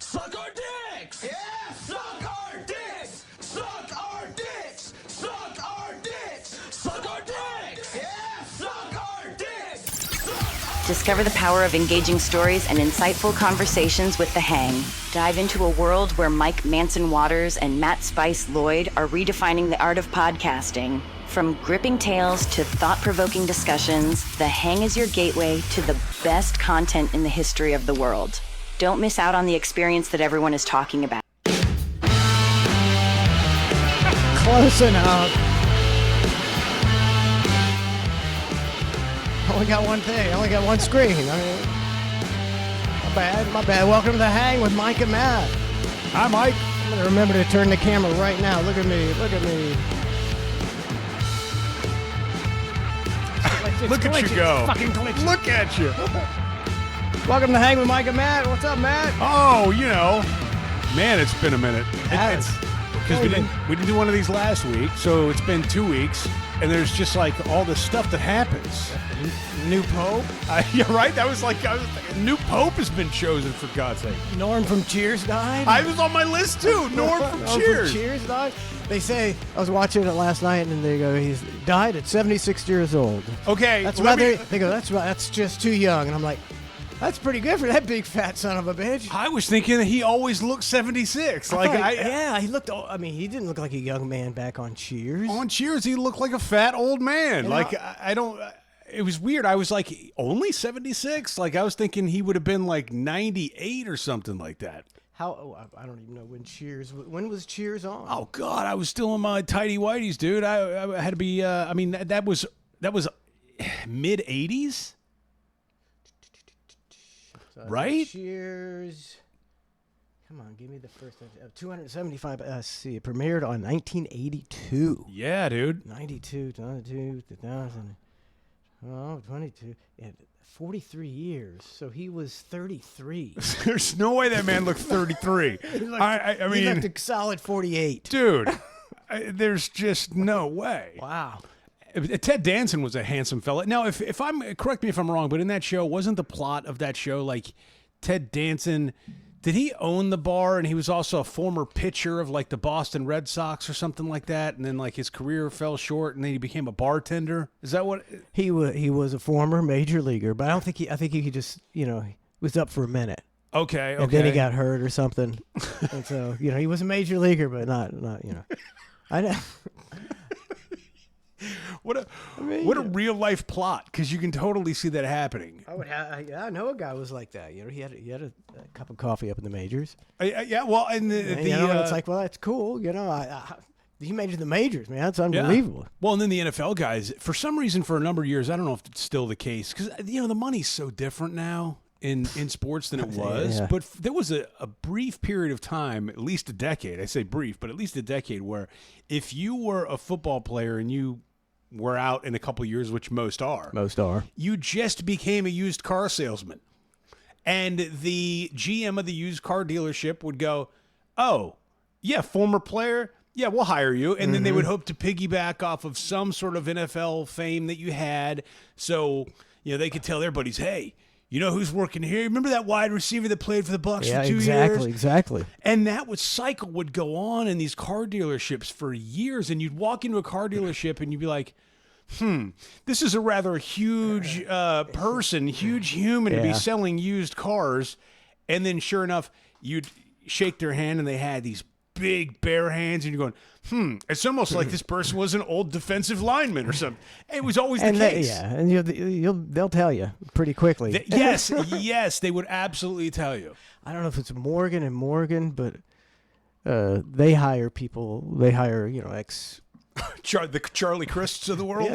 Suck our dicks! Yeah! Suck our dicks! Suck our dicks! Suck our dicks! Suck our dicks! Yeah! Suck our dicks! Suck our Discover the power of engaging stories and insightful conversations with The Hang. Dive into a world where Mike Manson Waters and Matt Spice Lloyd are redefining the art of podcasting. From gripping tales to thought-provoking discussions, The Hang is your gateway to the best content in the history of the world. Don't miss out on the experience that everyone is talking about. Close enough. Only got one thing. Only got one screen. I mean, my bad. My bad. Welcome to The Hang with Mike and Matt. Hi, Mike. I'm going to remember to turn the camera right now. Look at me. Look at me. Look at you go. Fucking glitchy. Look at you. Welcome to Hang with Mike and Matt. What's up, Matt? Oh, you know, man, it's been a minute. Has. Because we didn't do one of these last week, so it's been 2 weeks, and there's just like all the stuff that happens. New Pope. Yeah, right. That was like new Pope has been chosen, for God's sake. Norm from Cheers died. I was on my list too. Norm from Cheers. Cheers died. They say, I was watching it last night, and they go, he's died at 76 years old. Okay, That's let rather. me- They go, that's just too young, and I'm like, that's pretty good for that big fat son of a bitch. I was thinking that he always looked 76. Yeah, he looked. I mean, he didn't look like a young man back on Cheers. On Cheers, he looked like a fat old man. You Like know- I don't. It was weird. I was like, only 76? Like I was thinking he would have been like 98 or something like that. How? I don't even know when Cheers. When was Cheers on? Oh God, I was still in my tighty whities, dude. I had to be. I mean, that was mid 80s, right? Cheers. Come on, give me the first 275. See, it premiered on 1982. Yeah, dude. 92, 2000. Oh, 22. Yeah, 43 years. So he was 33. There's no way that man looked 33. He looked, I he mean, looked a solid 48. dude, there's just no way. Wow. Ted Danson was a handsome fella. Now, if I'm correct me if I'm wrong, but in that show, wasn't the plot of that show like Ted Danson? Did he own the bar and he was also a former pitcher of like the Boston Red Sox or something like that? And then like his career fell short and then he became a bartender. Is that what? He was a former major leaguer, but I don't think I think he just, was up for a minute. Okay. And then he got hurt or something. And so, he was a major leaguer, but not. I know. What a real life plot, because you can totally see that happening. I know a guy was like that. He had a cup of coffee up in the majors. Yeah, well, and And it's like, well, that's cool. He made it to the majors, man. That's unbelievable. Yeah. Well, and then the NFL guys, for some reason, for a number of years, I don't know if it's still the case, because the money's so different now in sports than it was. Yeah. But there was a brief period of time, at least a decade. I say brief, but at least a decade, where if you were a football player and you were out in a couple of years, which most are, you just became a used car salesman. And the GM of the used car dealership would go, oh, yeah, former player, yeah, we'll hire you. And then they would hope to piggyback off of some sort of NFL fame that you had. So, they could tell their buddies, hey, you know who's working here? Remember that wide receiver that played for the Bucs for 2 years? Exactly. And that cycle would go on in these car dealerships for years. And you'd walk into a car dealership and you'd be like, this is a rather huge person, huge human to be selling used cars. And then sure enough, you'd shake their hand and they had these big bare hands and you're going, it's almost like this person was an old defensive lineman or something. It was always the case. And they'll tell you pretty quickly. Yes, they would absolutely tell you. I don't know if it's Morgan and Morgan, but they hire people. They hire, ex. The Charlie Crists of the world?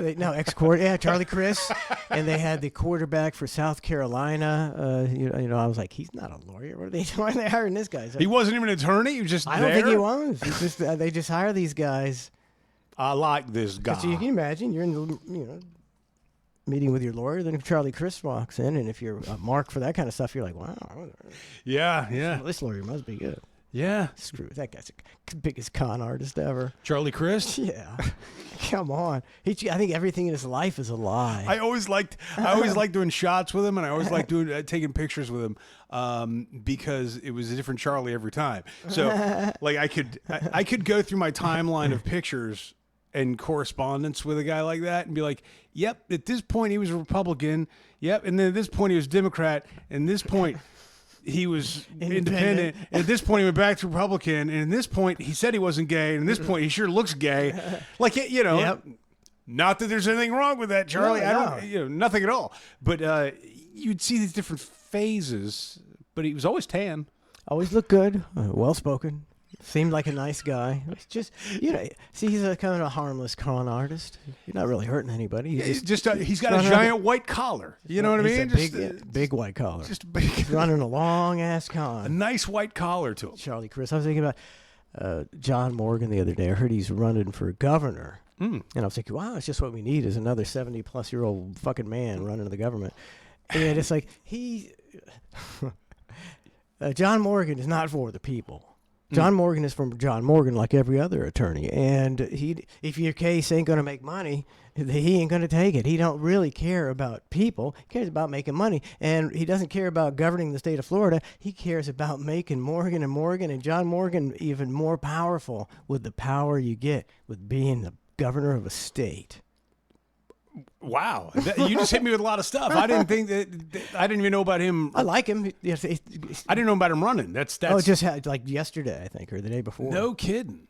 Charlie Chris. And they had the quarterback for South Carolina. I was like, he's not a lawyer. What are they doing? Why are they hiring this guy? He wasn't even an attorney? He was just I don't think he was. He's just, they just hire these guys. I like this guy. So you can imagine, you're in the, meeting with your lawyer, then if Charlie Chris walks in, and if you're a mark for that kind of stuff, you're like, wow. Yeah. This lawyer must be good. Yeah. Screw that guy's the biggest con artist ever. Charlie Crist? Yeah. Come on. I think everything in his life is a lie. I always liked doing shots with him, and I always liked taking pictures with him because it was a different Charlie every time. So like I could go through my timeline of pictures and correspondence with a guy like that and be like, yep, at this point he was a Republican. Yep. And then at this point he was Democrat. And this point he was independent. And at this point he went back to Republican. And at this point he said he wasn't gay. And at this point he sure looks gay. Like, you know, Yep. Not that there's anything wrong with that, Charlie. No, I no. don't, nothing at all. But you'd see these different phases, but he was always tan. Always looked good, well-spoken. Seemed like a nice guy. It's just, see, he's a kind of a harmless con artist. You're not really hurting anybody. He's got a giant white collar. You know what I mean? He's a big white collar. Just big. He's running a long-ass A con. nice white collar to him. Charlie Crist. I was thinking about John Morgan the other day. I heard he's running for governor. And I was thinking, wow, it's just what we need is another 70-plus-year-old fucking man running the government. And it's like, John Morgan is not for the people. John Morgan is from John Morgan, like every other attorney, and if your case ain't gonna make money, he ain't gonna take it. He don't really care about people. He cares about making money, and he doesn't care about governing the state of Florida. He cares about making Morgan and John Morgan even more powerful with the power you get with being the governor of a state. Wow, you just hit me with a lot of stuff. I didn't think that. I didn't even know about him. I like him. Yes, I didn't know about him running. That's just like yesterday, I think, or the day before. No kidding.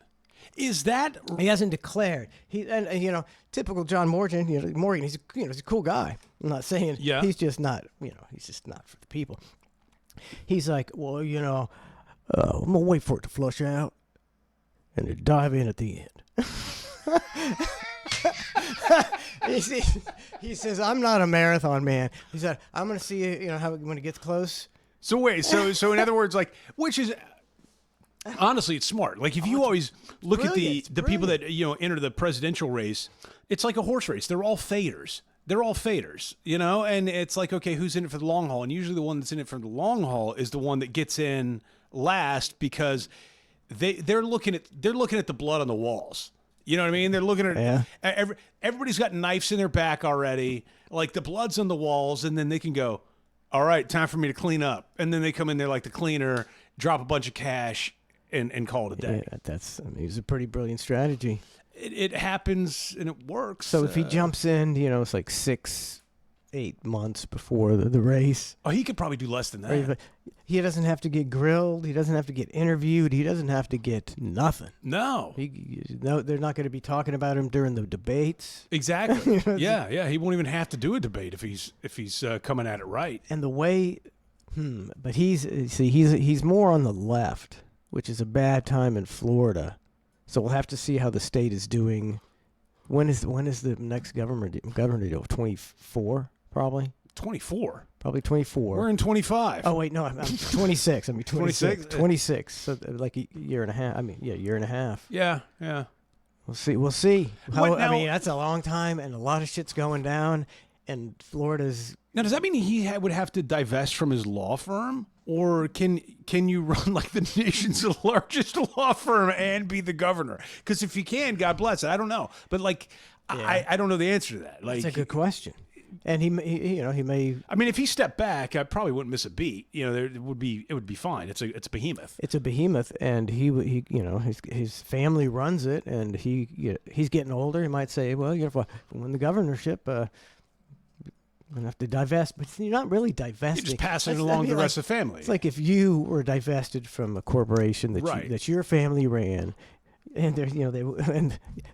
Is that he hasn't declared? And typical John Morgan. Morgan. He's a cool guy. I'm not saying he's just not. He's just not for the people. He's like, well, I'm gonna wait for it to flush out, and then dive in at the end. He says, I'm not a marathon man. He said, I'm going to see how when it gets close. So wait, so in other words, like, which is honestly, it's smart. Like, if you always look at the people that enter the presidential race, it's like a horse race. They're all faders. And it's like, okay, who's in it for the long haul? And usually the one that's in it for the long haul is the one that gets in last because they're looking at the blood on the walls. You know what I mean? They're looking at everybody's got knives in their back already. Like the blood's on the walls, and then they can go, all right, time for me to clean up. And then they come in there like the cleaner, drop a bunch of cash, and call it a day. Yeah, it's a pretty brilliant strategy. It happens and it works. So if he jumps in, it's like 6-8 months before the race. Oh, he could probably do less than that. He doesn't have to get grilled. He doesn't have to get interviewed. He doesn't have to get nothing. No. They're not going to be talking about him during the debates. Exactly. Yeah. He won't even have to do a debate if he's coming at it right. And the way, but he's more on the left, which is a bad time in Florida. So we'll have to see how the state is doing. When is the next governor deal? 24, probably. 24. Probably 24. We're in 25. Oh wait, no, I'm 26. I mean 26. 26? 26. So like a year and a half. I mean, year and a half. Yeah. We'll see. I mean, that's a long time, and a lot of shit's going down, and Florida's. Now, does that mean he would have to divest from his law firm, or can you run like the nation's largest law firm and be the governor? Because if you can, God bless it. I don't know, but like, I don't know the answer to that. Like, that's a good question. And he may. I mean, if he stepped back, I probably wouldn't miss a beat. It would be fine. It's a behemoth. It's a behemoth, and he his family runs it, and he's getting older. He might say, well, if I win the governorship, I'm gonna have to divest. But you're not really divesting. You're just passing it along to the rest of the family. It's like if you were divested from a corporation that your family ran. And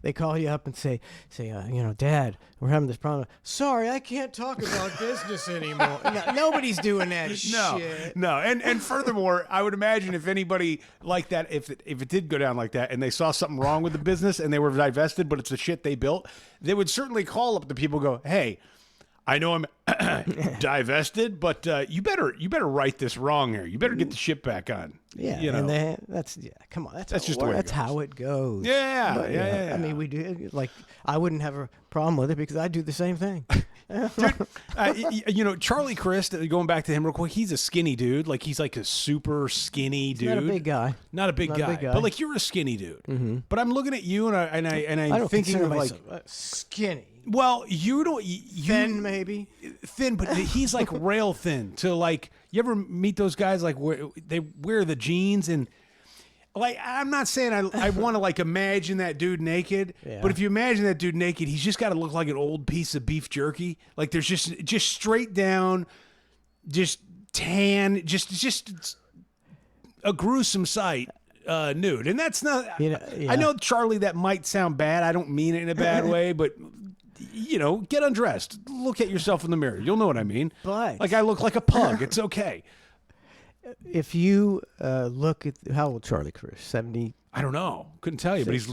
they call you up and say, Dad, we're having this problem. Sorry, I can't talk about business anymore. Nobody's doing that shit. No. And furthermore, I would imagine if anybody like that, if it did go down like that, and they saw something wrong with the business and they were divested, but it's the shit they built, they would certainly call up the people and go, hey, I know I'm divested, but you better right this wrong here. You better get the ship back on. Yeah, come on. That's just the way that's how it goes. Yeah. I mean, we do. Like, I wouldn't have a problem with it because I do the same thing. Dude, Charlie Crist, going back to him real quick, he's a skinny dude. Like, he's like a super skinny dude. Not a big guy. Not a big guy. But like, you're a skinny dude. Mm-hmm. But I'm looking at you, and I'm thinking of like skinny. Well, you don't. Thin, maybe thin, but he's like rail thin. To like, you ever meet those guys like where they wear the jeans and. Like, I'm not saying I want to, like, imagine that dude naked, but if you imagine that dude naked, he's just got to look like an old piece of beef jerky. Like, there's just straight down, just tan, just a gruesome sight, nude. And that's not, I know, Charlie, that might sound bad. I don't mean it in a bad way, but, get undressed. Look at yourself in the mirror. You'll know what I mean. But like, I look like a pug. It's okay. If you look at how old Charlie Crist, 70. I don't know. Couldn't tell you, but he's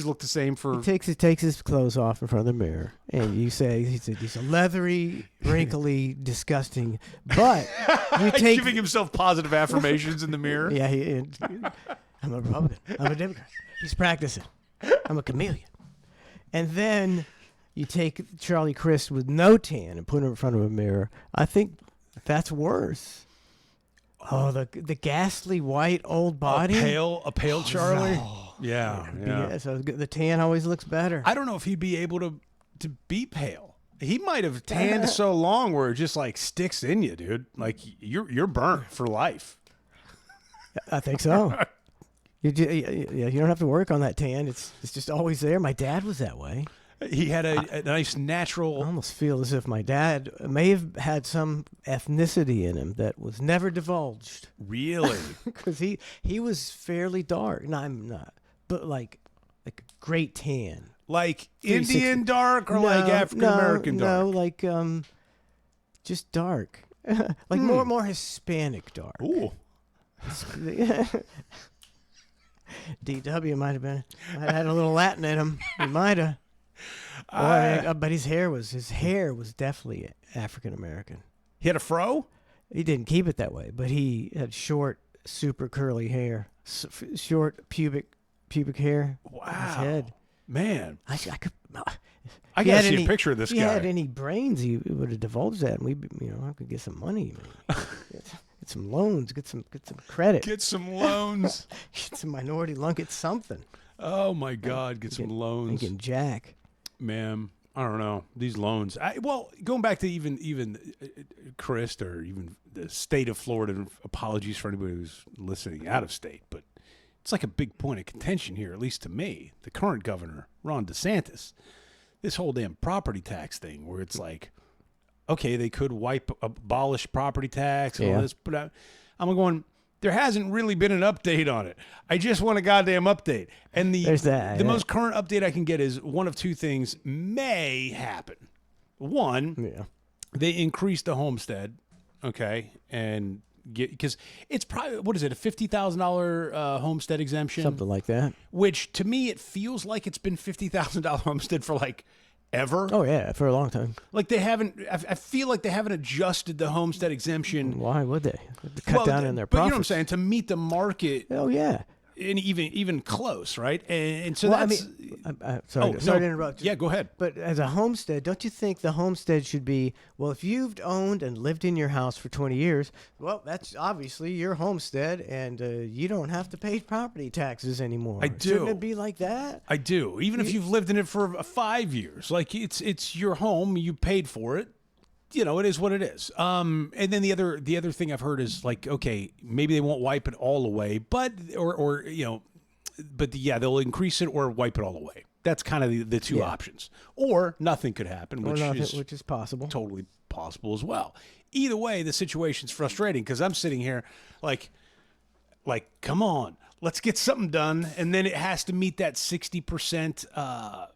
looked the same for. He takes his clothes off in front of the mirror, and you say he's a leathery, wrinkly, disgusting. But you take giving himself positive affirmations in the mirror. Yeah, I'm a Republican. I'm a Democrat. He's practicing. I'm a chameleon. And then you take Charlie Crist with no tan and put him in front of a mirror. I think that's worse. Oh, the ghastly white old body. A pale Charlie. Oh, yeah. So the tan always looks better. I don't know if he'd be able to be pale. He might have tanned so long where it just like sticks in you, dude. Like you're burnt for life. I think so. You don't have to work on that tan. It's just always there. My dad was that way. He had a nice natural. I almost feel as if my dad may have had some ethnicity in him that was never divulged. Really? Because he was fairly dark. No, I'm not. But like a great tan. Like Indian dark or like African American dark? No, like just dark. Like more Hispanic dark. Ooh. DW might have had a little Latin in him. He might have. But his hair was definitely African American. He had a fro? He didn't keep it that way, but he had short, super curly hair, short pubic hair. Wow, on his head. Man, I could. I gotta see a picture of this guy. If he had any brains, he would have divulged that, and I could get some money. Get some loans. Get some credit. Get some loans. Get some minority loan. Get something. Oh my God! Get some loans. Thinking Jack. Man, I don't know these loans. Going back to even Crist or even the state of Florida. Apologies for anybody who's listening out of state, but it's like a big point of contention here, at least to me. The current governor, Ron DeSantis, this whole damn property tax thing, where it's like, okay, they could abolish property tax and all this, but I'm going. There hasn't really been an update on it. I just want a goddamn update. And the most current update I can get is one of two things may happen. One, they increase the homestead, okay, and because it's probably, what is it, a $50,000 homestead exemption? Something like that. Which, to me, it feels like it's been $50,000 homestead for like ever. Oh, yeah, for a long time. Like they haven't, I feel like they haven't adjusted the homestead exemption. Why would they? Cut down in their profits. But you know what I'm saying? To meet the market. Oh, yeah. And even close, right? And so well, that's... sorry to interrupt. Yeah, go ahead. But as a homestead, don't you think the homestead should be, well, if you've owned and lived in your house for 20 years, well, that's obviously your homestead, and you don't have to pay property taxes anymore. I do. Shouldn't it be like that? I do. Even if you've lived in it for 5 years. Like, it's your home. You paid for it. You know, it is what it is. And then the other thing I've heard is like, okay, maybe they won't wipe it all away, but they'll increase it or wipe it all away. That's kind of the two options. Or nothing could happen, which is possible, totally possible as well. Either way, the situation's frustrating because I'm sitting here like, come on, let's get something done, and then it has to meet that 60%.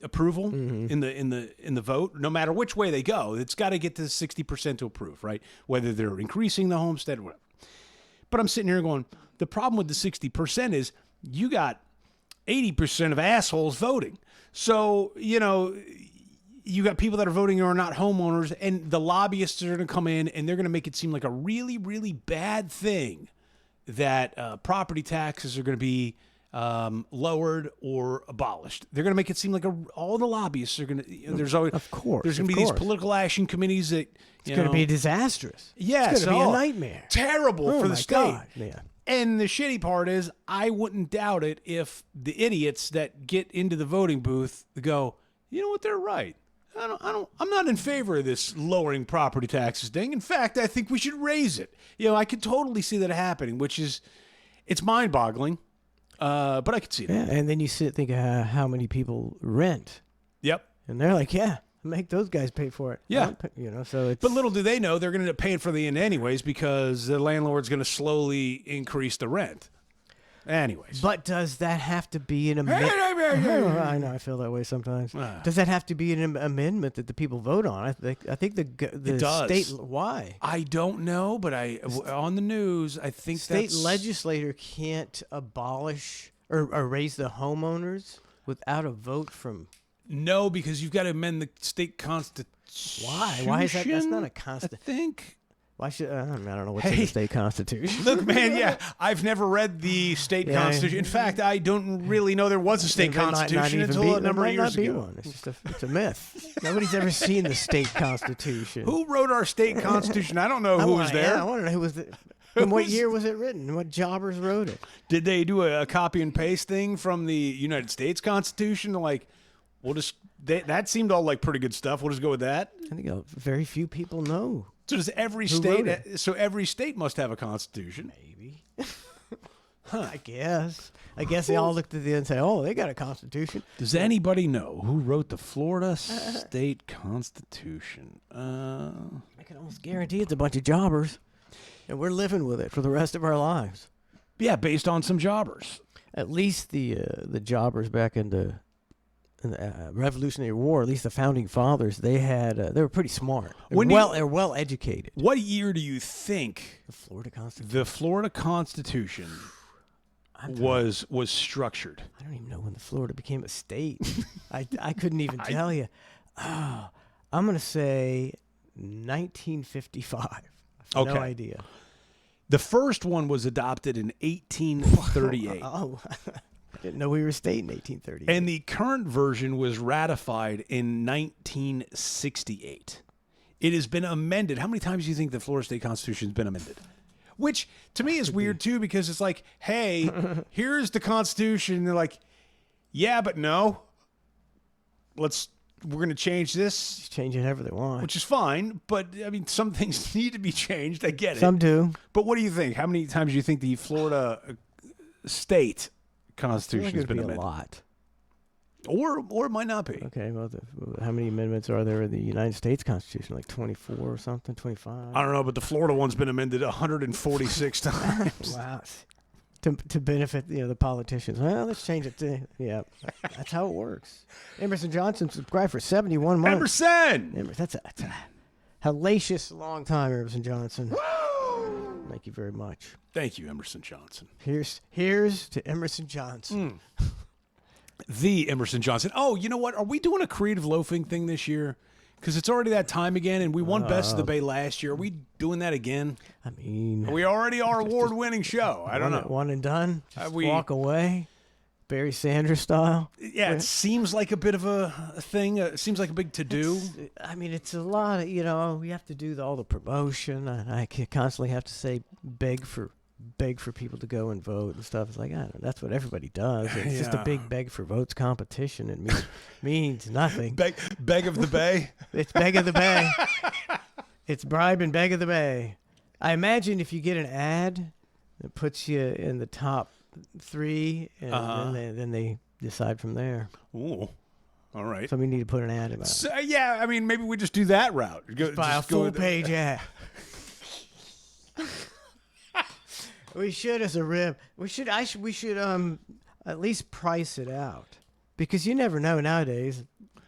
Approval in the vote, no matter which way they go, it's got to get to 60% to approve, right? Whether they're increasing the homestead or whatever. But I'm sitting here going, the problem with the 60% is you got 80% of assholes voting. So, you got people that are voting who are not homeowners, and the lobbyists are going to come in and they're going to make it seem like a really, really bad thing that property taxes are going to be lowered or abolished. They're going to make it seem like all the lobbyists are going to. There's always, of course, there's going to be these political action committees that it's going to be disastrous. Yes, it's going to be a nightmare. Terrible for the state. God, man. And the shitty part is, I wouldn't doubt it if the idiots that get into the voting booth go, you know what, they're right. I'm not in favor of this lowering property taxes thing. In fact, I think we should raise it. I could totally see that happening, it's mind-boggling, but I could see it. Yeah, and then you think how many people rent. Yep. And they're like, yeah, make those guys pay for it. Yeah. So it's. But little do they know they're going to end up paying for the end anyways because the landlord's going to slowly increase the rent. Anyways. But does that have to be an amendment? I know, I feel that way sometimes. Does that have to be an amendment that the people vote on? I think the state. Why? I don't know, but on the news, I think state legislator can't abolish or raise the homeowners without a vote from. No, because you've got to amend the state constitution. Why? Why is that? That's not a constitution. I think. Why should I don't know what's in the state constitution. Look, man, I've never read the state constitution. In fact, I don't really know there was a state constitution until a number of years ago. One. It's a myth. Nobody's ever seen the state constitution. Who wrote our state constitution? I don't know who was there. I want to know who was there. In what year was it written? What jobbers wrote it? Did they do a copy and paste thing from the United States Constitution? Like, we'll just that seemed all like pretty good stuff. We'll just go with that. I think very few people know. So does every state? So every state must have a constitution. Maybe. I guess they all looked at the end and say, "Oh, they got a constitution." Does anybody know who wrote the Florida State Constitution? I can almost guarantee it's a bunch of jobbers, and we're living with it for the rest of our lives. Yeah, based on some jobbers. At least the jobbers back in the Revolutionary War, at least the founding fathers, they were pretty smart. They were well educated. What year do you think the Florida Constitution was structured? I don't even know when the Florida became a state. I couldn't even tell you. I'm going to say 1955. I have no idea. The first one was adopted in 1838. Oh. I didn't know we were a state in 1838. And the current version was ratified in 1968. It has been amended. How many times do you think the Florida State Constitution has been amended? Which, to me, is weird, too, because it's like, hey, here's the Constitution. And they're like, yeah, but no. We're going to change this. Just change it however they want. Which is fine, but, I mean, some things need to be changed. I get it. Some do. But what do you think? How many times do you think the Florida State Constitution has been amended? A lot. Or it might not be. Okay, well, how many amendments are there in the United States Constitution? Like 24 or something, 25? I don't know, but the Florida one's been amended 146 times. Wow. To benefit the politicians. Well, let's change it to, that's how it works. Emerson Johnson subscribed for 71 months. Emerson! That's a hellacious long time, Emerson Johnson. Woo! Thank you very much. Thank you, Emerson Johnson. Here's to Emerson Johnson. The Emerson Johnson. Oh, you know what? Are we doing a creative loafing thing this year? Because it's already that time again, and we won Best of the Bay last year. Are we doing that again? I mean... Are we already our award-winning show? I don't know. One and done? Just walk away? Barry Sanders style? Yeah, it seems like a bit of a thing. It seems like a big to-do. I mean, it's a lot of, we have to do all the promotion. And I constantly have to say beg for people to go and vote and stuff. It's like, I don't know, that's what everybody does. It's just a big beg for votes competition. It means nothing. Beg of the Bay? It's beg of the Bay. It's bribe and beg of the Bay. I imagine if you get an ad that puts you in the top 3, and then they decide from there. Ooh. All right. So we need to put an ad about it. So, yeah, I mean, maybe we just do that route. Just buy a full-page ad. We should, as a rib. We should at least price it out, because you never know nowadays.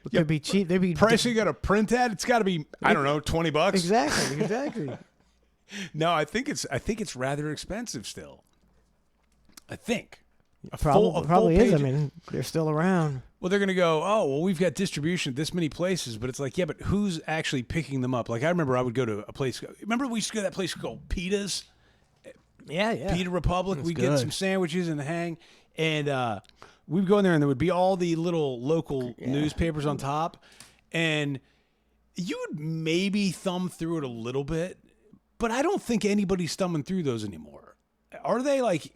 It could be cheap. They'd be price. You got to print ad. It's got to be, I don't know, $20. Exactly. No, I think it's rather expensive still. I think. Probably is. I mean, they're still around. Well, they're going to go, oh, well, we've got distribution at this many places, but it's like, yeah, but who's actually picking them up? Like, I remember I would go to a place. Remember we used to go to that place called Pita's? Yeah. Pita Republic. We'd get some sandwiches and hang. And we'd go in there, and there would be all the little local newspapers on top, and you would maybe thumb through it a little bit, but I don't think anybody's thumbing through those anymore. Are they like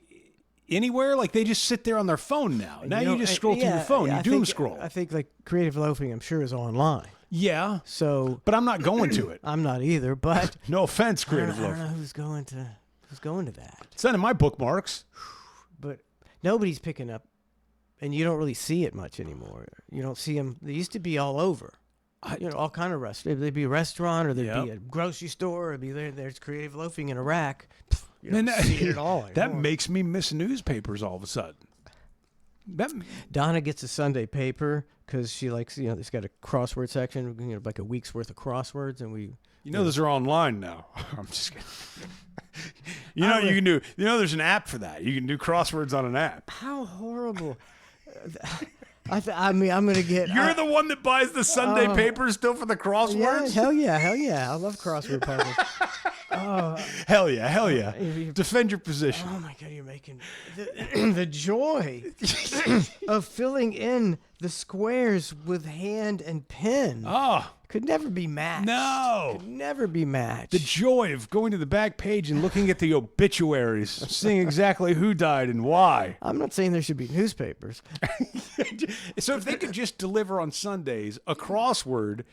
anywhere? Like they just sit there on their phone now. Now you just scroll through your phone. You doom scroll. I think like Creative Loafing, I'm sure, is online. Yeah. So, but I'm not going to it. I'm not either. But no offense, Creative Loafing. I don't know who's going to that. It's not in my bookmarks. But nobody's picking up, and you don't really see it much anymore. You don't see them. They used to be all over. All kind of restaurants. There'd be a restaurant, or there'd be a grocery store, or there's Creative Loafing in a rack. You don't see it at all anymore. That makes me miss newspapers all of a sudden. Donna gets a Sunday paper because she likes, it's got a crossword section, like a week's worth of crosswords, and we. Those are online now. I'm just kidding. You can do. There's an app for that. You can do crosswords on an app. How horrible. I mean, I'm going to get... You're the one that buys the Sunday paper still for the crosswords? Yeah, hell yeah. I love crossword puzzles. Hell yeah. Defend your position. Oh, my God, you're making... The joy of filling in the squares with hand and pen. Oh. Could never be matched. No. Could never be matched. The joy of going to the back page and looking at the obituaries, seeing exactly who died and why. I'm not saying there should be newspapers. So if they could just deliver on Sundays a crossword,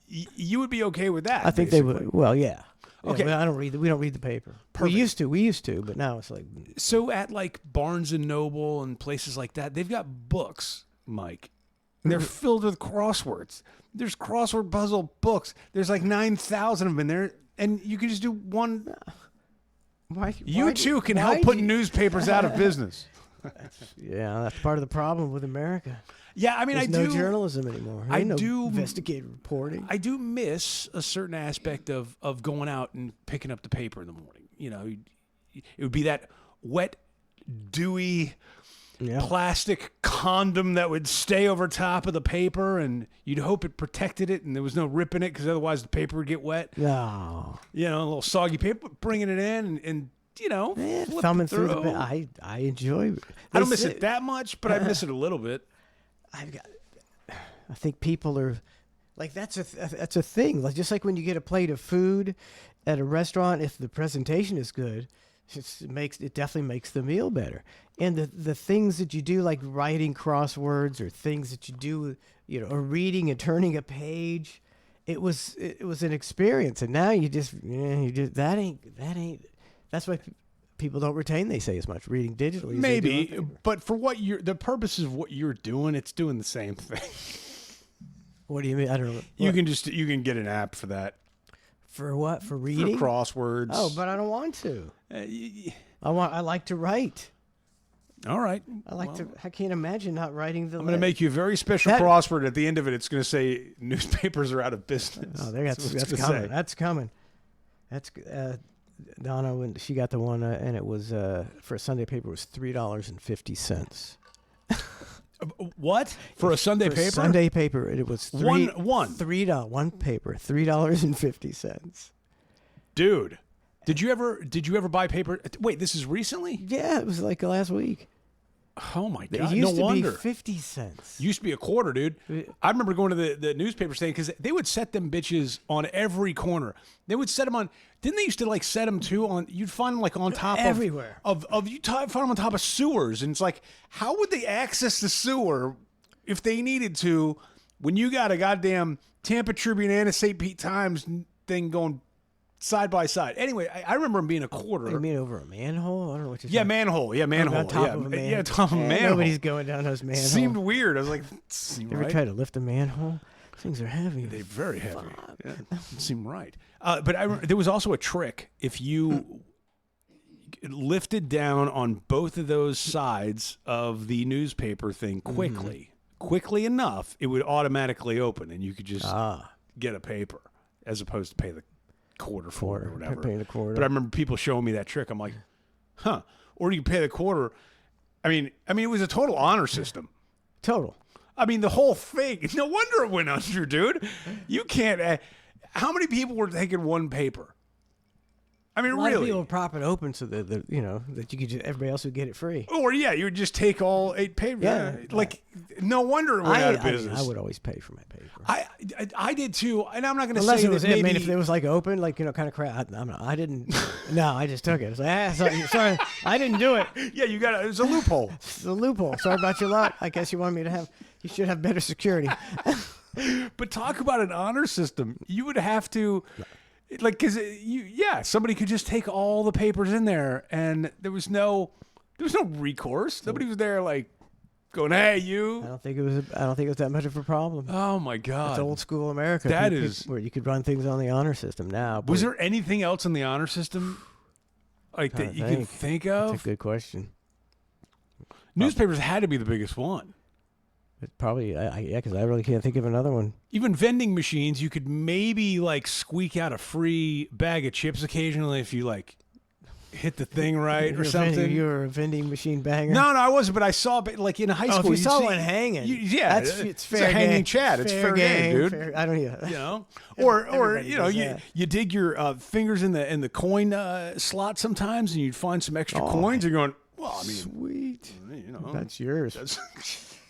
you would be okay with that. I think they would. Well, yeah. Okay. I don't read. We don't read the paper. Perfect. We used to, but now it's like. So at like Barnes and Noble and places like that, they've got books, Mike. And they're filled with crosswords. There's crossword puzzle books. There's like 9,000 of them in there, and you can just do one. You too can help put newspapers out of business. That's part of the problem with America. Yeah, I mean, There's no journalism anymore. No investigative reporting. I do miss a certain aspect of going out and picking up the paper in the morning. It would be that wet, dewy. Yeah. Plastic condom that would stay over top of the paper, and you'd hope it protected it and there was no rip in it because otherwise the paper would get wet. No. A little soggy paper, bringing it in and thumbing through the I enjoy it. I don't miss it that much, but I miss it a little bit. I think people are like, that's a thing. Like, just like when you get a plate of food at a restaurant, if the presentation is good, it definitely makes the meal better. And the things that you do, like writing crosswords, or things that you do, or reading and turning a page, it was an experience. And now you just that ain't. That's why people don't retain, they say, as much reading digitally. Maybe, but for the purposes of what you're doing, it's doing the same thing. What do you mean? I don't know. You can get an app for that. For what? For reading? For crosswords. Oh, but I don't want to. I like to write. All right. I can't imagine not writing the. I'm going to make you a very special crossword. At the end of it, it's going to say newspapers are out of business. Oh, that's coming. That's coming. That's Donna, when she got the one, and it was for a Sunday paper, it was $3.50. What for a Sunday paper? Sunday paper, it was one paper, $3.50. Dude, did you ever buy paper? Wait, this is recently? Yeah, it was like last week. Oh my God! It used no wonder. Be 50 cents. Used to be a quarter, dude. I remember going to the newspaper stand because they would set them bitches on every corner. They would set them on. Didn't they used to like set them too on? You'd find them like on top everywhere of find them on top of sewers, and it's like, how would they access the sewer if they needed to when you got a goddamn Tampa Tribune and a St. Pete Times thing going side by side? Anyway, I remember them being a quarter. You mean over a manhole? I don't know what you're saying. Yeah, manhole. Yeah, manhole. On top of a manhole. Yeah, top of a manhole. Nobody's going down those manholes. Seemed weird. I was like, you ever try to lift a manhole? Things are heavy. They're very heavy. Yeah, it seemed right. But there was also a trick. If you lifted down on both of those sides of the newspaper thing quickly enough, it would automatically open, and you could just get a paper as opposed to pay the quarter for it or whatever. Paying a quarter. But I remember people showing me that trick. I'm like, huh. Or you pay the quarter. I mean, it was a total honor system. Total. I mean, the whole thing. No wonder it went under, dude. You can't. How many people were taking one paper? I mean, A lot of really. people prop it open so that that you could everybody else would get it free. Or yeah, you would just take all 8 papers. Yeah. Like no wonder it went out of I business. would always pay for my paper. I did too, and I'm not going to Unless say it was, that maybe. I mean, if it was like open, like kind of crap. I didn't. No, I just took it. It's like, sorry, I didn't do it. Yeah, you got it. It's a loophole. It's a loophole. Sorry about your luck. I guess you wanted me to have. You should have better security. But talk about an honor system. You would have to, like, because somebody could just take all the papers in there, and there was no recourse. Nobody was there like going, "Hey, you." I don't think it was that much of a problem. Oh my God, It's old school America. That You is- could- where you could run things on the honor system now. Was but there anything else in the honor system, like that you could think That's of? a good question. Newspapers had to be the biggest one. It's probably because I really can't think of another one. Even vending machines, you could maybe like squeak out a free bag of chips occasionally if you like hit the thing right or something. You were a vending machine banger. No, I wasn't. But I saw, like in high Oh, school, if you you'd saw see- one hanging, yeah, it's it's fair a hanging game. chat. It's fair game, dude. I don't know. You know, or Everybody you know, does you that. you dig your fingers in the coin slot sometimes, and you'd find some extra Oh, coins. You're going, well, I mean, Sweet. you know, That's yours. that's-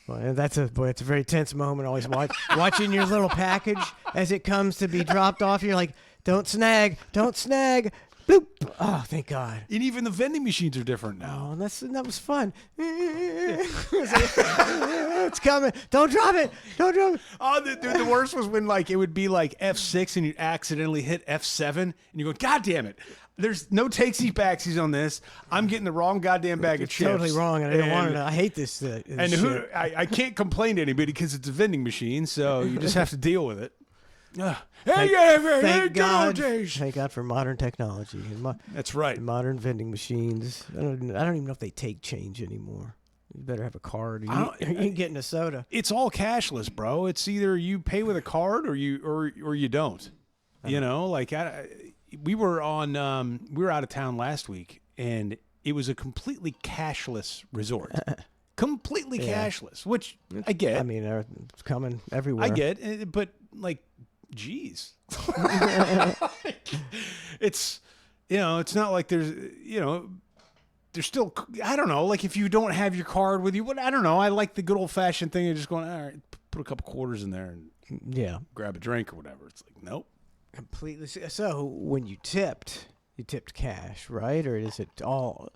Well, it's a very tense moment. Always watching your little package as it comes to be dropped off. You're like, don't snag. Boop. Oh, thank God. and even the vending machines are different now. Oh, that was fun. It's coming. Don't drop it. Oh, the worst was when like it would be like F6 and you'd accidentally hit F7 and you go, God damn it. There's no takesies backsies on this. I'm getting the wrong goddamn bag of It's chips. totally wrong, and I don't want it. I hate this. And I can't complain to anybody because it's a vending machine, so you just have to deal with it. Thank Good God. old days. Thank God for modern technology and That's right. modern vending machines. I don't even know if they take change anymore. You better have a card. Or you ain't getting a soda. It's all cashless, bro. It's either you pay with a card or you don't. You know, like we were out of town last week, and it was a completely cashless resort. Completely cashless, which I get. I mean, it's coming everywhere. I get, but like, geez, it's it's not like there's there's still, I don't know, like if you don't have your card with you, but I don't know. I like the good old fashioned thing of just going, all right, put a couple quarters in there and grab a drink or whatever. It's like, nope. Completely. So when you tipped cash, right? Or is it all?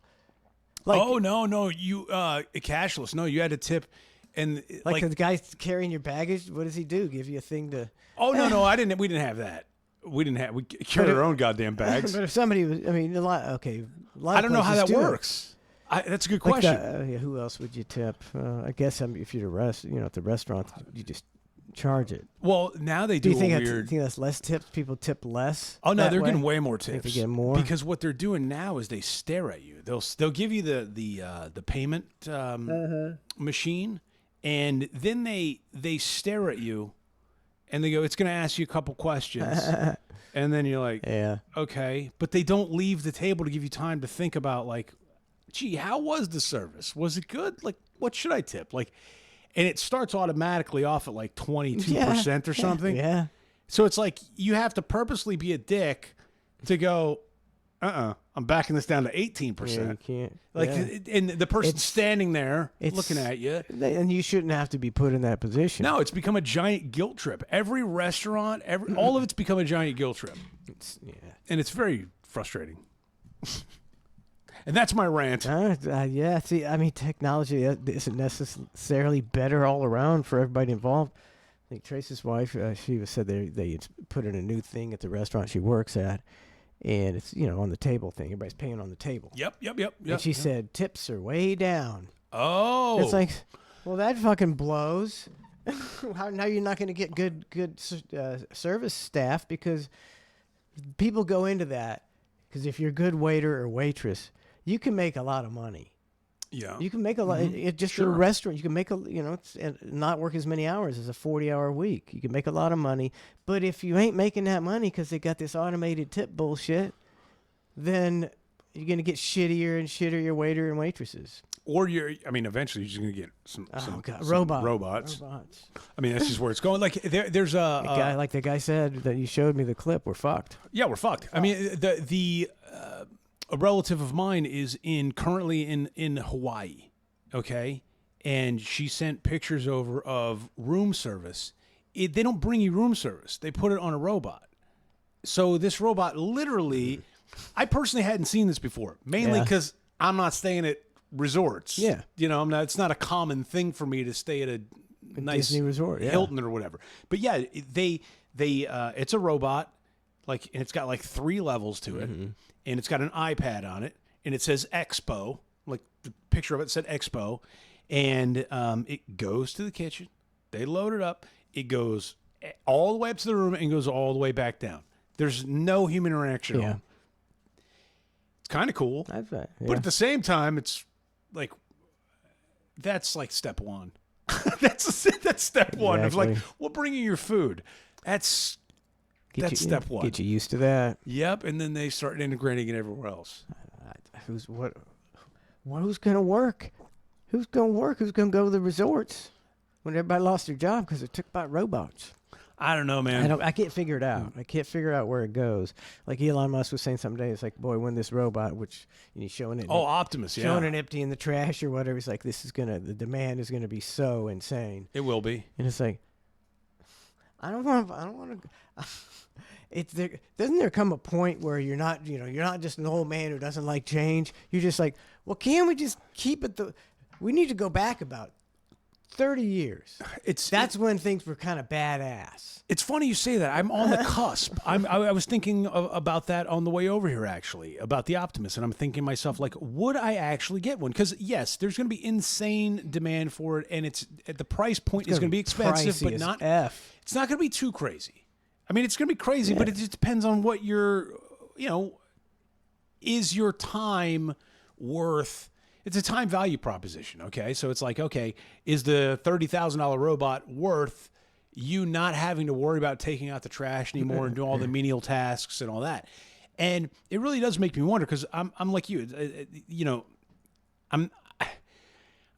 Like, oh no, you cashless. No, you had to tip, and like the guy carrying your baggage. What does he do? Give you a thing to? Oh no, I didn't. We didn't have that. We carried our own goddamn bags. But if somebody was, I mean, a lot of I don't know how that places do it. works. That's a good Like question. who else would you tip? I guess if you're at the restaurant, you just charge it. Well, now they do, Do you think a that's, weird. think that's less tips? People tip less? Oh no, that they're way? getting way more Think tips. they get more? Because what they're doing now is they stare at you. They'll give you the payment machine, and then they stare at you, and they go, "It's going to ask you a couple questions," and then you're like, Yeah. "Okay," but they don't leave the table to give you time to think about like, "Gee, how was the service? Was it good? Like, what should I tip?" Like, and it starts automatically off at like 22% or something. Yeah. So it's like you have to purposely be a dick to go, I'm backing this down to 18%. Yeah, you can't. Like, yeah. and the person It's- standing there it's- looking at you. And you shouldn't have to be put in that position. No, it's become a giant guilt trip. Every restaurant, all of it's become a giant guilt trip. Yeah. And it's very frustrating. And that's my rant. Yeah. See, I mean, technology isn't necessarily better all around for everybody involved. I think Trace's wife, she said they put in a new thing at the restaurant she works at, and it's on the table thing. Everybody's paying on the table. Yep. And she said tips are way down. Oh. It's like, well, that fucking blows. Now you're not going to get good service staff because people go into that because if you're a good waiter or waitress, you can make a lot of money. Yeah. You can make a lot. Just a restaurant, you can make and not work as many hours as a 40-hour week. You can make a lot of money. But if you ain't making that money because they got this automated tip bullshit, then you're going to get shittier and shittier waiter and waitresses. or eventually you're just going to get some robots. I mean, that's just where it's going. Like there's a guy, like the guy said that you showed me the clip. We're fucked. Yeah, we're fucked. I mean, a relative of mine is currently in Hawaii, okay, and she sent pictures over of room service. They don't bring you room service. They put it on a robot. So this robot literally, I personally hadn't seen this before, mainly because I'm not staying at resorts. Yeah. It's not a common thing for me to stay at a nice Disney resort, Hilton or whatever. But yeah, they it's a robot, and it's got like 3 levels to it, and it's got an iPad on it, and it says Expo, like the picture of it said Expo, and it goes to the kitchen. They load it up. It goes all the way up to the room and goes all the way back down. There's no human interaction at all. It's kind of cool. But at the same time, it's like, that's like step one. that's step one of like, we'll bring you your food. That's step one. Get you used to that. Yep. And then they start integrating it everywhere else. Who's going to work? Who's going to work? Who's going to go to the resorts when everybody lost their job because they're took by robots? I don't know, man. I can't figure it out. I can't figure out where it goes. Like Elon Musk was saying some day, it's like, boy, when this robot, which he's showing it. Oh, Optimus, yeah. Showing it empty in the trash or whatever. He's like, the demand is going to be so insane. It will be. And it's like, I don't want to. Doesn't there come a point where you're not just an old man who doesn't like change? You're just like, well, can't we just keep it we need to go back about 30 years. That's when things were kind of badass. It's funny you say that. I'm on the cusp. I was thinking about that on the way over here, actually, about the Optimus, and I'm thinking to myself, like, would I actually get one? Because yes, there's going to be insane demand for it, and the price point is going to be expensive, but not It's not going to be too crazy. I mean, it's going to be crazy, but it just depends on what is your time worth. It's a time value proposition, okay? So it's like, okay, is the $30,000 robot worth you not having to worry about taking out the trash anymore and doing all the menial tasks and all that? And it really does make me wonder, because I'm like you, I'm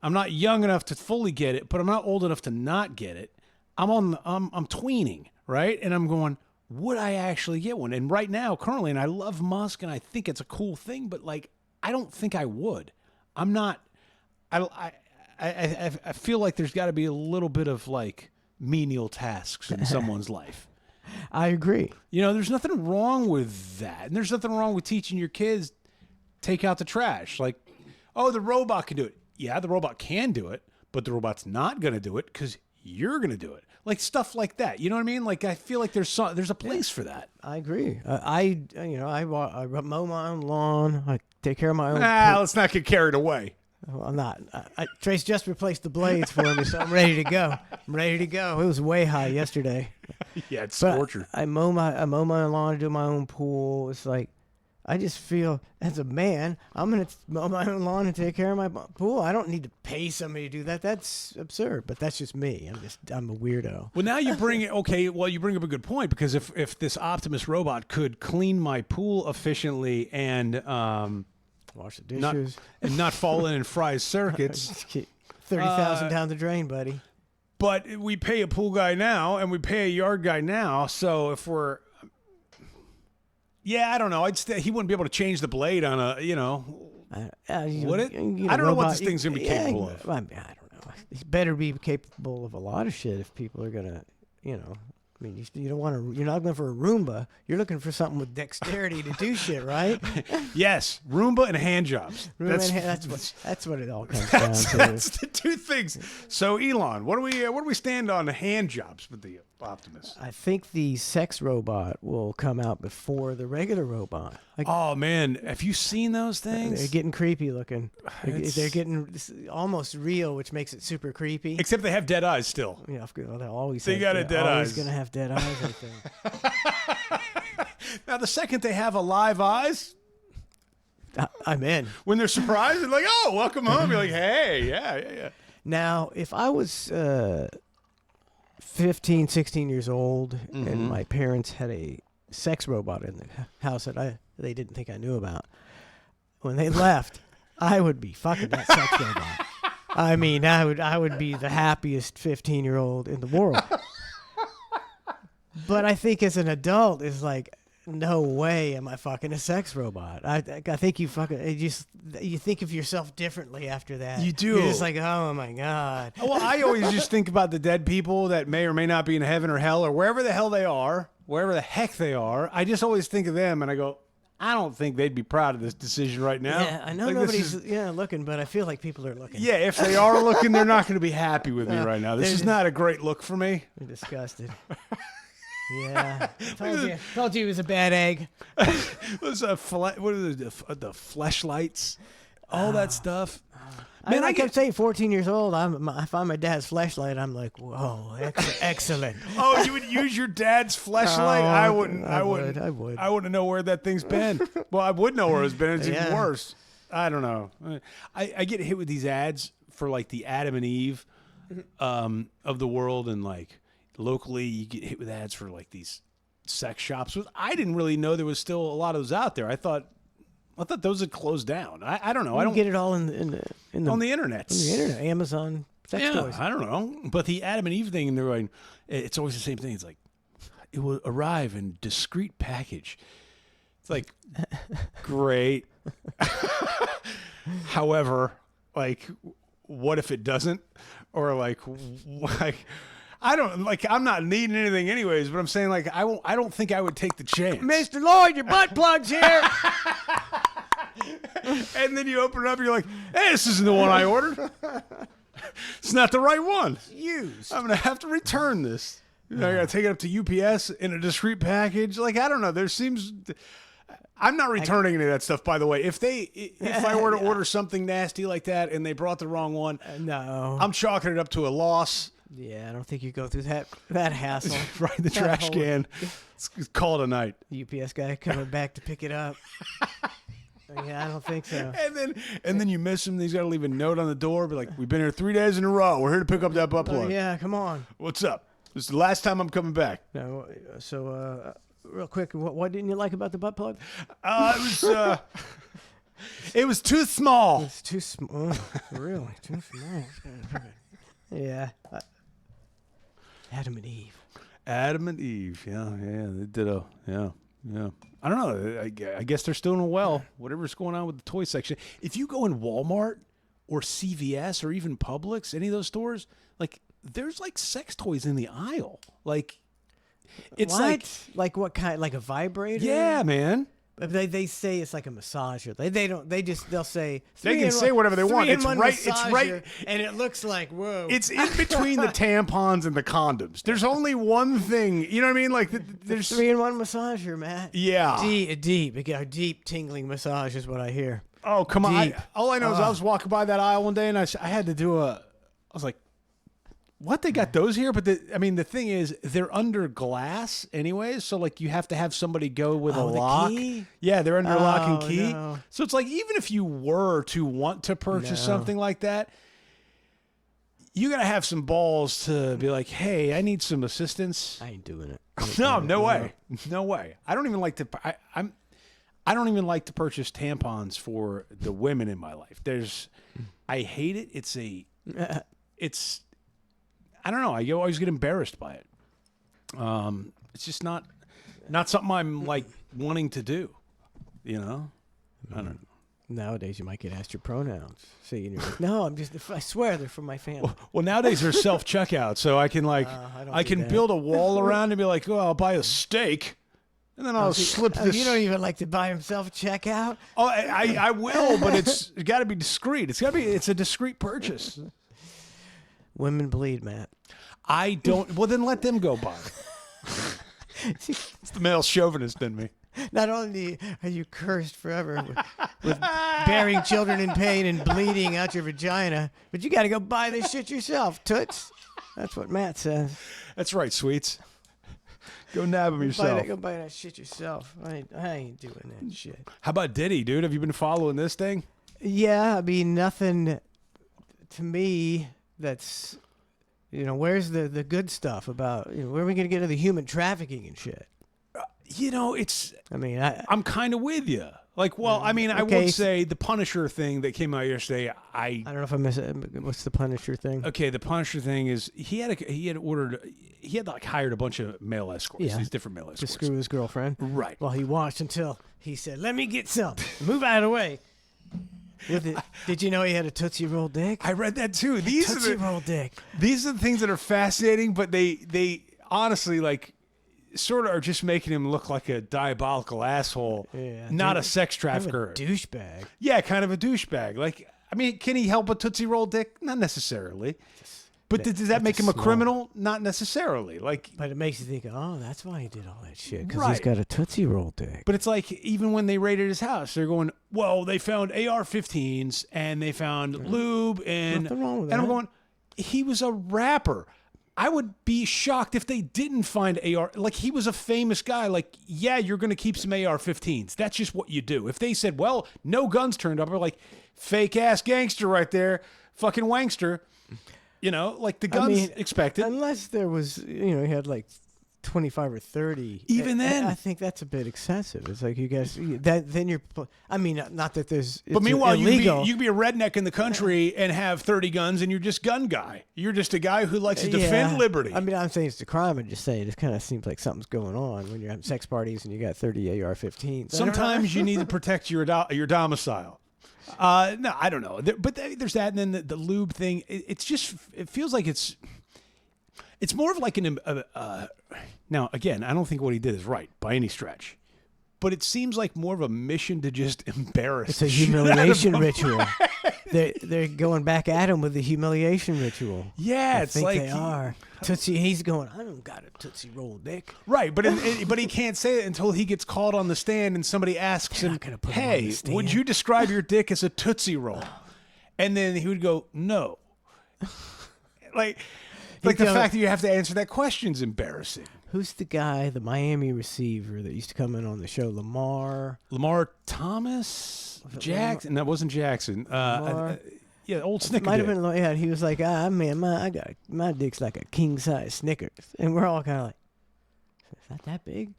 not young enough to fully get it, but I'm not old enough to not get it. I'm tweening, right? And I'm going, would I actually get one? And right now, currently, and I love Musk and I think it's a cool thing, but like, I don't think I would. I'm not. I feel like there's got to be a little bit of like menial tasks in someone's life. I agree. There's nothing wrong with that, and there's nothing wrong with teaching your kids take out the trash. Like, oh, the robot can do it. Yeah, the robot can do it, but the robot's not going to do it because you're going to do it. Like stuff like that. You know what I mean? Like, I feel like there's a place for that. I agree. I mow my own lawn. I take care of my own. Let's not get carried away. Well, I'm not. Trace just replaced the blades for me, so I'm ready to go. It was way high yesterday. Yeah, it's torture. I mow my own lawn, do my own pool. It's like, I just feel as a man, I'm going to mow my own lawn and take care of my pool. I don't need to pay somebody to do that. That's absurd, but that's just me. I'm a weirdo. Well, now you bring up a good point, because if this Optimus robot could clean my pool efficiently and wash the dishes not fall in and fry circuits, 30,000 down the drain, buddy. But we pay a pool guy now and we pay a yard guy now, so if we're I don't know. He wouldn't be able to change the blade on a, would it? I don't know what this thing's going to be capable of. I don't know. He better be capable of a lot of shit if people are going to, I mean, you don't want to. You're not looking for a Roomba. You're looking for something with dexterity to do shit, right? Yes, Roomba and hand jobs. That's what it all comes down to. That's the two things. So, Elon, where do we stand on hand jobs with the Optimus? I think the sex robot will come out before the regular robot. Oh man, have you seen those things? They're getting creepy looking. They're getting almost real, which makes it super creepy. Except they have dead eyes still. Yeah, they'll always. They got dead eyes. Always gonna have dead eyes, I think. Now, the second they have alive eyes, I'm in. When they're surprised, they're like, "Oh, welcome home." You're like, "Hey, yeah." Now, if I was 15, 16 years old, and my parents had a sex robot in the house that they didn't think I knew about, when they left, I would be fucking that sex robot. I mean, I would be the happiest 15-year-old in the world. But I think as an adult, it's like, no way am I fucking a sex robot. I think you think of yourself differently after that. You do. You're just like, oh my God. Well, I always just think about the dead people that may or may not be in heaven or hell or wherever the hell they are, wherever the heck they are. I just always think of them and I go, I don't think they'd be proud of this decision right now. Yeah, I know Like, nobody's looking, but I feel like people are looking. Yeah, if they are looking, they're not going to be happy with me right now. This is not a great look for me. They're disgusted. Yeah, told you it was a bad egg. What are the fleshlights? All that stuff. Man, I kept saying 14 years old. I find my dad's flashlight. I'm like, whoa, excellent. Oh, you would use your dad's fleshlight? Oh, I wouldn't. I would. I wouldn't know where that thing's been. Well, I would know where it's been. It's even Yeah. worse. I don't know. I get hit with these ads for like the Adam and Eve of the world, and like locally you get hit with ads for like these sex shops. I didn't really know there was still a lot of those out there. I thought those had closed down. I don't know. I don't get it all in the on the internet. On the internet, Amazon sex toys. I don't know. But the Adam and Eve thing, and they're like, it's always the same thing. It's like, it will arrive in discreet package. It's like, great. However, like, what if it doesn't? Or like, I'm not needing anything anyways, but I'm saying like, I don't think I would take the chance. Mr. Lloyd, your butt plug's here. And then you open it up, and you're like, hey, this isn't the one I ordered. It's not the right one. Used. I'm going to have to return this. I got to take it up to UPS in a discreet package. Like, I don't know. I'm not returning any of that stuff, by the way. If I were to order something nasty like that and they brought the wrong one, No. I'm chalking it up to a loss. Yeah, I don't think you go through that hassle. Right in the trash can. Let's call it a night. UPS guy coming back to pick it up. Yeah, I don't think so. And then you miss him. He's got to leave a note on the door. Be like, we've been here 3 days in a row. We're here to pick up that butt plug. Yeah, come on. What's up? This is the last time I'm coming back. No, so real quick, what didn't you like about the butt plug? It was too small. It's too small. Really, too small. Yeah. Adam and Eve. Adam and Eve. Yeah, they did yeah. I don't know. I guess they're still doing well. Whatever's going on with the toy section. If you go in Walmart or CVS or even Publix, any of those stores, like there's like sex toys in the aisle. Like it's like what kind? Like a vibrator? Yeah, man. They say it's like a massager. They'll say they can say whatever they want. It's right, and it looks like whoa. It's in between the tampons and the condoms. There's only one thing. You know what I mean? Like there's 3-in-1 massager, Matt. Yeah, deep tingling massage is what I hear. Oh come on! All I know is I was walking by that aisle one day and I had to do I was like, what, they got those here? But the thing is, they're under glass anyways, so like you have to have somebody go with a lock. Key? Yeah, they're under lock and key. No. So it's like, even if you were to want to purchase something like that, you got to have some balls to be like, hey, I need some assistance. I ain't doing it. No way. No way. I don't even like to I don't even like to purchase tampons for the women in my life. I hate it. It's I don't know. I always get embarrassed by it. It's just not something I'm like wanting to do. You know? I don't know. Nowadays, you might get asked your pronouns. See, you're like, no, I swear they're from my family. Well, nowadays there's self-checkout, so I can I can build a wall around and be like, oh, I'll buy a steak, and then I'll slip this. You don't even like to buy himself checkout? Oh, I will, but it's got to be discreet. It's a discreet purchase. Women bleed, Matt. I don't. Well, then let them go buy. It's the male chauvinist in me. Not only are you cursed forever with bearing children in pain and bleeding out your vagina, but you got to go buy this shit yourself, toots. That's what Matt says. That's right, sweets. Go nab them yourself. Go buy that shit yourself. I ain't doing that shit. How about Diddy, dude? Have you been following this thing? Yeah, I mean, nothing to me that's, where's the good stuff about, where are we going to get to the human trafficking and shit? It's. I mean, I'm kind of with you. Like, well, I mean, I Okay, would say the Punisher thing that came out yesterday. I don't know if I missed it. What's the Punisher thing? Okay, the Punisher thing is he had like hired a bunch of male escorts, Yeah. these different male To escorts. screw his girlfriend. Right. Well, he watched until he said, "Let me get some. Move out of the way." Did you know he had a Tootsie Roll dick? I read that too. These Tootsie are the, Roll dick. these are the things that are fascinating, but they honestly like sort of are just making him look like a diabolical asshole, Yeah, not dude, a sex Kind of trafficker. a douchebag. Yeah, kind of a douchebag. Like, I mean, can he help a Tootsie Roll dick? Not necessarily. But does that that's make him a small. criminal? Not necessarily. Like, But it makes you think, oh, that's why he did all that shit. Because Right. he's got a Tootsie Roll dick. but it's like even when they raided his house, they're going, well, they found AR-15s and they found lube and Nothing wrong with and I'm that. going, he was a rapper. I would be shocked if they didn't find AR. Like, he was a famous guy. Like, yeah, you're going to keep some AR-15s. That's just what you do. If they said, well, no guns turned up, we're like, fake ass gangster right there, fucking wankster. You know, like the guns expected. Unless there was, he had like 25 or 30. Even then. I think that's a bit excessive. It's like you guys, then you're, I mean, not that there's, But it's meanwhile, illegal. you could be a redneck in the country and have 30 guns, and you're just gun guy. You're just a guy who likes to defend liberty. I mean, I'm saying it's a crime. I'm just saying it kind of seems like something's going on when you're having sex parties and you got 30 AR-15s. Sometimes you need to protect your domicile. No, I don't know. But there's that, and then the lube thing. It feels like it's more of like now, again, I don't think what he did is right by any stretch. But it seems like more of a mission to just embarrass. It's a the shit out of humiliation him. ritual. They're going back at him with the humiliation ritual. Yeah, I it's think like they are. Tootsie, he's going, I don't got a Tootsie Roll dick. Right, but but he can't say it until he gets called on the stand and somebody asks They're him, not gonna put him on the "Hey, stand." would you describe your dick as a Tootsie Roll?" And then he would go, "No." like the goes- fact that you have to answer that question is embarrassing. Who's the guy, the Miami receiver that used to come in on the show? Lamar Thomas, Jackson. That wasn't Jackson. Lamar? Yeah, old Snicker. Might have been, yeah. He was like, man, my dick's like a king size Snickers, and we're all kind of like, is that that big?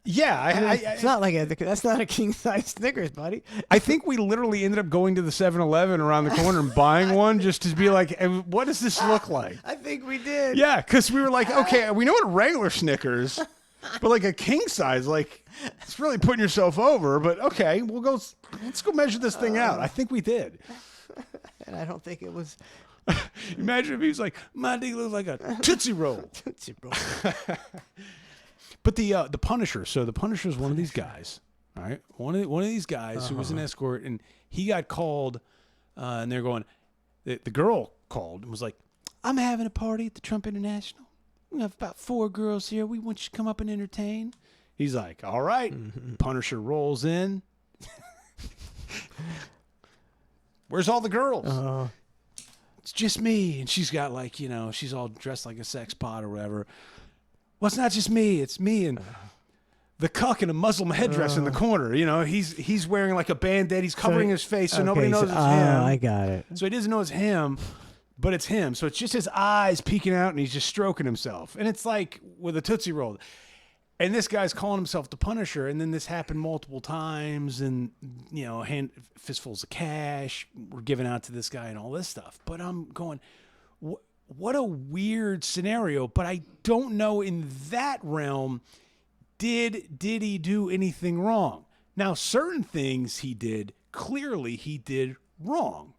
Yeah, It's not like that's not a king size Snickers, buddy. I think we literally ended up going to the 7-Eleven around the corner and buying one just to be like, "Hey, what does this look like?" I think we did. Yeah, because we were like, okay, we know what a regular Snickers, but like a king size, like it's really putting yourself over. But okay, let's go measure this thing out. I think we did. And I don't think it was Imagine if he was like, my dick looks like a Tootsie Roll. Tootsie Roll. But the Punisher. So the Punisher is one of these guys. All right, one of these guys who was an escort, and he got called, and they're going. The girl called and was like, "I'm having a party at the Trump International. We have about 4 girls here. We want you to come up and entertain." He's like, "All right." Punisher rolls in. Where's all the girls? It's just me. And she's got like, she's all dressed like a sex pot or whatever. Well, it's not just me. It's me and the cuck in a Muslim headdress in the corner. He's wearing like a bandana. He's covering his face so nobody knows it's him. I got it. So he doesn't know it's him, but it's him. So it's just his eyes peeking out and he's just stroking himself. And it's like with a Tootsie Roll. And this guy's calling himself the Punisher, and then this happened multiple times, and fistfuls of cash were given out to this guy and all this stuff. But I'm going, what a weird scenario. But I don't know in that realm, did he do anything wrong? Now, certain things he did, clearly he did wrong.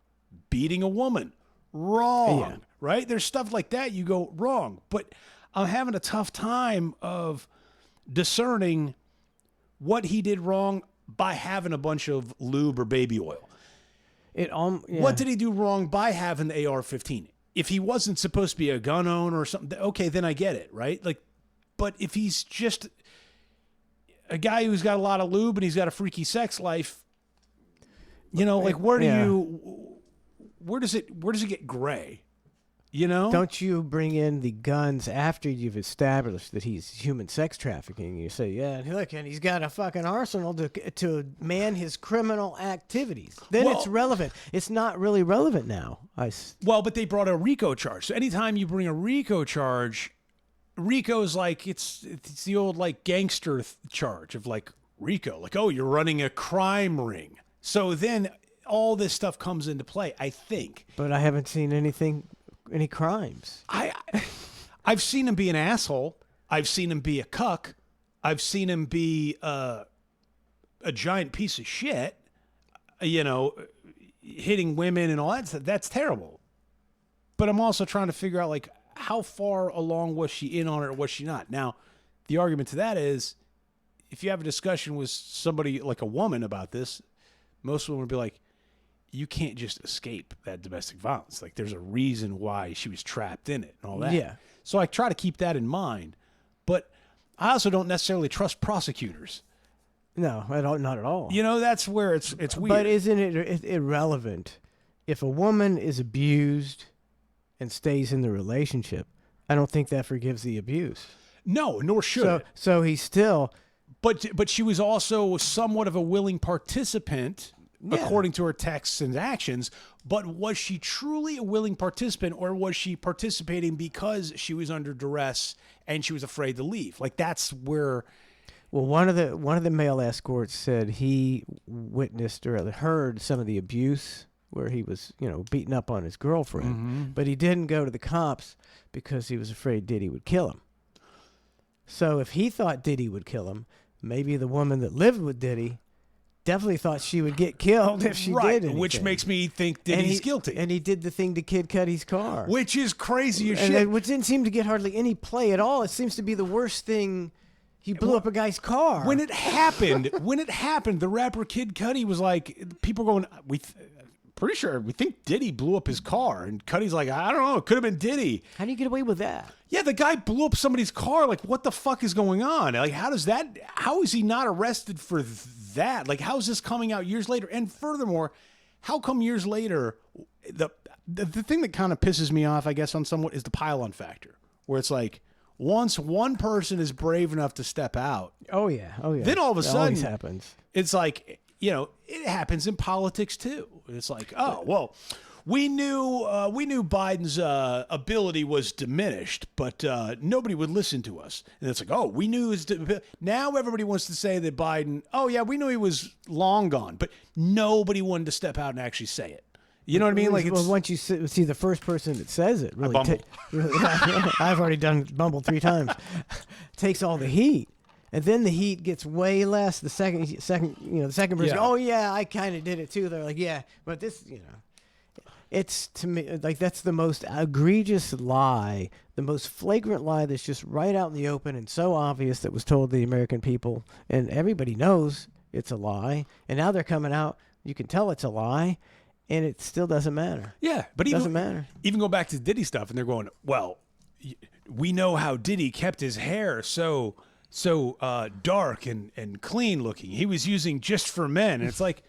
Beating a woman, wrong, right? There's stuff like that you go wrong. But I'm having a tough time of discerning what he did wrong by having a bunch of lube or baby oil. What did he do wrong by having the AR-15? If he wasn't supposed to be a gun owner or something, okay, then I get it, right? But if he's just a guy who's got a lot of lube and he's got a freaky sex life, where does it get gray? Don't you bring in the guns after you've established that he's human sex trafficking? You say, yeah, look, and he's got a fucking arsenal to man his criminal activities. Then it's relevant. It's not really relevant now. But they brought a RICO charge. So anytime you bring a RICO charge, RICO's like it's the old like gangster charge of like RICO, like, oh, you're running a crime ring. So then all this stuff comes into play, I think. But I haven't seen any crimes. I've seen him be an asshole. I've seen him be a cuck. I've seen him be a giant piece of shit, hitting women and all that stuff. That's terrible. But I'm also trying to figure out, like, how far along was she in on it or was she not? Now, the argument to that is, if you have a discussion with somebody like a woman about this, most women would be like, you can't just escape that domestic violence. Like, there's a reason why she was trapped in it and all that. Yeah. So I try to keep that in mind. But I also don't necessarily trust prosecutors. No, not at all. That's where it's weird. But isn't it irrelevant if a woman is abused and stays in the relationship? I don't think that forgives the abuse. No, nor should it. So he's still. But she was also somewhat of a willing participant, according to her texts and actions. But was she truly a willing participant, or was she participating because she was under duress and she was afraid to leave? Like, that's where. Well, one of the male escorts said he witnessed or heard some of the abuse where he was, beating up on his girlfriend, but he didn't go to the cops because he was afraid Diddy would kill him. So if he thought Diddy would kill him, maybe the woman that lived with Diddy definitely thought she would get killed if she did anything. Which makes me think Diddy's guilty. And he did the thing to Kid Cudi's car. Which is crazy as shit. shit. Which didn't seem to get hardly any play at all. It seems to be the worst thing. He blew up a guy's car. When it happened, the rapper Kid Cudi was like, people going, pretty sure we think Diddy blew up his car. And Cudi's like, I don't know, it could have been Diddy. How do you get away with that? Yeah, the guy blew up somebody's car. Like, what the fuck is going on? Like, how is he not arrested for that? Like, how is this coming out years later? And furthermore, how come years later, the thing that kind of pisses me off, I guess, on somewhat is the pile-on factor, where it's like, once one person is brave enough to step out. Oh yeah. Then all of a sudden, always happens. It's like, it happens in politics too. It's like, oh, well, we knew Biden's ability was diminished, but nobody would listen to us. And it's like, oh, we knew his. Now everybody wants to say that Biden. Oh yeah, we knew he was long gone, but nobody wanted to step out and actually say it. You know what I mean? Like, once you see the first person that says it, really, really I've already bumbled 3 times. Takes all the heat, and then the heat gets way less. The second person. Oh yeah, I kind of did it too. They're like, yeah, but this, it's, to me, like, that's the most egregious lie, the most flagrant lie that's just right out in the open and so obvious that was told to the American people, and everybody knows it's a lie. And now they're coming out. You can tell it's a lie. And it still doesn't matter. Yeah, but it doesn't matter. Even go back to Diddy stuff, and they're going, well, we know how Diddy kept his hair so dark and clean looking. He was using Just for Men. And it's like,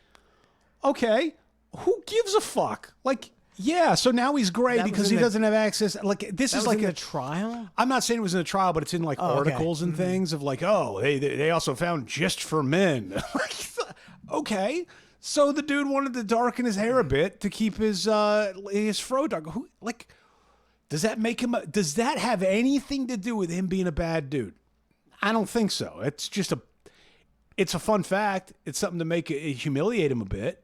okay, who gives a fuck? Like, yeah, so now he's gray because he doesn't have access. Like, this is like a trial? I'm not saying it was in a trial, but it's in like articles and things of like, oh, they also found Just for Men. Okay. So the dude wanted to darken his hair a bit to keep his fro dark. Does that make him? Does that have anything to do with him being a bad dude? I don't think so. It's just it's a fun fact. It's something to humiliate him a bit.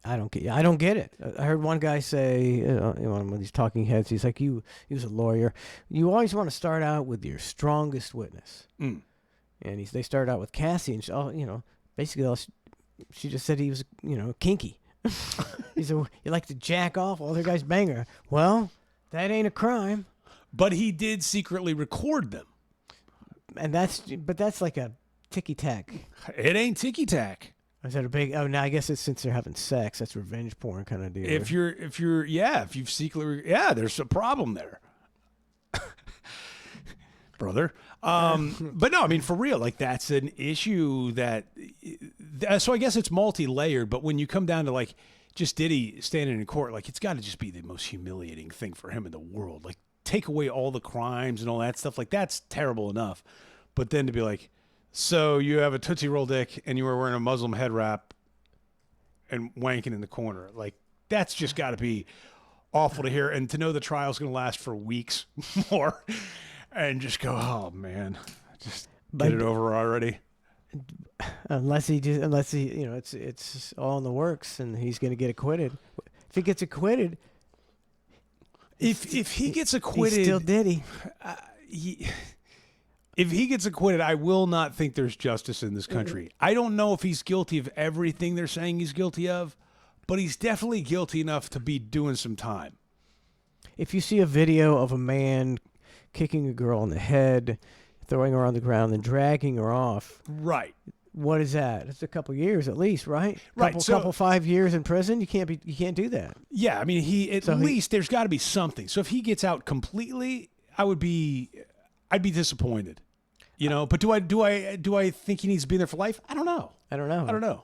I don't get it. I heard one guy say, one of these talking heads, he's like, he was a lawyer. You always want to start out with your strongest witness. And they started out with Cassie, and basically she just said he was, kinky. He said, you like to jack off while other guys bang her. Well, that ain't a crime. But he did secretly record them. And that's like a ticky-tack. It ain't ticky-tack. Is that a big? Oh, no, I guess it's since they're having sex. That's revenge porn kind of deal. If you've secretly, there's a problem there, brother. But no, I mean, for real, like, that's an issue so I guess it's multi-layered, but when you come down to like just Diddy standing in court, like, it's got to just be the most humiliating thing for him in the world. Like, take away all the crimes and all that stuff. Like, that's terrible enough. But then to be like, so you have a Tootsie Roll dick and you were wearing a Muslim head wrap and wanking in the corner. Like, that's just got to be awful to hear. And to know the trial's going to last for weeks more and just go, oh man, just get it over already. unless he, you know, it's all in the works, and he's going to get acquitted. If he gets acquitted, if he gets acquitted, he's still Diddy. If he gets acquitted, I will not think there's justice in this country. I don't know if he's guilty of everything they're saying he's guilty of, but he's definitely guilty enough to be doing some time. If you see a video of a man kicking a girl in the head, throwing her on the ground, and dragging her off, right? What is that? It's a couple years at least, right? Right. Couple 5 years in prison. You can't do that. Yeah, I mean, at least there's got to be something. So if he gets out completely, I'd be disappointed. You know, but do I think he needs to be there for life? I don't know. I don't know.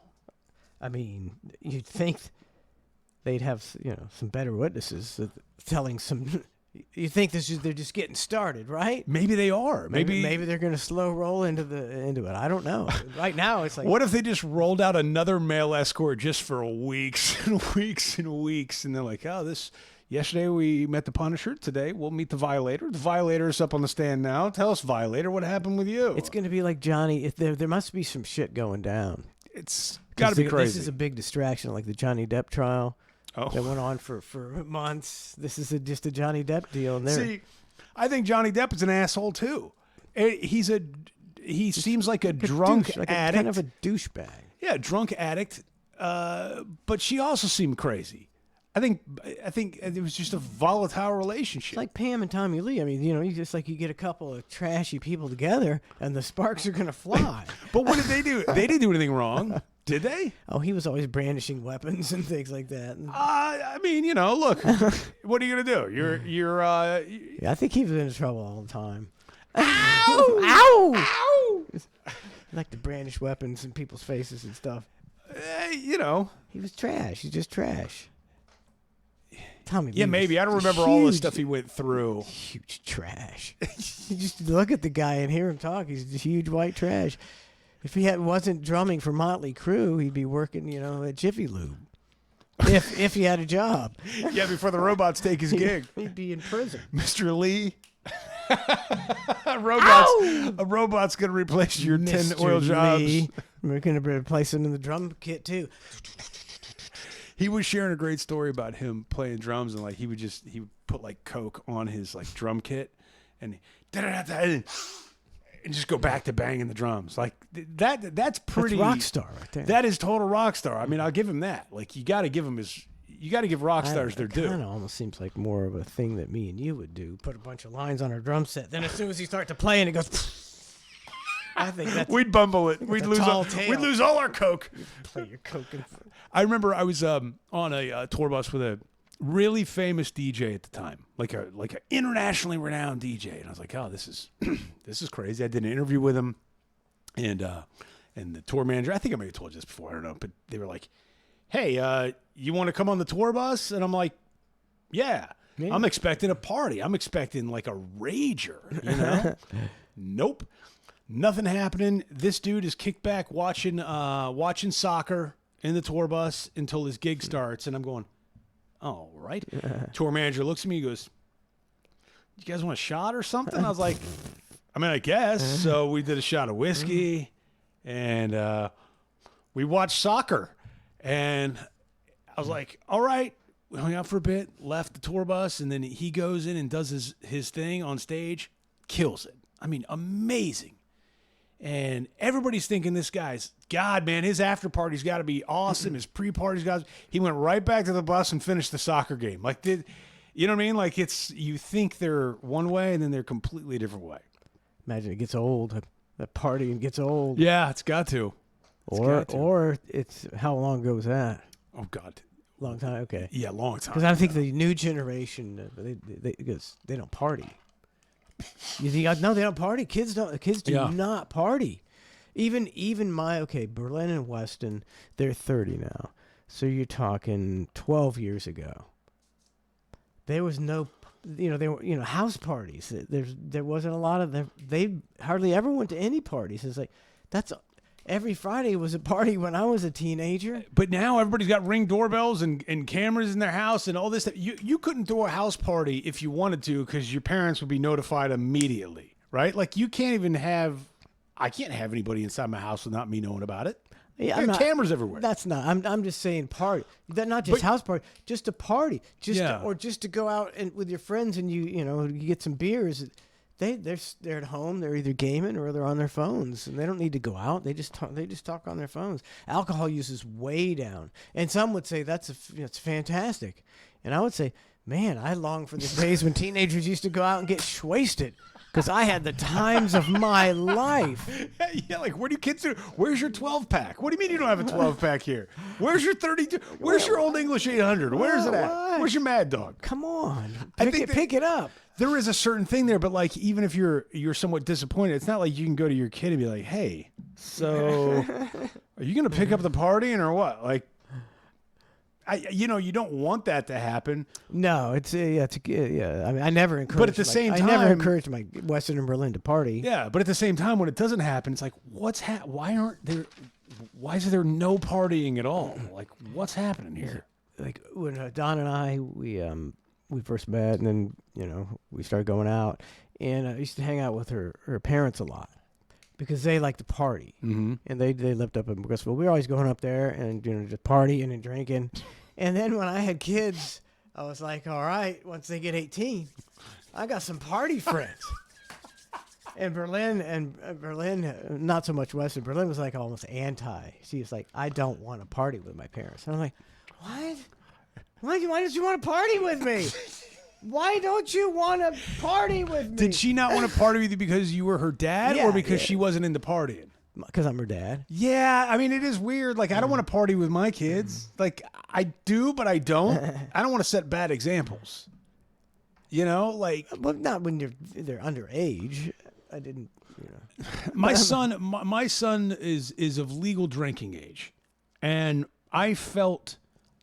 I mean, you'd think they'd have, you know, some better witnesses telling some. You think they're just getting started, right? Maybe they are. Maybe they're going to slow roll into it. I don't know. Right now, it's like, what if they just rolled out another male escort just for weeks and weeks and weeks, and they're like, oh, this. Yesterday we met the Punisher. Today we'll meet the Violator. The Violator's up on the stand now. Tell us, Violator, what happened with you? It's going to be like Johnny. There must be some shit going down. It's got to be crazy. This is a big distraction, like the Johnny Depp trial. Oh. That went on for months. This is just a Johnny Depp deal. And see, I think Johnny Depp is an asshole too. He seems like a drunk addict, kind of a douchebag. Yeah, drunk addict. But she also seemed crazy. I think it was just a volatile relationship. It's like Pam and Tommy Lee. I mean, you know, you get a couple of trashy people together, and the sparks are gonna fly. But what did they do? They didn't do anything wrong, did they? Oh, he was always brandishing weapons and things like that. I mean, you know, look, what are you gonna do? You're. Yeah, I think he was in trouble all the time. Ow! Ow! Ow! Like to brandish weapons in people's faces and stuff. You know, he was trash. He's just trash. Tommy yeah, Lee maybe. I don't remember all the stuff he went through. Huge trash. You just look at the guy and hear him talk. He's just huge white trash. If he wasn't drumming for Motley Crue, he'd be working, you know, at Jiffy Lube. If he had a job. Yeah, before the robots take his gig. He'd be in prison. Mr. Lee. A robot's going to replace your 10 oil jobs. We're going to replace him in the drum kit, too. He was sharing a great story about him playing drums, and like he would put like Coke on his like drum kit, and just go back to banging the drums. Like that's pretty rock star right there. That is total rock star. I mean, I'll give him that. Like you got to give rock stars their due. It kind of almost seems like more of a thing that me and you would do. Put a bunch of lines on our drum set. Then as soon as you start to play, and it goes. I think we'd bumble it. We'd lose all our Coke. Play your Coke. I remember I was on a tour bus with a really famous DJ at the time, like a internationally renowned DJ, and I was like, oh, this is crazy. I did an interview with him, and the tour manager. I think I may have told you this before. I don't know, but they were like, hey, you want to come on the tour bus? And I'm like, yeah. I'm expecting a party. I'm expecting like a rager, you know? Nope. Nothing happening. This dude is kicked back watching soccer in the tour bus until his gig starts, and I'm going, all right. Tour manager looks at me, he goes, you guys want a shot or something? I was like, I mean, I guess. So we did a shot of whiskey, and we watched soccer. And I was like, all right. We hung out for a bit, left the tour bus, and then he goes in and does his thing on stage, kills it. I mean, amazing. And everybody's thinking this guy's, God, man, his after party's got to be awesome. His pre-party's got. He went right back to the bus and finished the soccer game. Like, you know what I mean? Like, you think they're one way and then they're completely different way. Imagine it gets old. That party gets old. Yeah, it's got to. Or it's how long ago was that? Oh God, long time. Okay. Yeah, long time. Because I think the new generation they don't party. You think no, they don't party. Kids do not party. Even my Berlin and Weston, they're 30 now. So you're talking 12 years ago. There was no, there were house parties. There wasn't a lot of them. They hardly ever went to any parties. It's like every Friday was a party when I was a teenager. But now everybody's got Ring doorbells and cameras in their house and all this stuff. You couldn't throw a house party if you wanted to because your parents would be notified immediately, right? Like you can't even have, I can't have anybody inside my house without me knowing about it. Yeah, There are cameras everywhere. That's not. I'm just saying party. That not just house party, just a party, or just to go out and with your friends and you get some beers. They're at home. They're either gaming or they're on their phones, and they don't need to go out. They just talk on their phones. Alcohol use is way down, and some would say it's fantastic, and I would say, man, I long for the days when teenagers used to go out and get wasted. Because I had the times of my life. Yeah, like, what do you kids do? Where's your 12-pack? What do you mean you don't have a 12-pack here? Where's your 32? Where's your Old English 800? Where's it at? What? Where's your Mad Dog? Come on. Pick it up. There is a certain thing there, but, like, even if you're somewhat disappointed, it's not like you can go to your kid and be like, hey, so are you going to pick up the partying or what? Like, you don't want that to happen. No, it's I mean, I never encourage. But at the same time, I never encourage my Western and Berlin to party. Yeah, but at the same time, when it doesn't happen, it's like, why is there no partying at all? Like, what's happening here? Like when Don and I we first met, and then we started going out, and I used to hang out with her parents a lot. Because they like to party, and they lived up in Bristol. We were always going up there and just partying and drinking. And then when I had kids, I was like, all right, once they get 18, I got some party friends. And Berlin, not so much Western. Berlin was like almost anti. She was like, I don't want to party with my parents. And I'm like, what? Why don't you want to party with me? Why don't you want to party with me? Did she not want to party with you because you were her dad, or because she wasn't into partying? Because I'm her dad. Yeah, I mean, it is weird. Like, I don't want to party with my kids. Like, I do, but I don't. I don't want to set bad examples. Like... Well, not when they're underage. I didn't, My son is of legal drinking age, and I felt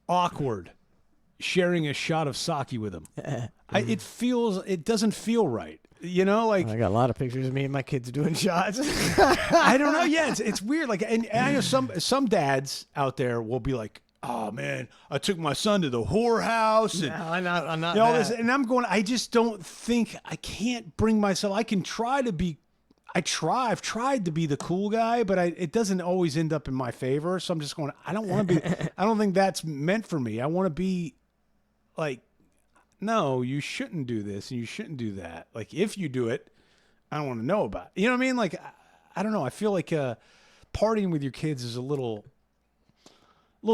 awkward sharing a shot of sake with him. It doesn't feel right. Like, I got a lot of pictures of me and my kids doing shots. I don't know. Yeah, it's weird. Like, and I know some dads out there will be like, "Oh man, I took my son to the whorehouse." And, no, I'm not. all this, and I'm going. I just don't think I can't bring myself. I can try to be. I've tried to be the cool guy, but it doesn't always end up in my favor. So I'm just going. I don't want to be. I don't think that's meant for me. I want to be like, no, you shouldn't do this and you shouldn't do that. Like, if you do it, I don't want to know about it. You know what I mean? Like, I don't know. I feel like partying with your kids is a little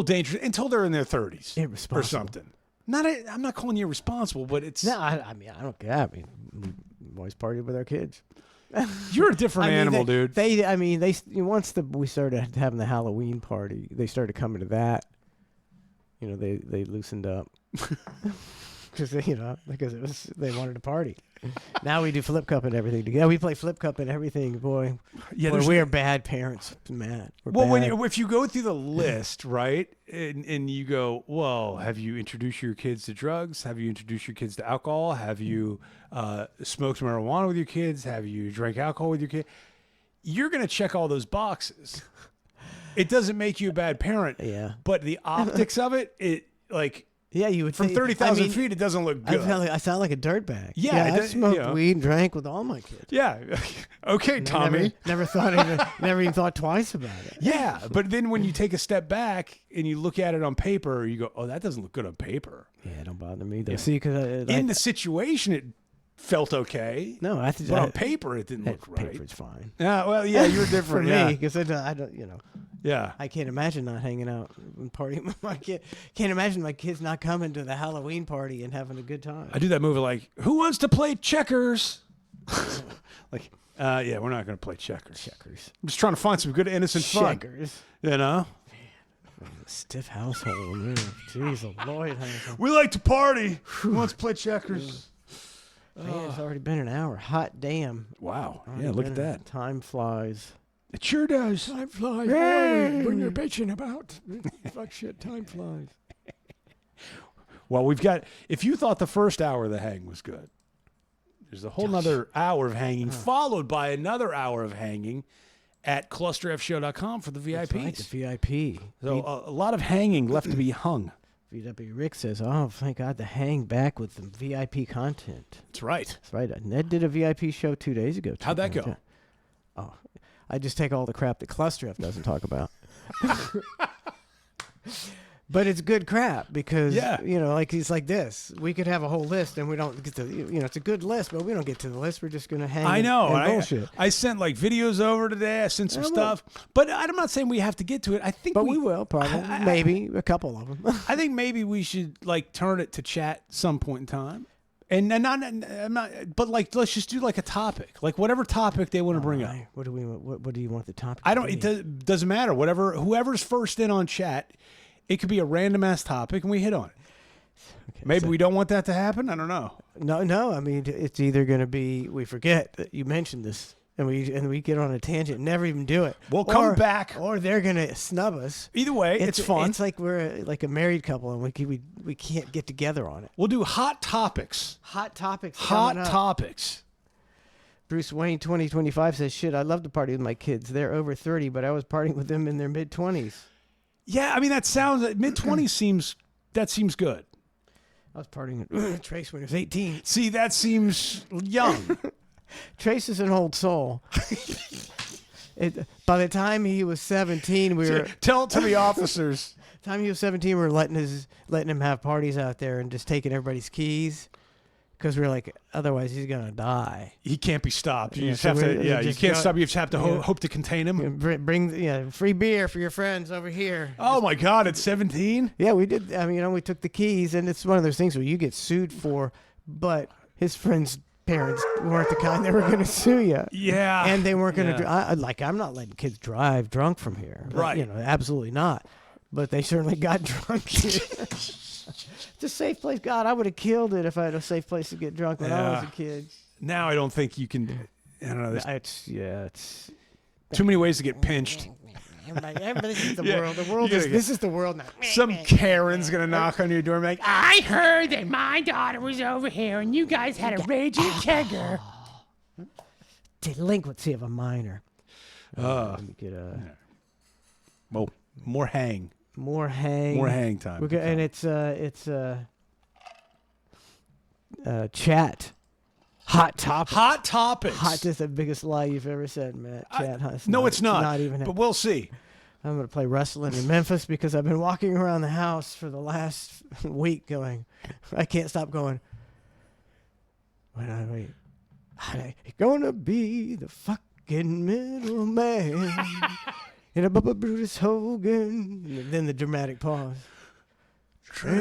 dangerous until they're in their 30s or something. I'm not calling you irresponsible, but it's... No, I mean, I don't care. I mean, we always partied with our kids. You're a different animal, dude. Once we started having the Halloween party, they started coming to that. They loosened up. Because they wanted to party. Now we do flip cup and everything together. We play flip cup and everything, boy. Yeah, we are bad parents, Matt. If you go through the list, right, and you go, well, have you introduced your kids to drugs? Have you introduced your kids to alcohol? Have you smoked marijuana with your kids? Have you drank alcohol with your kid? You're going to check all those boxes. It doesn't make you a bad parent. Yeah. But the optics of it like... Yeah, you would from 30,000 feet. It doesn't look good. I sound like a dirtbag. Yeah, I smoked weed and drank with all my kids. Yeah, okay, Tommy. Never even thought twice about it. Yeah, but then when you take a step back and you look at it on paper, you go, "Oh, that doesn't look good on paper." Yeah, it don't bother me though. Yeah. See, because in the situation, it felt okay. No, but on paper, it didn't look right. Paper's fine. Yeah, well, yeah, you're different. For me, because I don't, Yeah. I can't imagine not hanging out and partying with my kid. Can't imagine my kids not coming to the Halloween party and having a good time. I do that movie like, who wants to play checkers? Like, yeah, we're not going to play checkers. I'm just trying to find some good innocent fun. Checkers. Stiff household. Jeez, Lord. We like to party. Who wants to play checkers? Man, it's already been an hour. Hot damn. Wow. Yeah, look at that. Time flies. It sure does. Time flies. When you're bitching about fuck shit, time flies. Well, if you thought the first hour of the hang was good, there's a whole nother hour of hanging, followed by another hour of hanging at clusterfshow.com for the VIPs. That's right, the VIP. So a lot of hanging left to be hung. VW Rick says, oh, thank God to hang back with the VIP content. That's right. That's right. Ned did a VIP show 2 days ago. How'd that go? Oh, I just take all the crap that Clusterf doesn't talk about. But it's good crap because, like he's like this. We could have a whole list and we don't get to, it's a good list, but we don't get to the list. We're just going to hang I know. and bullshit. I sent like videos over today. I sent some stuff. But I'm not saying we have to get to it. I think we will, probably. Maybe a couple of them. I think maybe we should like turn it to chat some point in time. And I'm not, but like, let's just do like a topic, like whatever topic they want to bring up. What do you want the topic? It doesn't matter. Whoever's first in on chat, it could be a random ass topic and we hit on it. Okay, maybe we don't want that to happen. I don't know. No. I mean, it's either going to be, we forget that you mentioned this and we get on a tangent and never even do it. We'll come back. Or they're going to snub us. Either way, it's fun. It's like we're like a married couple and we can't get together on it. We'll do hot topics. Hot topics. Hot topics. Bruce Wayne 2025 says, shit, I love to party with my kids. They're over 30, but I was partying with them in their mid-20s. Yeah, I mean, that sounds, mid-20s seems good. I was partying with Trace when he was 18. See, that seems young. Trace is an old soul. By the time he was 17, we were... Tell it to the officers. The time he was 17, we were letting him have parties out there and just taking everybody's keys. Because we're like, otherwise he's going to die. He can't be stopped. You just have to, you can't stop. You just have to hope to contain him. Bring free beer for your friends over here. Oh, my God, at 17? Yeah, we did. I mean, we took the keys, and it's one of those things where you get sued for, but his friends' parents weren't the kind that were going to sue you. Yeah. And they weren't going to, I'm not letting kids drive drunk from here. Right. Absolutely not. But they certainly got drunk here. It's a safe place. God, I would have killed it if I had a safe place to get drunk when I was a kid. Now I don't think you can. I don't know. It's too many ways to get pinched. Everybody sees the world. The world is this is the world now. Some Karen's gonna knock on your door and be like, I heard that my daughter was over here and you guys had a raging kegger. Delinquency of a minor. Let me get well, more hang. More hang time. And it's chat. Hot topics. Hot topics. Hot is the biggest lie you've ever said, Matt. Chat. It's not even. But we'll see. I'm going to play wrestling in Memphis because I've been walking around the house for the last week going, I can't stop going, wait. I'm going to be the fucking middleman. In a Bubba Brutus Hogan. And then the dramatic pause. Train.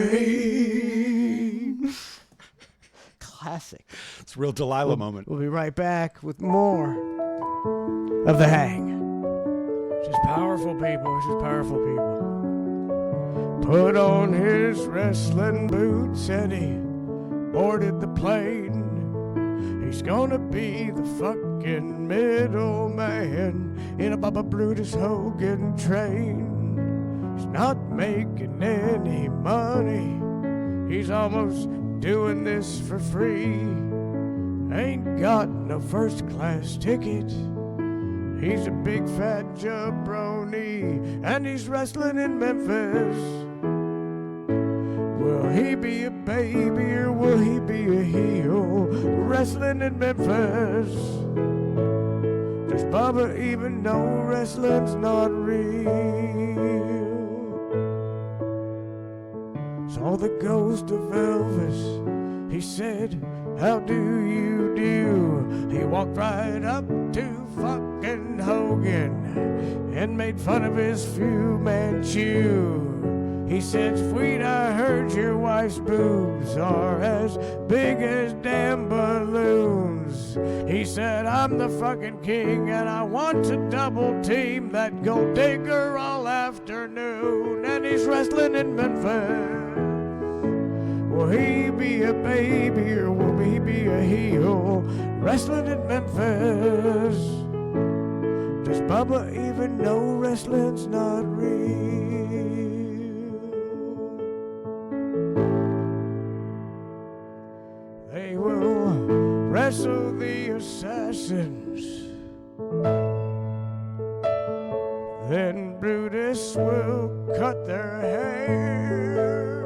Classic. It's a real Delilah moment. We'll be right back with more of The Hang. Just powerful people. Just powerful people. Put on his wrestling boots and he boarded the plane. He's gonna be the fucking middleman in a Bubba Brutus Hogan train. He's not making any money. He's almost doing this for free. Ain't got no first class ticket. He's a big fat jabroni and he's wrestling in Memphis. Will he be a baby or will he be a heel? Wrestling in Memphis. Does Bubba even know wrestling's not real? Saw the ghost of Elvis. He said, how do you do? He walked right up to fucking Hogan and made fun of his Fu Manchu. He said, sweet, I heard your wife's boobs are as big as damn balloons. He said, I'm the fucking king and I want to double team that gold digger all afternoon. And he's wrestling in Memphis. Will he be a baby or will he be a heel? Wrestling in Memphis. Does Bubba even know wrestling's not real? They will wrestle the assassins. Then Brutus will cut their hair.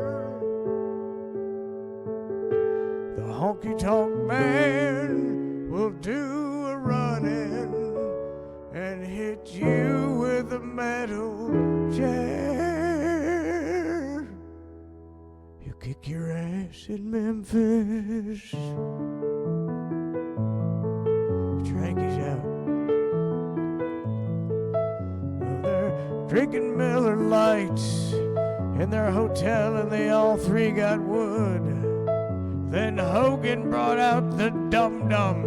The honky-tonk man will do a run-in, and you with a metal chair. He'll kick your ass in Memphis. Tranky's out. Well, they're drinking Miller Lights in their hotel, and they all three got wood. Then Hogan brought out the dum-dums.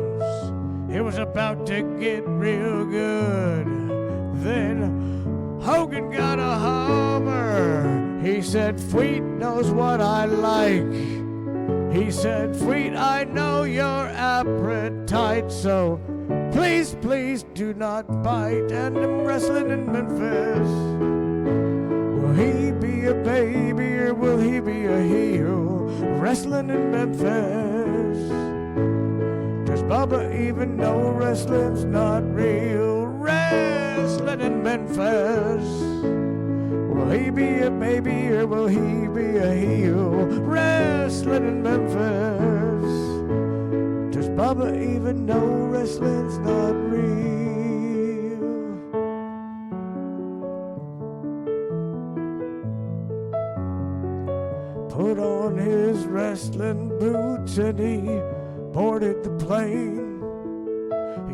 It was about to get real good. Then Hogan got a Hummer. He said, Fleet knows what I like. He said, Fleet, I know your appetite, so please, please do not bite. And I'm wrestling in Memphis. Will he be a baby or will he be a heel? Wrestling in Memphis. Does Bubba even know wrestling's not real? Wrestling in Memphis. Will he be a baby or will he be a heel? Wrestling in Memphis. Does Bubba even know wrestling's not real? Put on his wrestling boots and he boarded the plane.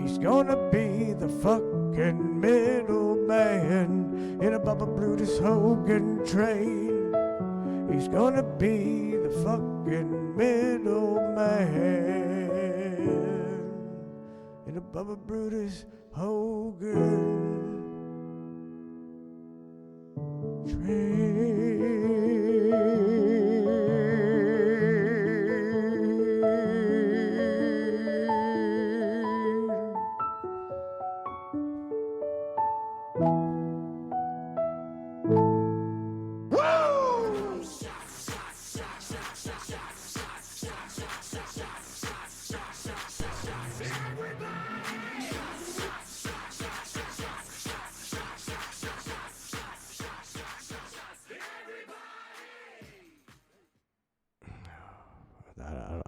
He's gonna be the fucking middleman in a Bubba Brutus Hogan train. He's gonna be the fucking middleman in a Bubba Brutus Hogan train.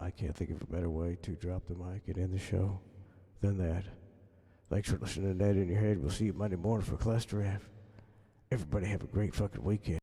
I can't think of a better way to drop the mic and end the show than that. Thanks for listening to That In Your Head. We'll see you Monday morning for Cholesterol. Everybody have a great fucking weekend.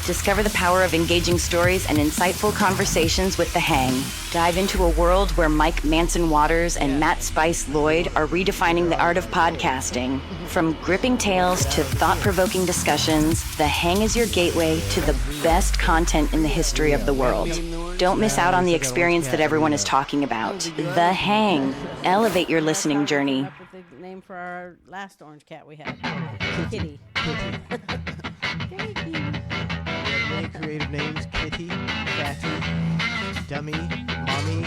Discover the power of engaging stories and insightful conversations with The Hang. Dive into a world where Mike Manson-Waters and Matt Spice Lloyd are redefining the art of podcasting. From gripping tales to thought-provoking discussions, The Hang is your gateway to the best content in the history of the world. Don't miss out on the experience that everyone is talking about. The Hang. Elevate your listening journey. Up with the name for our last orange cat we had. Kitty. Thank you. Many creative names: Kitty, Fatty, Dummy, Mommy.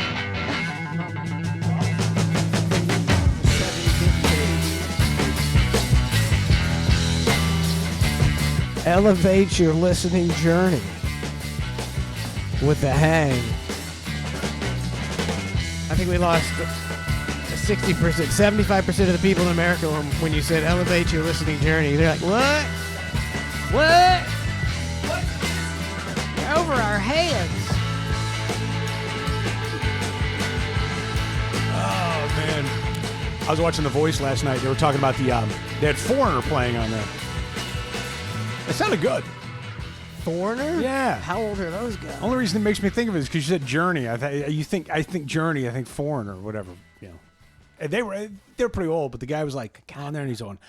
Elevate your listening journey with The Hang. I think we lost 60%, 75% of the people in America when you said elevate your listening journey. They're like, what? What? Over our heads. Oh, man. I was watching The Voice last night. They were talking about they had Foreigner playing on there. It sounded good. Foreigner? Yeah. How old are those guys? Only reason it makes me think of it is because you said Journey. I think Journey. I think Foreigner, whatever. You know, and they were pretty old, but the guy was like on there and he's on.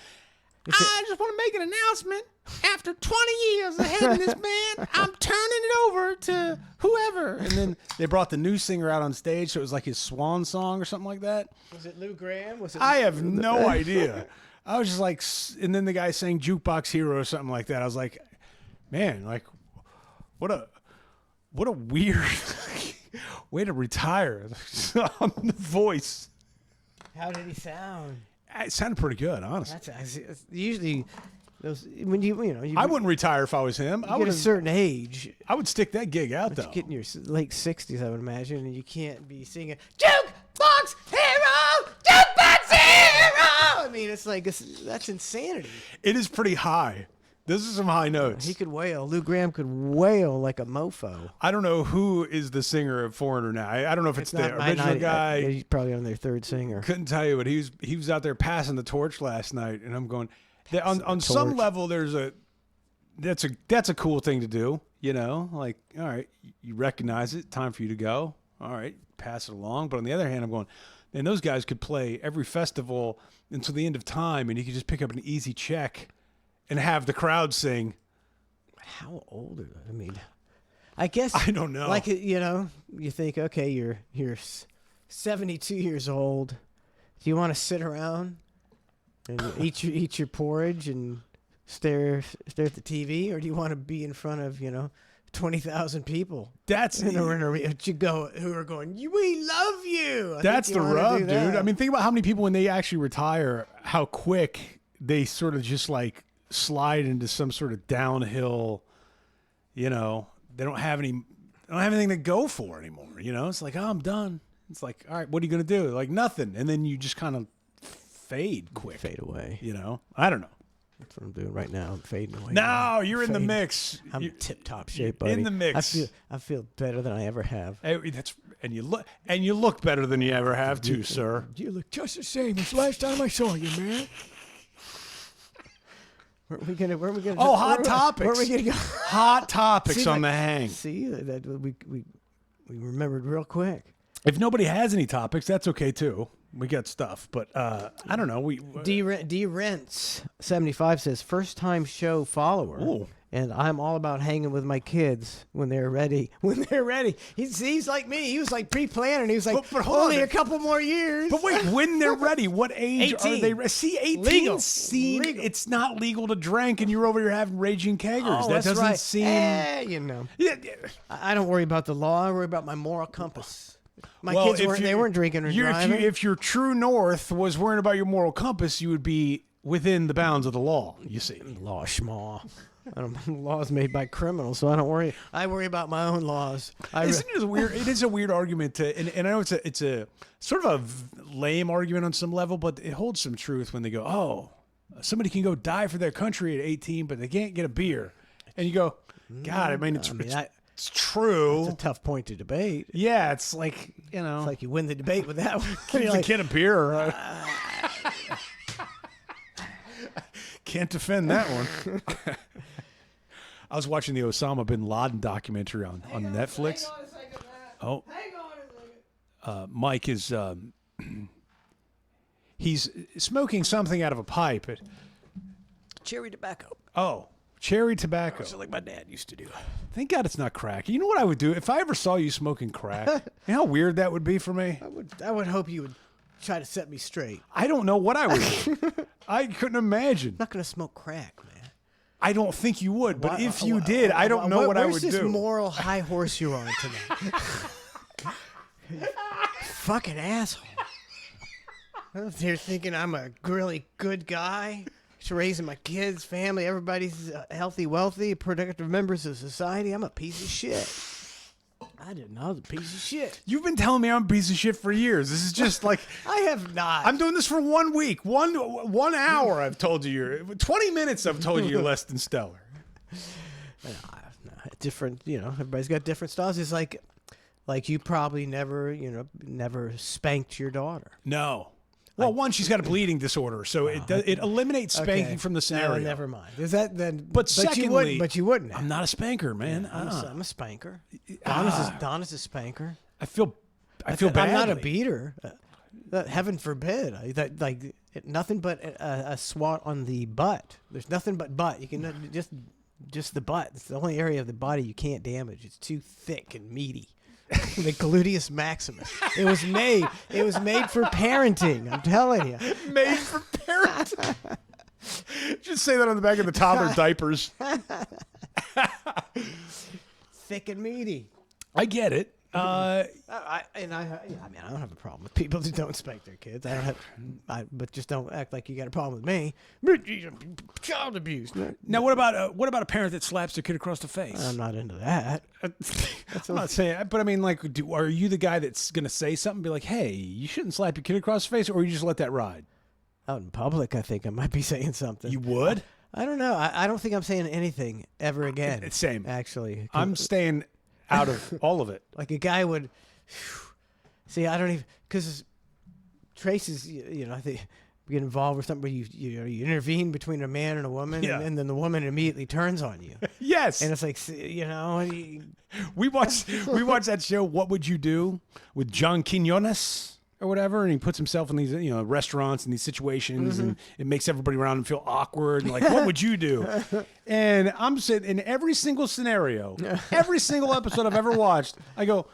I just want to make an announcement. After 20 years of heading this band, I'm turning it over to whoever. And then they brought the new singer out on stage, so it was like his swan song or something like that. Was it Lou Graham? I have no idea. I was just like, and then the guy sang Jukebox Hero or something like that. I was like, man, like, what a weird way to retire on The Voice. How did he sound? It sounded pretty good, honestly. That's usually those when you I wouldn't retire if I was him. I would at a certain age. I would stick that gig out, though. You get in your late 60s, I would imagine, and you can't be singing Jukebox Hero, Jukebox Hero. mean, it's like that's insanity. It is pretty high. This is some high notes. He could wail. Lou Graham could wail like a mofo. I don't know who is the singer of Foreigner now. I don't know if it's the not- original guy. He's probably on their third singer. Couldn't tell you, but he was out there passing the torch last night, and I'm going. On some torch. level, that's a cool thing to do. You know, like, all right, you recognize it, time for you to go. All right, pass it along. But on the other hand, I'm going, and those guys could play every festival until the end of time, and you could just pick up an easy check and have the crowd sing. How old are they? I mean, I guess I don't know. Like, you know, you think, okay, you're 72 years old. Do you want to sit around and eat your porridge and stare at the TV, or do you want to be in front of 20,000 people? That's who are going, we love you. That's the rub, dude. That. I mean, think about how many people when they actually retire, how quick they sort of just like slide into some sort of downhill. They don't have anything to go for anymore. It's like, oh, I'm done. It's like, all right, what are you gonna do? Like nothing, and then you just kind of fade away. I don't know. That's what I'm doing right now. I'm fading away. No, you're in the mix. I'm in tip-top shape, buddy. In the mix. I feel better than I ever have. Hey, and you look better than you ever have too, sir. You look just the same as last time I saw you, man. Where are we gonna? Oh, hot topics. Where are we gonna go? Hot topics on the hang. See that we remembered real quick. If nobody has any topics, that's okay too. We got stuff, but I don't know. D Rents 75 says first time show follower. Ooh. And I'm all about hanging with my kids when they're ready. He's like me. He was like pre-planning. He was like, but hold only on. a couple more years. But wait, when they're ready, what age 18. are they? See, 18 Legal. Legal. It's not legal to drink, and you're over here having raging keggers. Oh, that that's doesn't right. seem. Yeah. I don't worry about the law. I worry about my moral compass. My Well, kids if weren't drinking or driving. If your true north was worrying about your moral compass, you would be within the bounds of the law. You see, law schmaw. Laws made by criminals, so I don't worry. I worry about my own laws. Isn't it weird? It is a weird argument and I know it's a sort of a lame argument on some level, but it holds some truth when they go, oh, somebody can go die for their country at 18, but they can't get a beer, and you go, God, I mean, it's true. It's a tough point to debate. Yeah, it's like It's like you win the debate with that one. give the kid a beer. Can't defend that one. I was watching the Osama bin Laden documentary on Netflix. Oh, Mike is he's smoking something out of a pipe. Cherry tobacco. Oh, cherry tobacco. Just like my dad used to do. Thank God it's not crack. You know what I would do if I ever saw you smoking crack? You know how weird that would be for me? I would hope you would try to set me straight. I don't know what I would do. I couldn't imagine. I'm not going to smoke crack, man. I don't think you would, but if you did, I don't know what I would Where's this do. moral high horse you're on tonight? Fucking asshole. They're thinking I'm a really good guy. Just raising my kids, family, everybody's healthy, wealthy, productive members of society. I'm a piece of shit. I didn't know I was a piece of shit. You've been telling me I'm a piece of shit for years. This is just like I have not. I'm doing this for 1 week, 1 hour. I've told you 20 minutes. I've told you you're less than stellar. Different, everybody's got different styles. It's like you probably never spanked your daughter. No. Well, one, she's got a bleeding disorder, so it eliminates spanking from the scenario. No, never mind. Is that then? But secondly, you wouldn't. I'm not a spanker, man. I'm a spanker. Donna's a spanker. I feel bad. I'm not a beater. Heaven forbid. Nothing but a swat on the butt. There's nothing but butt. You can just the butt. It's the only area of the body you can't damage. It's too thick and meaty. The gluteus maximus. It was made for parenting. I'm telling you. Made for parenting. Just say that on the back of the toddler diapers. Thick and meaty. I get it. I don't have a problem with people who don't spank their kids. But just don't act like you got a problem with me. Child abuse. Now, what about a parent that slaps their kid across the face? I'm not into that. I'm not saying, but I mean, like, are you the guy that's gonna say something, be like, "Hey, you shouldn't slap your kid across the face," or you just let that ride? Out in public, I think I might be saying something. You would? I don't know. I don't think I'm saying anything ever again. Same. Actually. I'm staying out of all of it. Like a guy would. See, I don't even. Because Trace is, I think, get involved with something where you intervene between a man and a woman, Yeah. and then the woman immediately turns on you. Yes. And it's like, We watched that show, What Would You Do, with John Quinones or whatever, and he puts himself in these restaurants and these situations, and it makes everybody around him feel awkward and like, what would you do? And I'm sitting in every single scenario, every single episode I've ever watched, I go,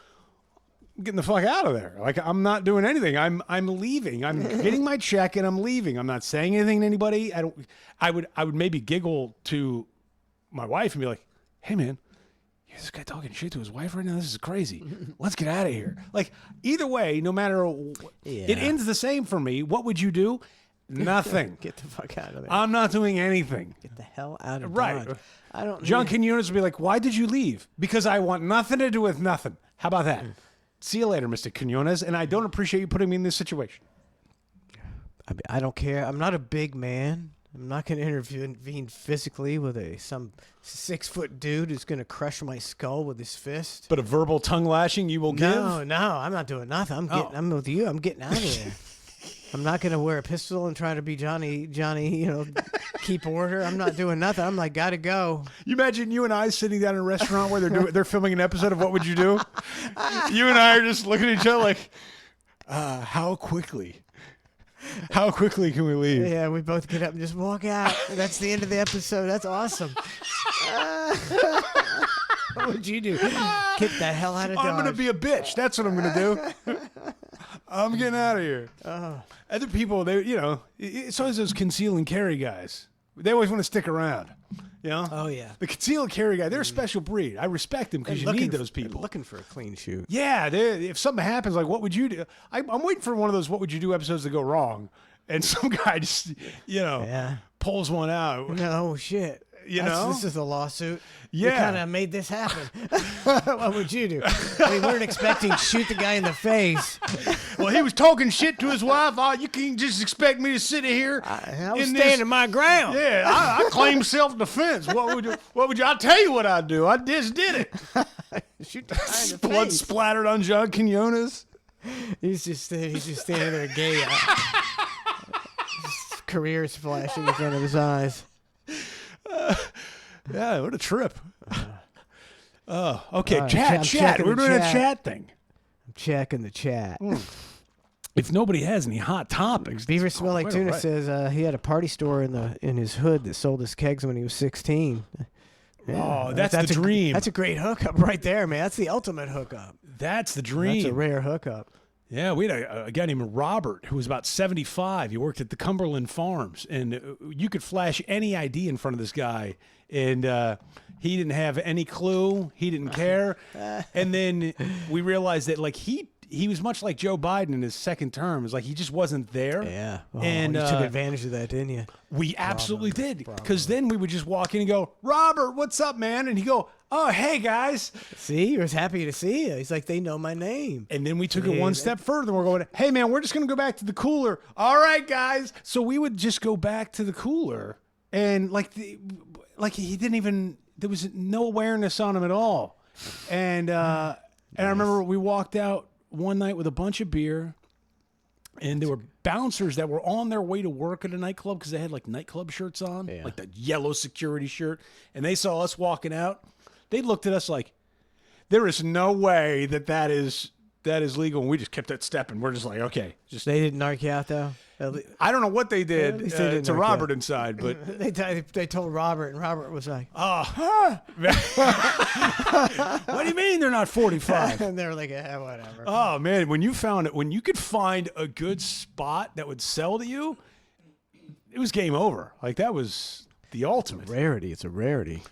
I'm getting the fuck out of there. Like, I'm not doing anything. I'm leaving. I'm getting my check and I'm leaving. I'm not saying anything to anybody. I would maybe giggle to my wife and be like, hey man, this guy talking shit to his wife right now? This is crazy. Let's get out of here. Like, either way, no matter it ends the same for me. What would you do? Nothing. Get the fuck out of there. I'm not doing anything. Get the hell out of Right. Dodge. I don't. John Quinones would be like, why did you leave? Because I want nothing to do with nothing. How about that? See you later, Mr. Quinones. And I don't appreciate you putting me in this situation. I don't care. I'm not a big man. I'm not going to intervene physically with some 6-foot dude who's going to crush my skull with his fist. But a verbal tongue lashing you will give? No, I'm not doing nothing. I'm with you. I'm getting out of there. I'm not going to wear a pistol and try to be Johnny, keep order. I'm not doing nothing. I'm like, gotta go. You imagine you and I sitting down in a restaurant where they're filming an episode of What Would You Do? You and I are just looking at each other like, how quickly can we leave? Yeah, we both get up and just walk out. That's the end of the episode. That's awesome. What would you do? Get the hell out of Dodge. I'm going to be a bitch. That's what I'm going to do. I'm getting out of here. Other people, it's always those conceal and carry guys. They always want to stick around. Oh, yeah. The conceal and carry guy, they're a special breed. I respect them because you need those people. Looking for a clean shoot. Yeah, if something happens, like, what would you do? I'm waiting for one of those what would you do episodes to go wrong. And some guy just, pulls one out. No, shit. This is a lawsuit. Yeah. We kind of made this happen. What would you do? We weren't expecting to shoot the guy in the face. Well, he was talking shit to his wife. Oh, you can't just expect me to sit here. I was standing my ground. Yeah, I claim self-defense. What would you? I'll tell you what I'd do. I just did it. Shoot the guy in the Blood face. splattered on John Quinones. He's just standing there gay. His career is flashing in front of his eyes. Yeah, what a trip. Okay, I'm chat. checking We're the doing chat. a chat thing. I'm checking the chat. If nobody has any hot topics, Beaver Smell Like quite Tuna all right. says he had a party store in his hood that sold his kegs when he was 16. Yeah, Oh, that's the dream. That's a great hookup right there, man. That's the ultimate hookup. That's the dream. That's a rare hookup. Yeah, we had a guy named Robert who was about 75. He worked at the Cumberland Farms, and you could flash any ID in front of this guy, and he didn't have any clue. He didn't care. And then we realized that, like, he was much like Joe Biden in his second term. It's like he just wasn't there. Yeah. Oh, And you took advantage of that, didn't you? we absolutely did. Because then we would just walk in and go, Robert, what's up, man? And he'd go, oh, hey, guys. See, he was happy to see you. He's like, they know my name. And then we took it one step further. We're going, hey, man, we're just going to go back to the cooler. All right, guys. So we would just go back to the cooler. And like he didn't even, there was no awareness on him at all. And I remember we walked out one night with a bunch of beer. And there were bouncers that were on their way to work at a nightclub because they had like nightclub shirts on, like the yellow security shirt. And they saw us walking out. They looked at us like, there is no way that is legal. And we just kept that step, and we're just like, okay. Just They didn't knock you out, though? I don't know what they At did least they didn't to knock Robert you out. inside, but They told Robert, and Robert was like, what do you mean they're not 45? and they were like, whatever. Oh man, when you could find a good spot that would sell to you, it was game over. Like that was the ultimate. Rarity. It's a rarity.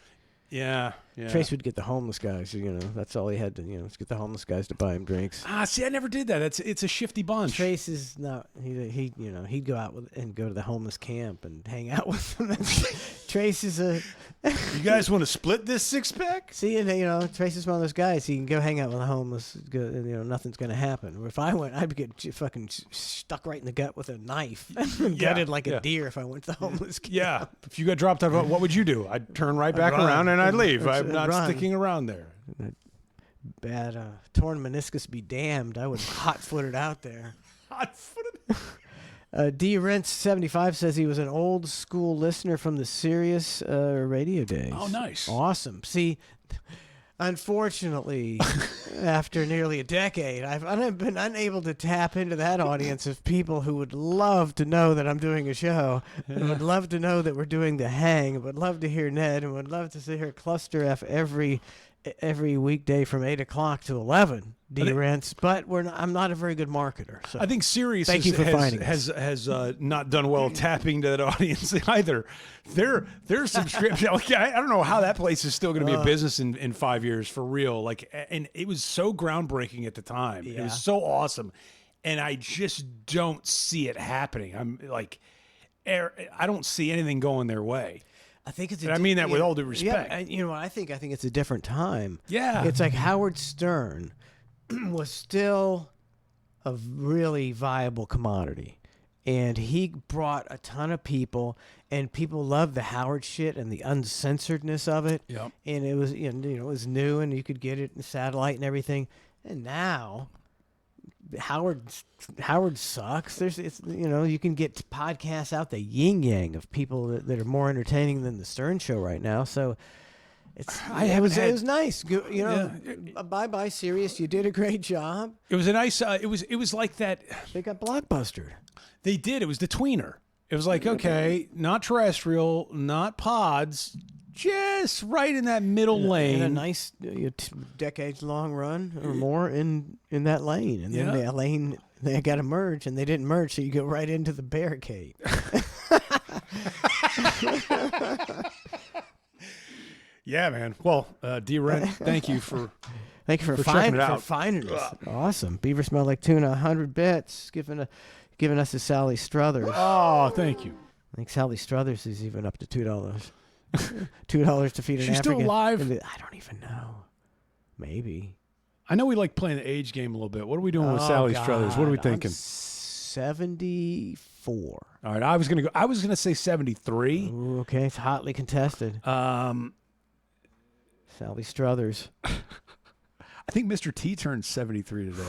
Yeah. Yeah. Trace would get the homeless guys. That's all he had to. Let's get the homeless guys to buy him drinks. See, I never did that. It's a shifty bunch. Trace is not. He'd go out and go to the homeless camp and hang out with them. Trace is a. You guys want to split this 6-pack? See, and Trace is one of those guys. He can go hang out with the homeless. Nothing's gonna happen. If I went, I'd get fucking stuck right in the gut with a knife, gutted like a deer if I went to the homeless camp. Yeah. If you got dropped off, what would you do? I'd turn right back around and I'd leave. I'm not sticking around there. Bad torn meniscus be damned. I would hot-foot it out there. Hot-footed. D. Rents 75 says he was an old school listener from the Sirius radio days. Oh, nice. Awesome. See, unfortunately, after nearly a decade, I've been unable to tap into that audience of people who would love to know that I'm doing a show, and would love to know that we're doing The Hang, and would love to hear Ned, and would love to hear Cluster F every weekday from 8 o'clock to 11. D. Rents, but I'm not a very good marketer. So I think Sirius has not done well tapping to that audience either. Their subscription, I don't know how that place is still going to be a business in 5 years for real. And it was so groundbreaking at the time. Yeah. It was so awesome, and I just don't see it happening. I don't see anything going their way. I think it's. I mean that with all due respect. Yeah, I think it's a different time. Yeah, it's like Howard Stern was still a really viable commodity, and he brought a ton of people, and people loved the Howard shit and the uncensoredness of it. Yep. And it was it was new, and you could get it in satellite and everything. And now Howard sucks. You can get podcasts out the yin yang of people that are more entertaining than the Stern Show right now. So it was nice. Bye Sirius. You did a great job. It was a nice. It was like that. They got blockbustered. They did. It was the tweener. It was like, okay, not terrestrial, not pods, just right in that middle lane. In a nice decades-long run or more in that lane. And then that lane, they got to merge, and they didn't merge, so you go right into the barricade. Yeah, man. Well, D. Rent, thank you for finding it out. Awesome. Beaver Smell Like Tuna, 100 bits, giving us a Sally Struthers. Oh, thank you. I think Sally Struthers is even up to $2. $2 to feed an African. She's still alive? I don't even know. Maybe. I know we like playing the age game a little bit. What are we doing with Sally Struthers? What are we thinking? 74. All right, I was gonna say 73. Ooh, okay, it's hotly contested. Sally Struthers. I think Mr. T turned 73 today.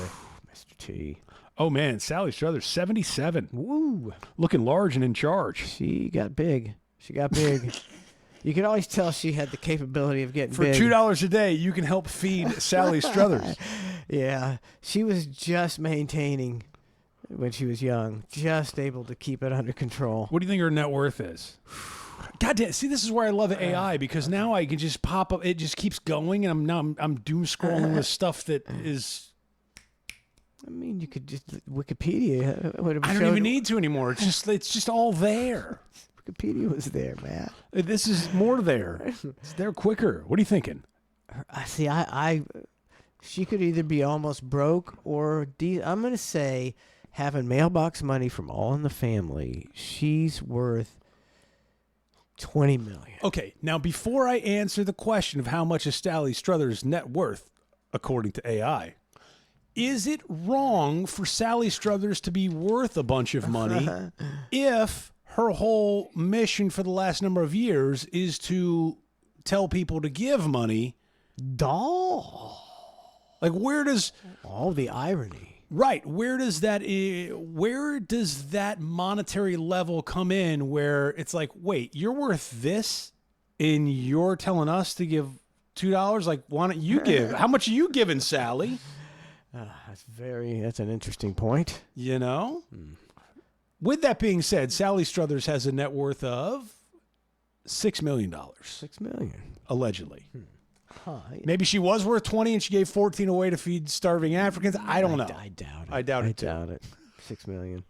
Mr. T. Oh man, Sally Struthers 77. Woo, looking large and in charge. She got big. You could always tell she had the capability of getting big. For $2 a day, you can help feed Sally Struthers. Yeah, she was just maintaining when she was young, just able to keep it under control. What do you think her net worth is? God damn! See, this is where I love AI because now I can just pop up. It just keeps going, and I'm doom scrolling with stuff that is. I mean, you could just Wikipedia. I don't even need to anymore. It's just all there. Wikipedia was there, Matt. This is more there. It's there quicker. What are you thinking? See, she could either be almost broke or I'm going to say having mailbox money from All in the Family. She's worth $20 million. Okay, now before I answer the question of how much is Sally Struthers' net worth, according to AI, is it wrong for Sally Struthers to be worth a bunch of money if her whole mission for the last number of years is to tell people to give money? Like, where does all the irony? Right, where does that monetary level come in? Where it's like, wait, you're worth this, and you're telling us to give $2? Like, why don't you give? How much are you giving, Sally? That's an interesting point. You know. With that being said, Sally Struthers has a net worth of $6 million. $6 million, allegedly. Huh, yeah. Maybe she was worth 20 and she gave 14 away to feed starving Africans. I don't know. I doubt it. I doubt it. I doubt it. $6 million.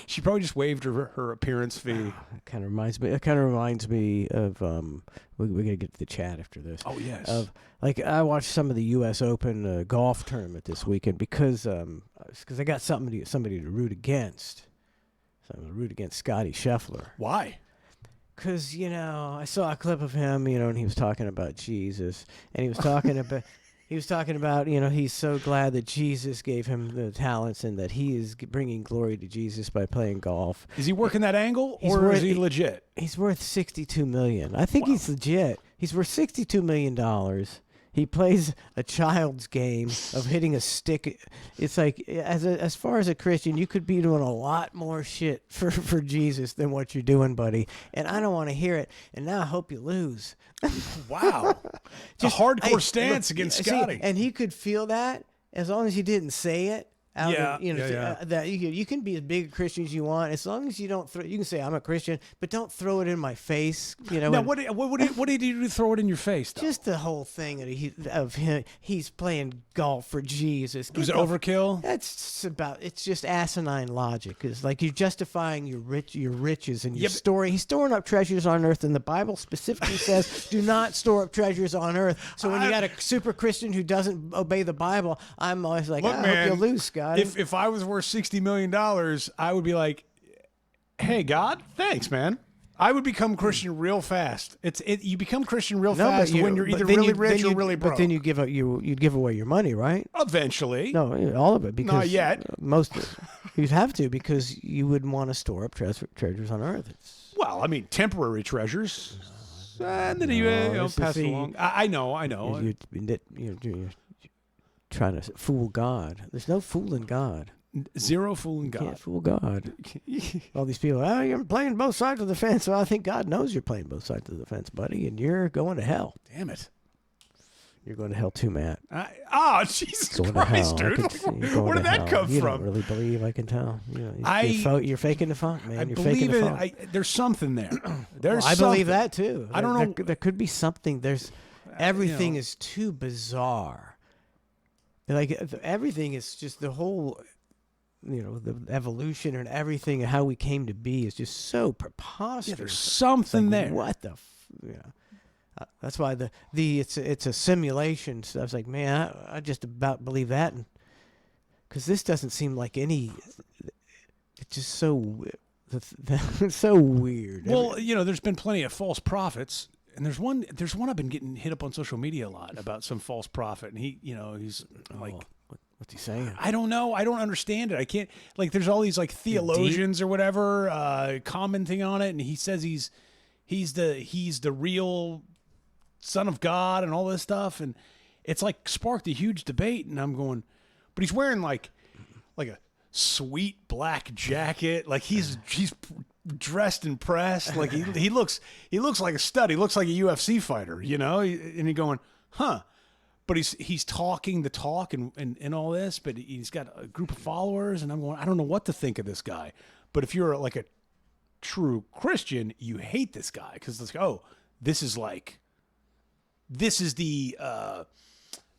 She probably just waived her appearance fee. It kind of reminds me of we gotta get to the chat after this. Oh yes. Of like I watched some of the U.S. Open golf tournament this weekend because I got somebody to root against. So I'm gonna root against Scotty Scheffler. Why? Because I saw a clip of him, and he was talking about Jesus, and he was talking about. He was talking about, he's so glad that Jesus gave him the talents and that he is bringing glory to Jesus by playing golf. Is he working that angle, or is he legit? He's worth $62 million. I think he's legit. He's worth $62 million. He plays a child's game of hitting a stick. It's like, as far as a Christian, you could be doing a lot more shit for Jesus than what you're doing, buddy. And I don't want to hear it. And now I hope you lose. Wow. Just a hardcore stance against Scotty. And he could feel that as long as he didn't say it. That you can be as big a Christian as you want, as long as you don't throw. You can say I'm a Christian, but don't throw it in my face. Now, what did he do to throw it in your face? Though? Just the whole thing of him. He's playing golf for Jesus. Was it overkill? It's just asinine logic. It's like you're justifying your riches and your story. He's storing up treasures on earth, and the Bible specifically says, "Do not store up treasures on earth." So when you got a super Christian who doesn't obey the Bible, I'm always like, I hope you lose, Scott. If I was worth $60 million, I would be like, hey, God, thanks, man. I would become Christian real fast. You become Christian real fast when you're either really rich or really broke. But then you'd give away your money, right? Eventually. No, all of it. Because not yet. Most of it. You'd have to, because you wouldn't want to store up treasures on earth. Well, I mean, temporary treasures. And then you pass it along. I know. You're trying to fool God. There's no fooling God. Zero fooling God. Can't fool God. All these people, you're playing both sides of the fence. Well, I think God knows you're playing both sides of the fence, buddy, and you're going to hell. Damn it. You're going to hell too, Matt. Jesus Christ, dude. Where did that come from? You don't really believe, I can tell. You're faking the funk, man. You're faking the funk. There's something there. I believe that, too. I don't know. There could be something. Everything is too bizarre. Like everything is just the whole, the evolution and everything, and how we came to be is just so preposterous. Yeah, there's something there. What the, that's why it's a simulation. So I was like, man, I just about believe that, because this doesn't seem like any. It's just so, it's so weird. Well, there's been plenty of false prophets. And there's one I've been getting hit up on social media a lot about some false prophet, and he's like, what's he saying? I don't know. I don't understand it. I can't, there's all these theologians or whatever commenting on it, and he says he's the real Son of God and all this stuff, and it's sparked a huge debate, and I'm going, but he's wearing like a sweet black jacket, he's dressed and pressed, he looks like a stud. He looks like a UFC fighter, and you're going, but he's talking the talk and all this, but he's got a group of followers, and I'm going, I don't know what to think of this guy. But if you're a true Christian, you hate this guy, because it's this is the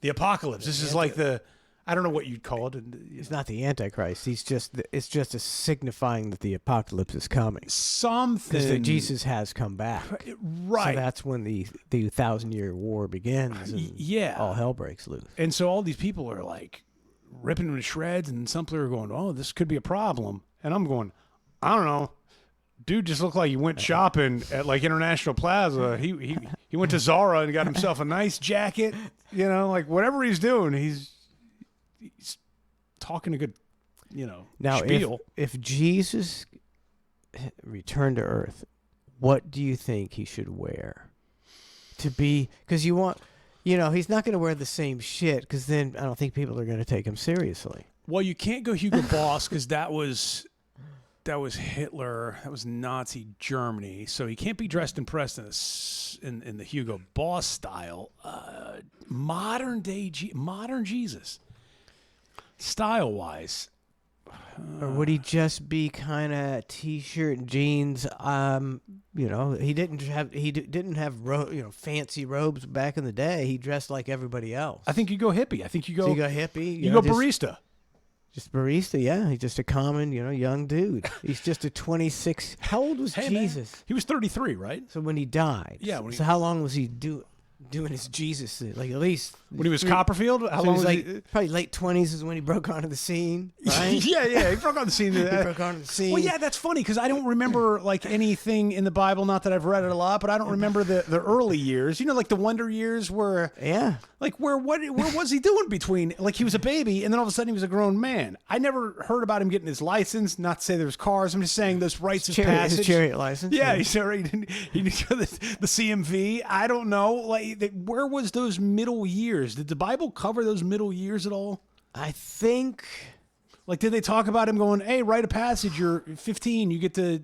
apocalypse. This is the, I don't know what you'd call it. It's not the Antichrist. It's just a signifying that the apocalypse is coming. Something. Because Jesus has come back. Right. So that's when the 1,000-year war begins. And all hell breaks loose. And so all these people are ripping him to shreds, and some people are going, this could be a problem. And I'm going, I don't know. Dude just looked like he went shopping at International Plaza. He went to Zara and got himself a nice jacket. Whatever he's doing, he's talking a good, now, spiel. If Jesus returned to earth, what do you think he should wear? Because you want, he's not going to wear the same shit, because then I don't think people are going to take him seriously. Well, you can't go Hugo Boss, because that was Hitler. That was Nazi Germany. So he can't be dressed and pressed in the Hugo Boss style. Modern Jesus. Style-wise, or would he just be kind of t-shirt and jeans? He didn't have fancy robes back in the day. He dressed like everybody else. I think you go hippie. I think you go hippie. You go barista. Just barista, yeah. He's just a common, young dude. He's just a 26. How old was Jesus? Man. He was 33, right? So when he died. Yeah. So how long was he doing his Jesus thing? Like at least when he was Copperfield? How so long was he? Probably late 20s is when he broke onto the scene, right? yeah. He broke on the scene. He broke onto the scene. Well, yeah, that's funny because I don't remember like anything in the Bible. Not that I've read it a lot, but I don't remember the early years. Like the wonder years where like where was he doing between? Like he was a baby and then all of a sudden he was a grown man. I never heard about him getting his license. Not to say there was cars. I'm just saying those rites of passage. His chariot license. Yeah, he didn't the CMV. I don't know. Like where was those middle years? Did the Bible cover those middle years at all? I think. Like, did they talk about him going, hey, write a passage, you're 15, you get to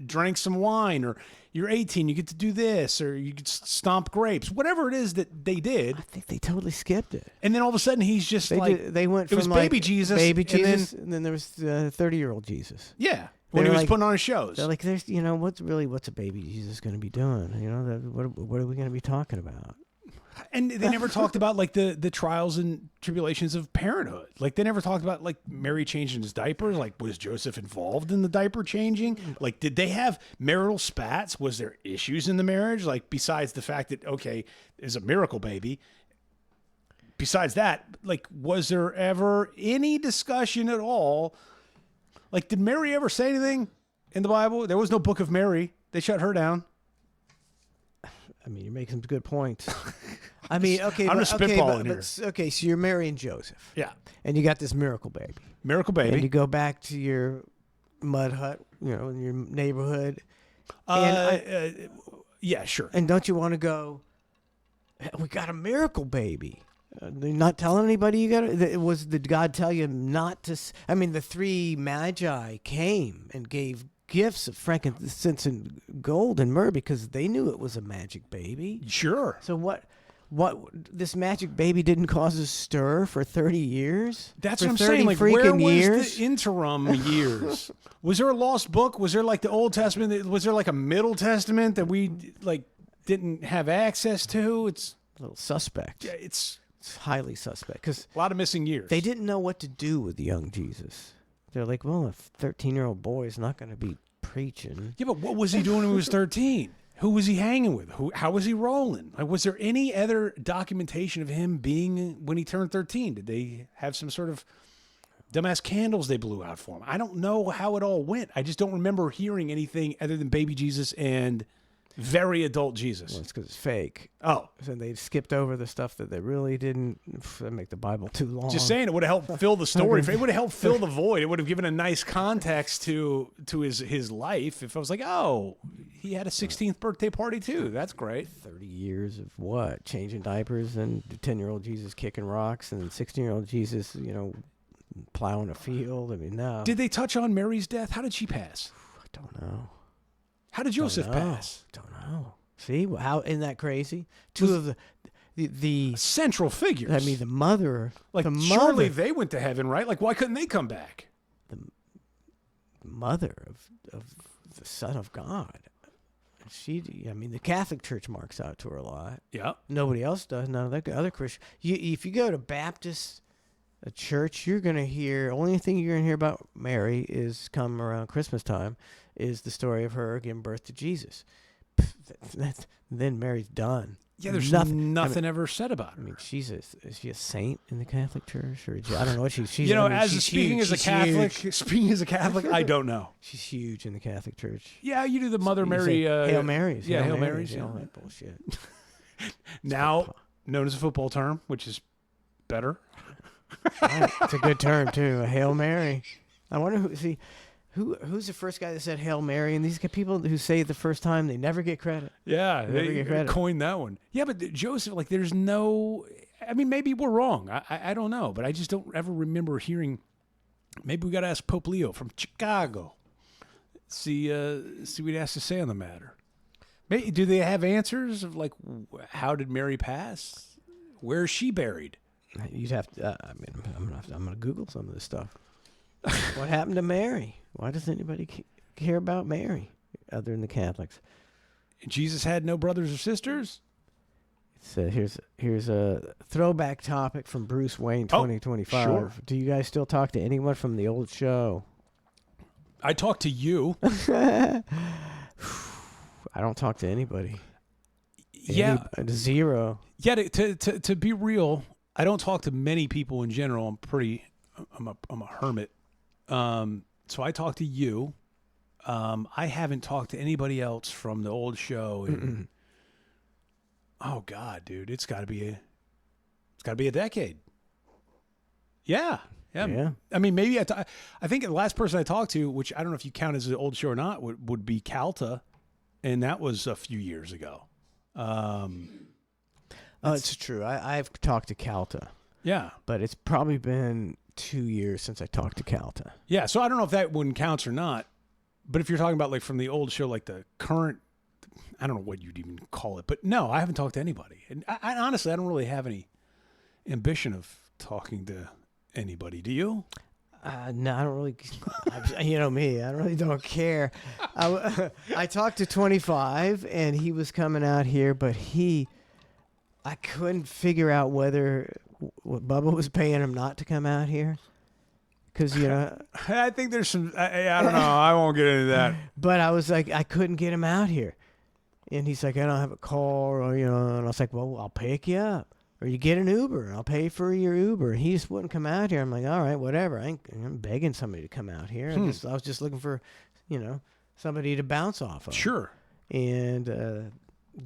drink some wine, or you're 18, you get to do this, or you get stomp grapes, whatever it is that they did. I think they totally skipped it. And then all of a sudden he's just they went from it was baby Jesus. And then there was 30-year-old Jesus. Yeah. When he was putting on shows. They're like, there's, what's a baby Jesus going to be doing? What are we going to be talking about? And they never talked about like the trials and tribulations of parenthood. Like they never talked about like Mary changing his diapers. Like was Joseph involved in the diaper changing? Like did they have marital spats? Was there issues in the marriage? Like besides the fact that okay, is a miracle baby. Besides that, like was there ever any discussion at all? Like did Mary ever say anything in the Bible? There was no book of Mary. They shut her down. I mean, you're making some good points. I mean, okay. I'm just spitballing here. Okay, so you're marrying Joseph. Yeah. And you got this miracle baby. Miracle baby. And you go back to your mud hut, in your neighborhood. Yeah, sure. And don't you want to go, we got a miracle baby. They're not telling anybody you got it. Did God tell you not to? I mean, the 3 magi came and gave gifts of frankincense and gold and myrrh because they knew it was a magic baby. Sure. So what this magic baby didn't cause a stir for 30 years? That's for what I'm saying. Like, where was years? the interim years? Was there a lost book? Was there like the Old Testament? Was there like a Middle Testament that we like didn't have access to? It's a little suspect. Yeah, it's highly suspect because a lot of missing years. They didn't know what to do with young Jesus. They're like, well, a 13-year-old boy is not going to be preaching. Yeah, but what was he doing when he was 13? Who was he hanging with? How was he rolling? Like, was there any other documentation of him being when he turned 13? Did they have some sort of dumbass candles they blew out for him? I don't know how it all went. I just don't remember hearing anything other than baby Jesus and very adult Jesus. Well, it's because it's fake. Oh. So they skipped over the stuff that they really didn't make the Bible too long. Just saying, it would have helped fill the story. It would have helped fill the void. It would have given a nice context to his life. If I was like, oh, he had a 16th birthday party too. That's great. 30 years of what? Changing diapers and 10-year-old Jesus kicking rocks and 16-year-old Jesus, plowing a field. I mean, no. Did they touch on Mary's death? How did she pass? I don't know. How did Joseph pass? Don't know. See, how isn't that crazy? Two of the central figures. I mean, the mother. Like, surely they went to heaven, right? Like, why couldn't they come back? The mother of the Son of God. The Catholic Church marks out to her a lot. Yeah. Nobody else does. None of the other Christians. If you go to Baptist church, you're going to hear, only thing you're going to hear about Mary is come around Christmas time is the story of her giving birth to Jesus. Then Mary's done. Yeah, there's nothing ever said about her. I mean, is she a saint in the Catholic Church, or I don't know what she's. Speaking as a Catholic, I don't know. She's huge in the Catholic Church. Yeah, you do the Mother Mary. Hail Marys. Yeah, Hail Marys. All that bullshit. Now known as a football term, which is better. Right. It's a good term too. A Hail Mary. I wonder who's the first guy that said Hail Mary? And these people who say it the first time, they never get credit. Yeah, they coined that one. Yeah, but Joseph, like, there's no. I mean, maybe we're wrong. I don't know, but I just don't ever remember hearing. Maybe we got to ask Pope Leo from Chicago. See what he has to say on the matter. Maybe, do they have answers of like how did Mary pass? Where is she buried? You'd have to. I'm going to Google some of this stuff. What happened to Mary? Why does anybody care about Mary other than the Catholics? Jesus had no brothers or sisters? So here's a throwback topic from Bruce Wayne 2025. Sure. Do you guys still talk to anyone from the old show? I talked to you. I don't talk to anybody. Yeah. Zero. Yeah, to be real, I don't talk to many people in general. I'm a hermit. So I talk to you. I haven't talked to anybody else from the old show. Oh God, dude, it's got to be a decade. Yeah. I mean, maybe I think the last person I talked to, which I don't know if you count as an old show or not, would be Calta, and that was a few years ago. It's true. I've talked to Calta. Yeah. But it's probably been 2 years since I talked to Calta. Yeah, so I don't know if that one counts or not. But if you're talking about like from the old show, like the current, I don't know what you'd even call it. But no, I haven't talked to anybody. And I honestly, I don't really have any ambition of talking to anybody. Do you? No, I don't really. You know me. I really don't care. I talked to 25, and he was coming out here, but I couldn't figure out whether Bubba was paying him not to come out here. Because, you know. I think there's some. I don't know. I won't get into that. But I was like, I couldn't get him out here. And he's like, I don't have a car, or, you know. And I was like, well, I'll pick you up. Or you get an Uber. I'll pay for your Uber. And he just wouldn't come out here. I'm like, all right, whatever. I'm begging somebody to come out here. I was just looking for, you know, somebody to bounce off of. Sure. And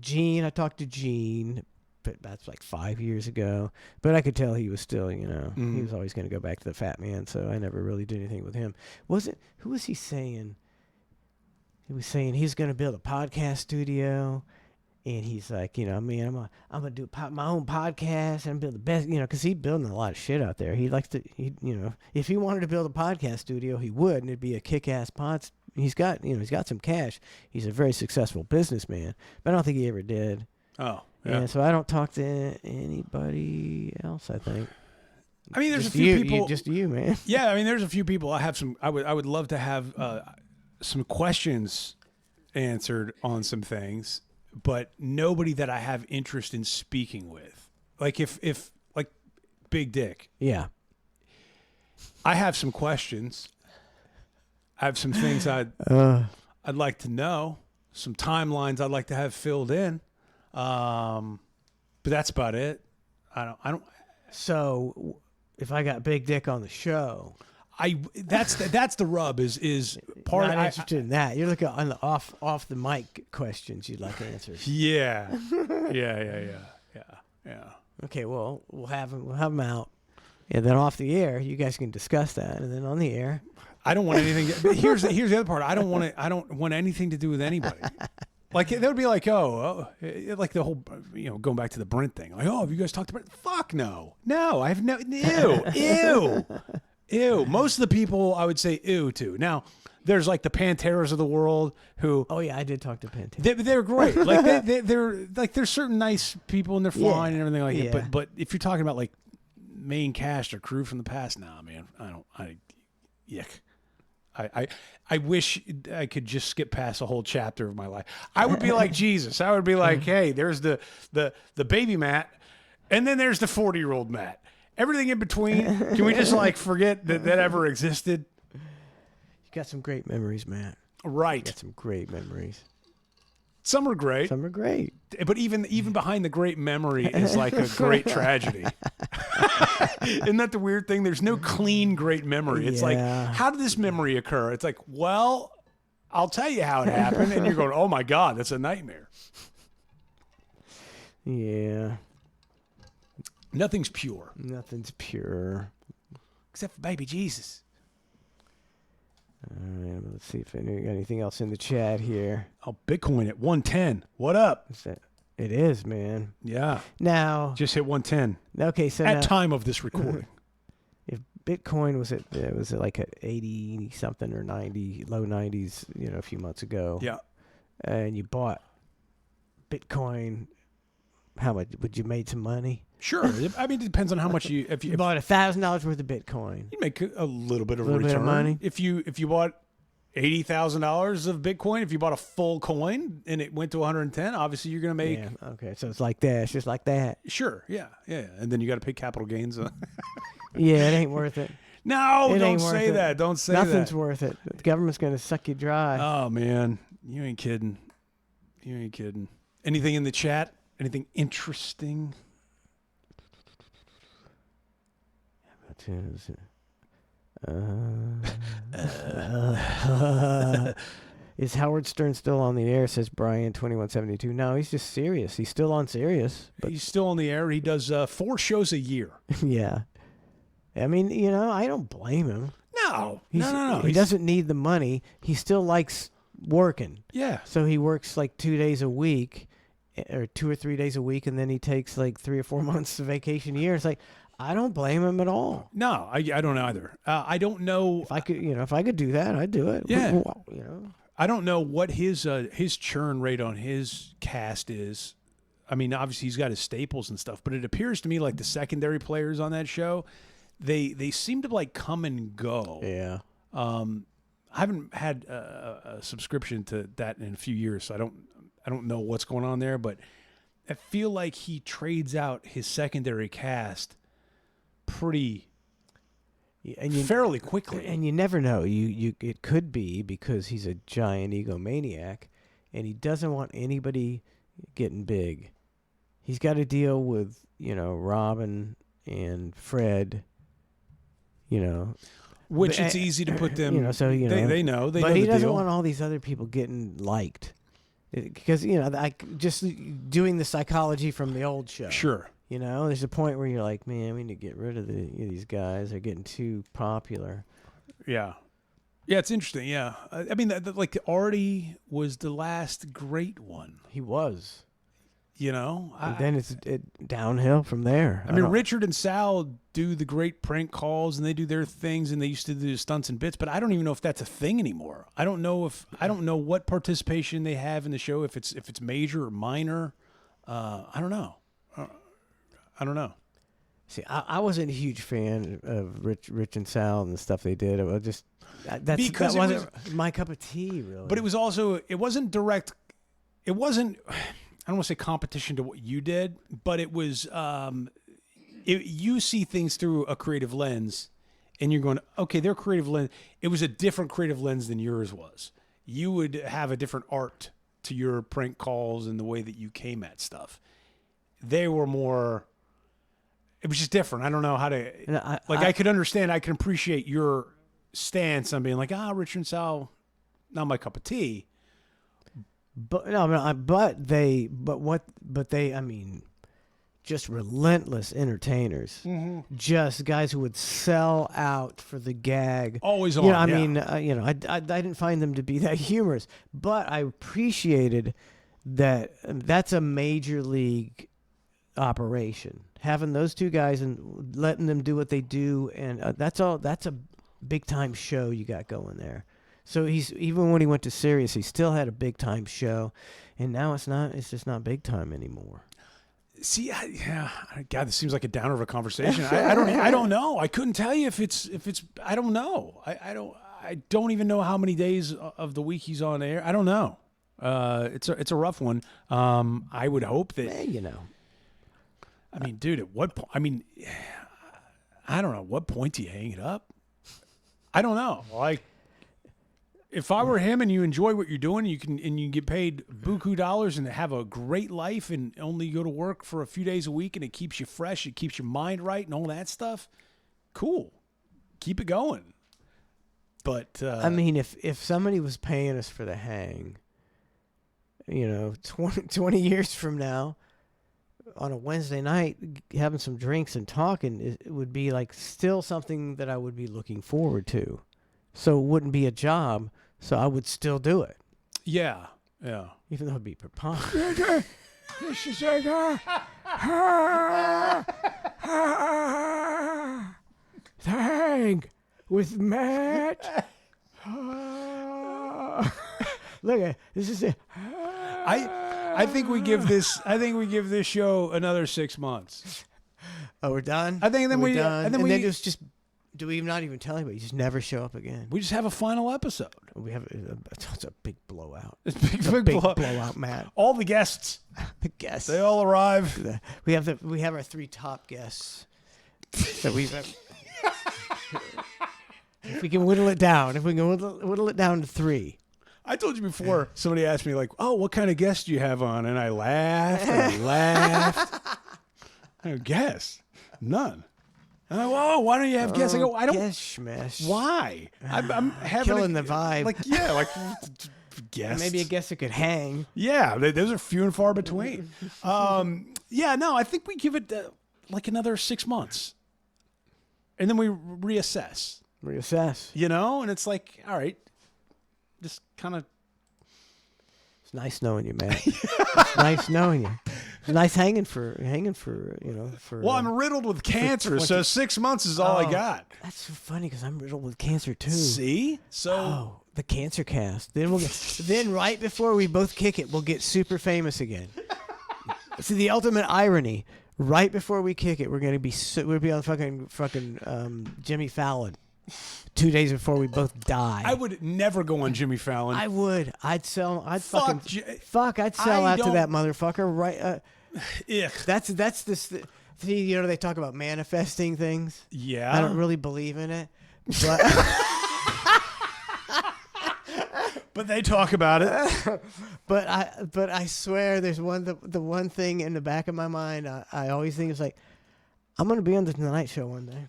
Gene, I talked to Gene, but that's like 5 years ago. But I could tell he was still, you know, he was always going to go back to the Fat Man. So I never really did anything with him. Who was he saying? He was saying he's going to build a podcast studio. And he's like, you know, I'm gonna do my own podcast and build the best, you know, because he's building a lot of shit out there. He likes to, you know, if he wanted to build a podcast studio, he would, and it'd be a kick-ass pod. He's got some cash. He's a very successful businessman, but I don't think he ever did. Oh, yeah. And so I don't talk to anybody else. I think. I mean, there's just a few people. Just you, man. Yeah, I mean, there's a few people. I would love to have some questions answered on some things. But nobody that I have interest in speaking with. Like if like Big Dick. Yeah. I have some questions. I have some things I'd like to know. Some timelines I'd like to have filled in. But that's about it. I don't. So if I got Big Dick on the show. That's the rub is part. Not interested in that. You're looking on the off the mic questions you'd like answered. Yeah. Okay, well we'll have them out, and then off the air you guys can discuss that, and then on the air. I don't want anything. But here's the other part. I don't want anything to do with anybody. Like that would be like like the whole going back to the Brent thing. Like have you guys talked about? Fuck no, I have no. Ew. Ew. Most of the people I would say ew to. Now, there's like the Panteras of the world who. Oh yeah, I did talk to Pantera. They're great. Like they're like there's certain nice people and they're fine and everything like that. But if you're talking about like main cast or crew from the past, nah, man, yuck. I wish I could just skip past a whole chapter of my life. I would be like Jesus. I would be like, hey, there's the baby Matt, and then there's the 40-year-old Matt. Everything in between, can we just like forget that ever existed? You got some great memories, Matt. Right. You got some great memories. Some are great. Some are great. But even behind the great memory is like a great tragedy. Isn't that the weird thing? There's no clean great memory. It's like, how did this memory occur? It's like, well, I'll tell you how it happened. And you're going, oh my God, that's a nightmare. Yeah. Nothing's pure. Nothing's pure. Except for baby Jesus. All right, let's see if got anything else in the chat here. Oh, Bitcoin at 110. What up? It is, man. Yeah. Now. Just hit 110. Okay, so at time of this recording. If Bitcoin was at like at 80 something or 90, low 90s, a few months ago. Yeah. And you bought Bitcoin, how much would you made some money? Sure. I mean, it depends on how much if you bought $1,000 worth of Bitcoin. You make a little bit of a little return. bit of money. If you bought $80,000 of Bitcoin. If you bought a full coin and it went to 110, obviously you're going to make. Yeah. Okay. So it's like that. It's just like that. Sure. Yeah. And then you got to pay capital gains. Yeah, it ain't worth it. No, It don't ain't worth say it. that. Don't say that. Nothing's worth it. The government's gonna suck you dry. Oh man, you ain't kidding. You ain't kidding. Anything in the chat? Anything interesting? Is Howard Stern still on the air? Says Brian 2172. No, he's just serious. He's still on Sirius. But He's still on the air. He does 4 shows a year. yeah, I mean, you know, I don't blame him. No, He's, no. He doesn't need the money. He still likes working. Yeah. So he works like 2 days a week, or 2 or 3 days a week, and then he takes like 3 or 4 months of vacation a year. It's like, I don't blame him at all. No, I don't either. I don't know. If I could do that, I'd do it. Yeah. You know. I don't know what his churn rate on his cast is. I mean, obviously he's got his staples and stuff, but it appears to me like the secondary players on that show, they seem to like come and go. Yeah. I haven't had a subscription to that in a few years, so I don't know what's going on there, but I feel like he trades out his secondary cast pretty fairly quickly. And you never know. It could be because he's a giant egomaniac, and he doesn't want anybody getting big. He's got to deal with Robin and Fred. Which it's easy to put them. They know. They but know he the doesn't deal. want all these other people getting liked, because just doing the psychology from the old show. Sure. There's a point where you're like, man, we need to get rid of these guys. They're getting too popular. Yeah. Yeah, it's interesting. Yeah. I mean, like Artie was the last great one. He was. And then it's downhill from there. I mean, Richard and Sal do the great prank calls, and they do their things, and they used to do stunts and bits, but I don't even know if that's a thing anymore. I don't know what participation they have in the show, if it's major or minor. I don't know. I don't know. See, I wasn't a huge fan of Rich and Sal and the stuff they did. That wasn't my cup of tea, really. But it wasn't direct. It wasn't. I don't want to say competition to what you did, but it was. You see things through a creative lens, and you're going, okay, their creative lens. It was a different creative lens than yours was. You would have a different art to your prank calls and the way that you came at stuff. They were more. It was just different. I don't know how to. I could understand. I can appreciate your stance on being like, Richard and Sal, not my cup of tea. But they, I mean, just relentless entertainers. Mm-hmm. Just guys who would sell out for the gag. Always on. I didn't find them to be that humorous, but I appreciated that. That's a major league operation. Having those two guys and letting them do what they do, and that's all. That's a big time show you got going there. So even when he went to Sirius, he still had a big time show, and now it's not. It's just not big time anymore. See, God, this seems like a downer of a conversation. I don't know. I couldn't tell you if it's. I don't know. I don't even know how many days of the week he's on air. I don't know. It's a rough one. I would hope that. I mean, dude, at what point? I mean, I don't know. What point do you hang it up? I don't know. Like, if I were him and you enjoy what you're doing, you can get paid buku dollars and have a great life and only go to work for a few days a week and it keeps you fresh, it keeps your mind right and all that stuff. Cool. Keep it going. But I mean, if somebody was paying us for the hang, 20 years from now, on a Wednesday night, having some drinks and talking, it would be like still something that I would be looking forward to. So it wouldn't be a job, so I would still do it. Yeah. Even though it'd be preposterous. This is Hang with Matt. Look at this is it. I think we give this show another 6 months. Oh, we're done. I think then we're done. And then it was just Do we not even tell anybody? You just never show up again. We just have a final episode. We have it's a big blowout. It's Big blowout, Matt. All the guests, The guests. they all arrive. We have our 3 top guests that we've. If we can whittle it down, whittle it down to 3. I told you before, somebody asked me, like, oh, what kind of guests do you have on? And I laughed and I laughed. I go, guests? None. And I go, oh, why don't you have guests? I go, I don't. Guess smash. Why? I'm having Killing the vibe. Like, yeah, like guests. Maybe a guest that could hang. Yeah, those are few and far between. Yeah, no, I think we give it like another 6 months. And then we reassess. Reassess. You know? And it's like, all right, just kind of. It's nice knowing you, man. It's nice knowing you. It's nice hanging for for. Well, I'm riddled with cancer, so 6 months is all I got. That's so funny because I'm riddled with cancer too. See? So Oh, the Cancer Cast. Then then right before we both kick it, we'll get super famous again. See the ultimate irony. Right before we kick it, we're gonna be we'll be on fucking Jimmy Fallon. 2 days before we both die. I would never go on Jimmy Fallon. I would. I'd sell. I'd Fuck I'd sell I out to don't- that motherfucker. Right. Ugh. That's this. See, they talk about manifesting things. Yeah. I don't really believe in it, but But they talk about it. but I swear there's the one thing in the back of my mind I always think is like, I'm gonna be on the Tonight Show one day.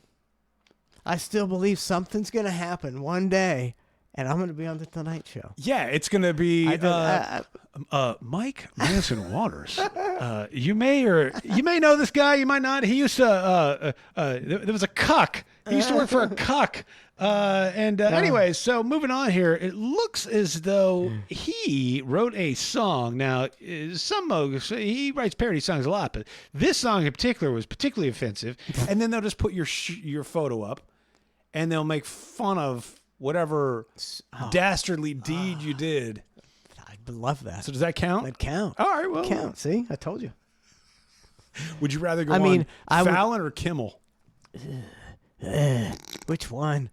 I still believe something's gonna happen one day, and I'm gonna be on the Tonight Show. Yeah, it's going to be Mike Manson Waters. You may know this guy. You might not. He used to. There was a cuck. He used to work for a cuck. Anyways, so moving on here, it looks as though he wrote a song. Now, he writes parody songs a lot, but this song in particular was particularly offensive. and then they'll just put your photo up, and they'll make fun of whatever dastardly deed you did. I love that. So does that count? That count. All right, well, Count. See, I told you. would you rather go I mean, on I would- Fallon or Kimmel? Which one?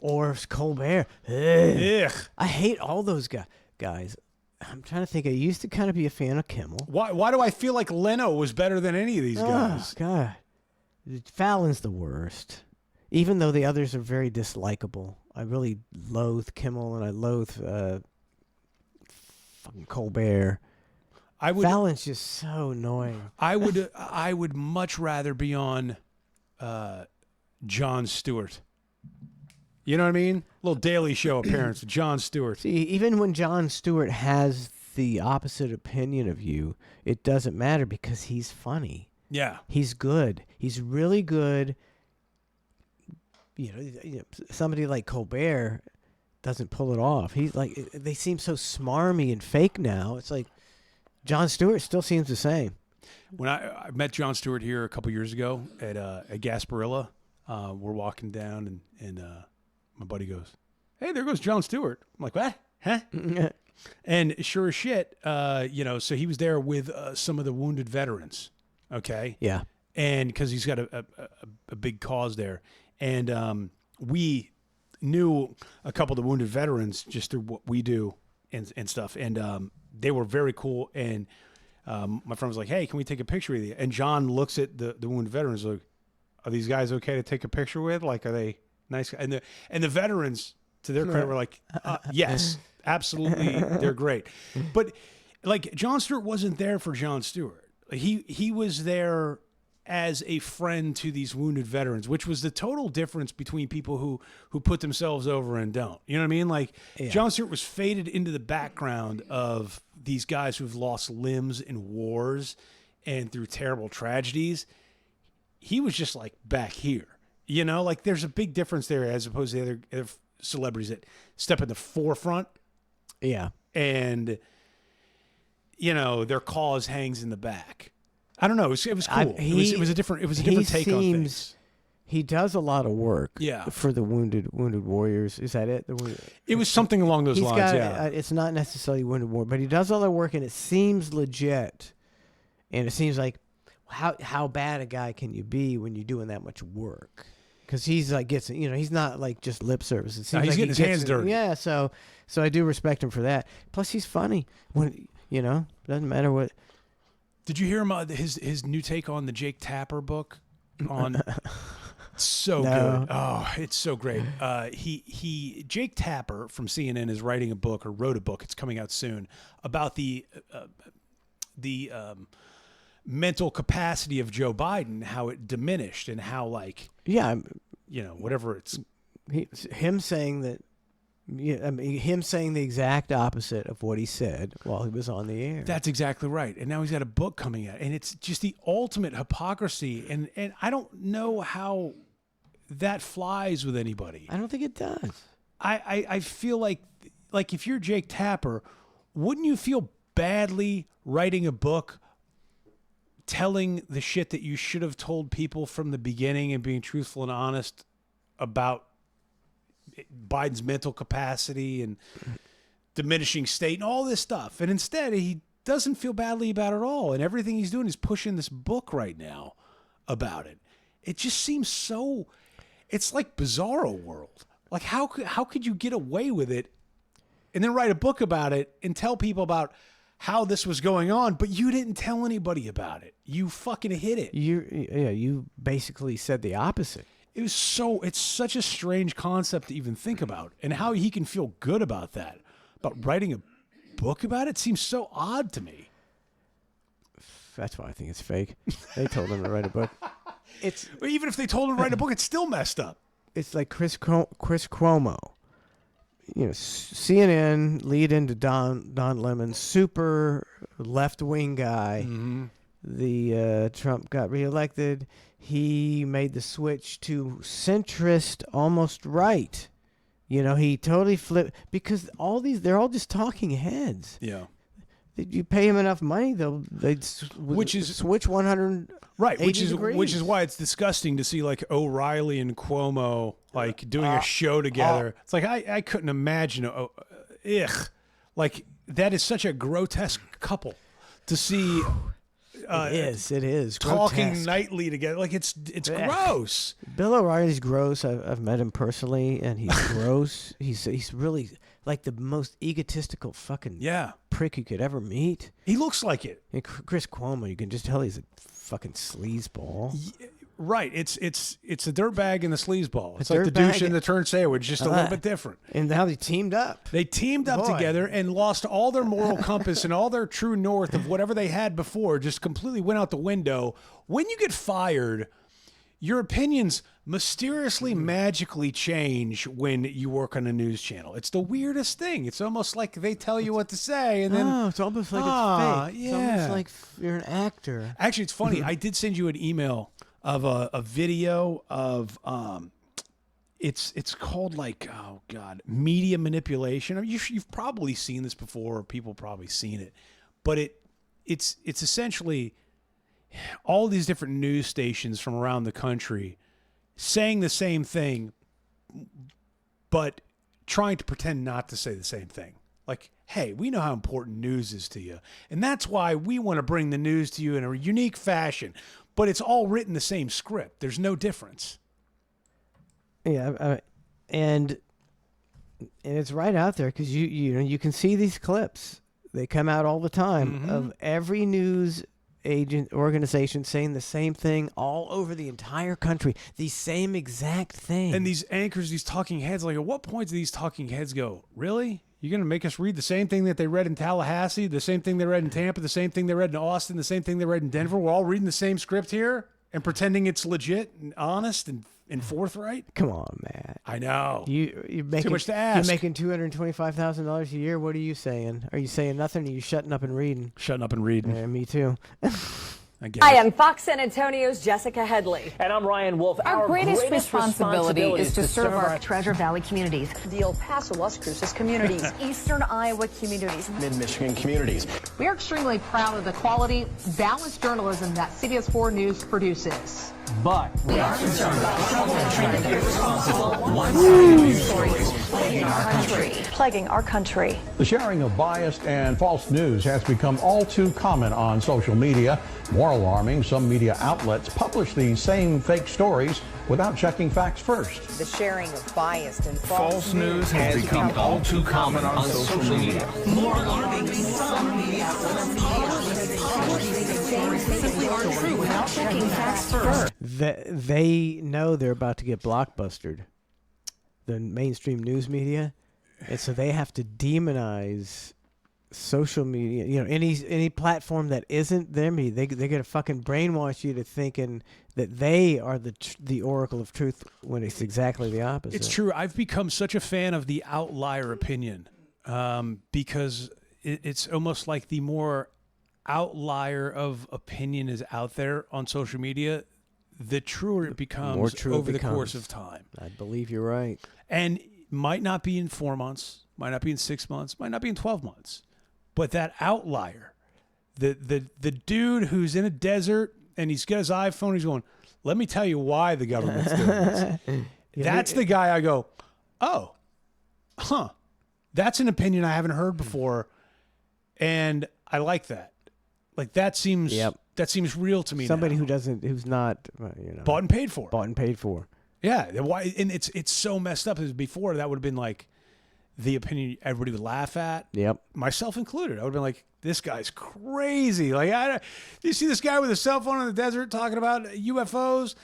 Or Colbert? Ugh. Ugh. I hate all those guys. I'm trying to think. I used to kind of be a fan of Kimmel. Why do I feel like Leno was better than any of these guys? Oh, God. Fallon's the worst. Even though the others are very dislikable. I really loathe Kimmel and I loathe fucking Colbert. Fallon's just so annoying. I would much rather be on Jon Stewart. You know what I mean? Little Daily Show appearance with Jon Stewart. See, even when Jon Stewart has the opposite opinion of you, it doesn't matter because he's funny. Yeah. He's good. He's really good. You know, somebody like Colbert doesn't pull it off. He's like, they seem so smarmy and fake now. It's like Jon Stewart still seems the same. When I met Jon Stewart here a couple years ago at Gasparilla, we're walking down and my buddy goes, "Hey, there goes Jon Stewart." I'm like, "What? Huh?" And sure as shit, so he was there with some of the wounded veterans. Okay. Yeah. And because he's got a big cause there. And we knew a couple of the wounded veterans just through what we do and stuff. And they were very cool. And my friend was like, "Hey, can we take a picture with you?" And John looks at the wounded veterans like, "Are these guys okay to take a picture with? Like, are they nice?" And the veterans, to their credit, were like, "Yes, absolutely, they're great." But like Jon Stewart wasn't there for Jon Stewart. He was there as a friend to these wounded veterans, which was the total difference between people who put themselves over and don't. You know what I mean? Like Jon Stewart was faded into the background of these guys who've lost limbs in wars and through terrible tragedies. He was just like back here, you know, like there's a big difference there as opposed to the other celebrities that step in the forefront. Yeah. And, you know, their cause hangs in the back. I don't know. It was cool. It was a different take on things. He does a lot of work. Yeah. For the wounded warriors. Is that it? It was something along those lines. Yeah. It's not necessarily wounded warrior, but he does all the work, and it seems legit. And it seems like how bad a guy can you be when you're doing that much work? because he's like he's not like just lip service. It seems No, he's like getting his hands dirty. Yeah, so I do respect him for that. Plus, he's funny when doesn't matter what. Did you hear him his new take on the Jake Tapper book? On so good. Oh, it's so great. Jake Tapper from CNN is writing a book, or wrote a book. It's coming out soon, about the mental capacity of Joe Biden, how it diminished, and how whatever it's him saying that. Yeah, I mean, him saying the exact opposite of what he said while he was on the air. That's exactly right. And now he's got a book coming out, and it's just the ultimate hypocrisy. And I don't know how that flies with anybody. I don't think it does. I feel like if you're Jake Tapper, wouldn't you feel badly writing a book telling the shit that you should have told people from the beginning and being truthful and honest about Biden's mental capacity and diminishing state and all this stuff? And instead, he doesn't feel badly about it at all. And everything he's doing is pushing this book right now about it. It just seems so, it's like Bizarro World. Like, how could you get away with it and then write a book about it and tell people about how this was going on, but you didn't tell anybody about it? You fucking hid it. You basically said the opposite. It's such a strange concept to even think about, and how he can feel good about that, about writing a book about it, seems so odd to me. That's why I think it's fake. They told him to write a book. Even if they told him to write a book, it's still messed up. It's like Chris Cuomo. CNN lead into Don Lemon, super left-wing guy. Mm-hmm. The Trump got reelected. He made the switch to centrist, almost right. He totally flipped, because they're all just talking heads. Yeah. You pay them enough money, they'd switch 100 right, which degrees. is why it's disgusting to see like O'Reilly and Cuomo doing a show together. It's like I couldn't imagine. Like, that is such a grotesque couple to see. It is talking grotesque. nightly together. Like, it's gross. Bill O'Reilly's gross. I've met him personally, and he's gross. He's really like the most egotistical fucking prick you could ever meet. He looks like it. And Chris Cuomo, you can just tell he's a fucking sleazeball. Right. It's a dirtbag and the sleazeball. It's like the douche and the turn sandwich, just a little bit different. And now they teamed up. They teamed up together and lost all their moral compass and all their true north of whatever they had before, just completely went out the window. When you get fired, your opinions mysteriously, magically change when you work on a news channel. It's the weirdest thing. It's almost like they tell you what to say, and then it's almost like it's fake. Yeah. It's almost like you're an actor. Actually, it's funny. I did send you an email of a video of it's called media manipulation. I mean, you've probably seen this before, or people probably seen it, but it's essentially all these different news stations from around the country saying the same thing, but trying to pretend not to say the same thing. Like, hey, we know how important news is to you, and that's why we want to bring the news to you in a unique fashion. But it's all written the same script. There's no difference. Yeah, and it's right out there, because you can see these clips. They come out all the time of every news agent organization saying the same thing all over the entire country, the same exact thing. And these anchors, these talking heads, like, at what point do these talking heads go, really? You're going to make us read the same thing that they read in Tallahassee, the same thing they read in Tampa, the same thing they read in Austin, the same thing they read in Denver? We're all reading the same script here and pretending it's legit and honest and forthright? Come on, Matt. I know. You're making, too much to ask. You're making $225,000 a year. What are you saying? Are you saying nothing? Or are you shutting up and reading? Shutting up and reading. Yeah, me too. Hi, I'm Fox San Antonio's Jessica Headley. And I'm Ryan Wolf. Our greatest responsibility is to serve our Treasure Valley communities, the El Paso, Las Cruces communities, Eastern Iowa communities, Mid-Michigan communities. We are extremely proud of the quality, balanced journalism that CBS 4 News produces. but we are concerned about troubling irresponsible one-sided stories plaguing our country. The sharing of biased and false news has become all too common on social media. More alarming, some media outlets publish these same fake stories without checking facts first. The sharing of biased and false news has become all too common on social media. More alarming, some media outlets simply aren't true without checking facts first. They know they're about to get blockbustered, the mainstream news media, and so they have to demonize social media. You know, any platform that isn't their media, they gotta fucking brainwash you to thinking that they are the oracle of truth when it's exactly the opposite. It's true. I've become such a fan of the outlier opinion because it's almost like the more outlier of opinion is out there on social media, the truer it becomes over the course of time. I believe you're right. And might not be in 4 months, might not be in 6 months, might not be in 12 months. But that outlier, the dude who's in a desert and he's got his iPhone, he's going, let me tell you why the government's doing this. That's the guy I go, oh, that's an opinion I haven't heard before. And I like that. Like that seems real to me. Somebody now. who's not, bought and paid for. Bought and paid for. Yeah, why? And it's so messed up. As before, that would have been like the opinion everybody would laugh at. Yep, myself included. I would have been like, this guy's crazy. Like, you see this guy with a cell phone in the desert talking about UFOs?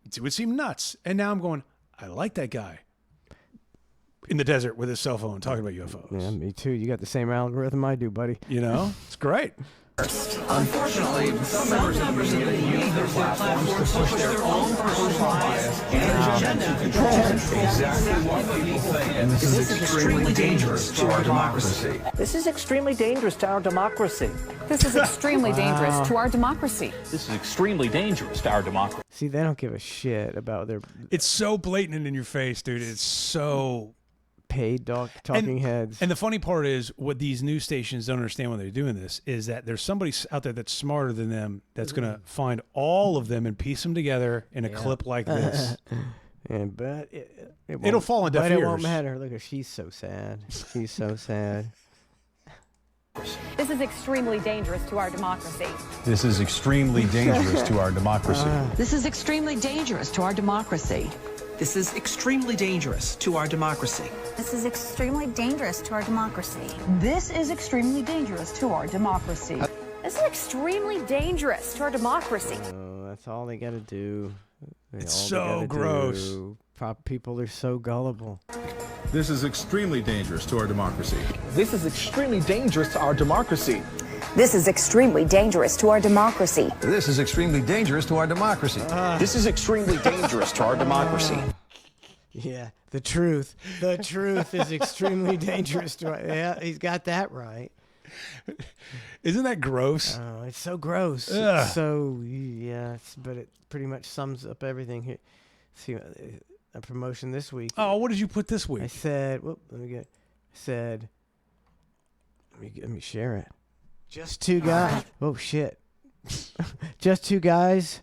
It would seem nuts. And now I'm going, I like that guy in the desert with his cell phone talking about UFOs. Yeah, me too. You got the same algorithm I do, buddy. You know, it's great. Unfortunately, some members of the media use their platforms to push their own personal bias and agenda to control exactly what people think. And this is extremely dangerous to our democracy. This is extremely dangerous to our democracy. This is extremely dangerous to our democracy. This is extremely dangerous to our democracy. See, they don't give a shit about their... It's so blatant and in your face, dude. It's so... paid talking heads. And the funny part is, what these news stations don't understand when they're doing this is that there's somebody out there that's smarter than them that's going to find all of them and piece them together in a clip like this. But it'll fall in deaf ears. But it won't matter. Look, she's so sad. She's so sad. This is extremely dangerous to our democracy. This is extremely dangerous to our democracy. This is extremely dangerous to our democracy. This is extremely dangerous to our democracy. This is extremely dangerous to our democracy. This is extremely dangerous to our democracy. This is extremely dangerous to our democracy. That's all they got to do. It's so gross. People are so gullible. This is extremely dangerous to our democracy. This is extremely dangerous to our democracy. This is extremely dangerous to our democracy. This is extremely dangerous to our democracy. This is extremely dangerous to our democracy. Yeah, the truth. The truth is extremely dangerous to our... Yeah, he's got that right. Isn't that gross? Oh, it's so gross. It's so, yeah, but it pretty much sums up everything here. See, a promotion this week. Oh, what did you put this week? I said, let me share it. Just two guys. Oh, shit. Just two guys.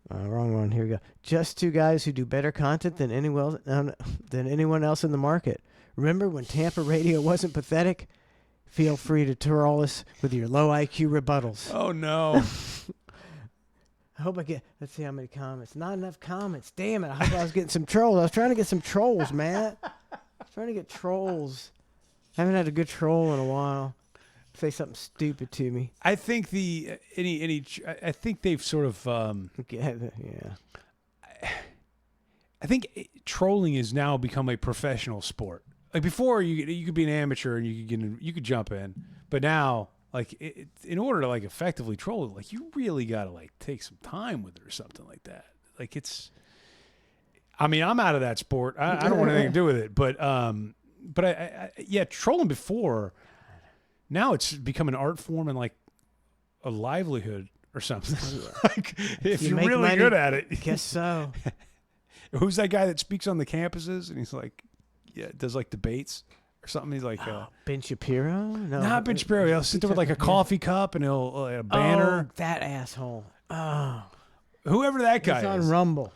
Wrong one. Here we go. Just two guys who do better content than anyone else in the market. Remember when Tampa radio wasn't pathetic? Feel free to troll us with your low IQ rebuttals. Oh, no. I hope I get, let's see how many comments. Not enough comments. Damn it. I hope I was getting some trolls. I was trying to get some trolls, man. I was trying to get trolls. I haven't had a good troll in a while. Say something stupid to me. I think I think they've sort of yeah. I think trolling has now become a professional sport. Like before, you could be an amateur and you could jump in, but now, like in order to like effectively troll it, like you really got to like take some time with it or something like that. Like I mean, I'm out of that sport. I don't want anything to do with it, but yeah, trolling before. Now it's become an art form and like a livelihood or something. Like if you're really money, good at it. I guess so. Who's that guy that speaks on the campuses and he's like, does like debates or something? He's like, Ben Shapiro? No, not Ben Shapiro. He'll sit there with like a coffee cup and he'll a banner. Oh, that asshole. Oh, Whoever that guy He's on is. Rumble.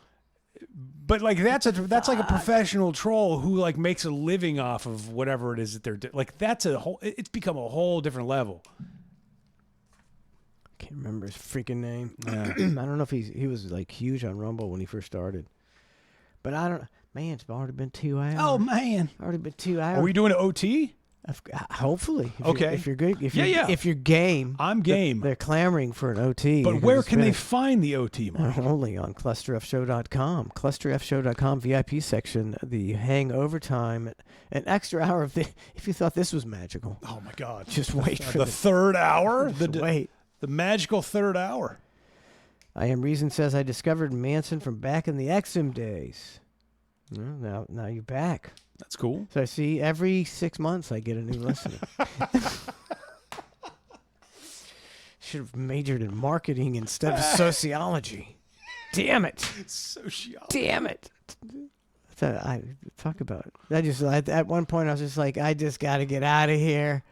But like that's like a professional troll who like makes a living off of whatever it is that they're like. That's a whole. It's become a whole different level. Can't remember his freaking name. Yeah. I don't know if he was like huge on Rumble when he first started. But I don't. Man, it's already been 2 hours. Oh man, already been 2 hours. Are we doing an OT? Hopefully. Okay. If you're good. Yeah. If you're game. I'm game. They're clamoring for an OT. But where can they find the OT, Mike? Only on ClusterFshow.com. ClusterFshow.com VIP section. The Hang Overtime. An extra hour of the. If you thought this was magical. Oh my God! Just wait for the third hour. Wait. The magical third hour. I Am Reason says I discovered Manson from back in the XM days. Well, now you're back. That's cool. So I see every 6 months I get a new listener. Should have majored in marketing instead of sociology. Damn it. Sociology. Damn it. So I talk about it. At one point I was just like, I just got to get out of here,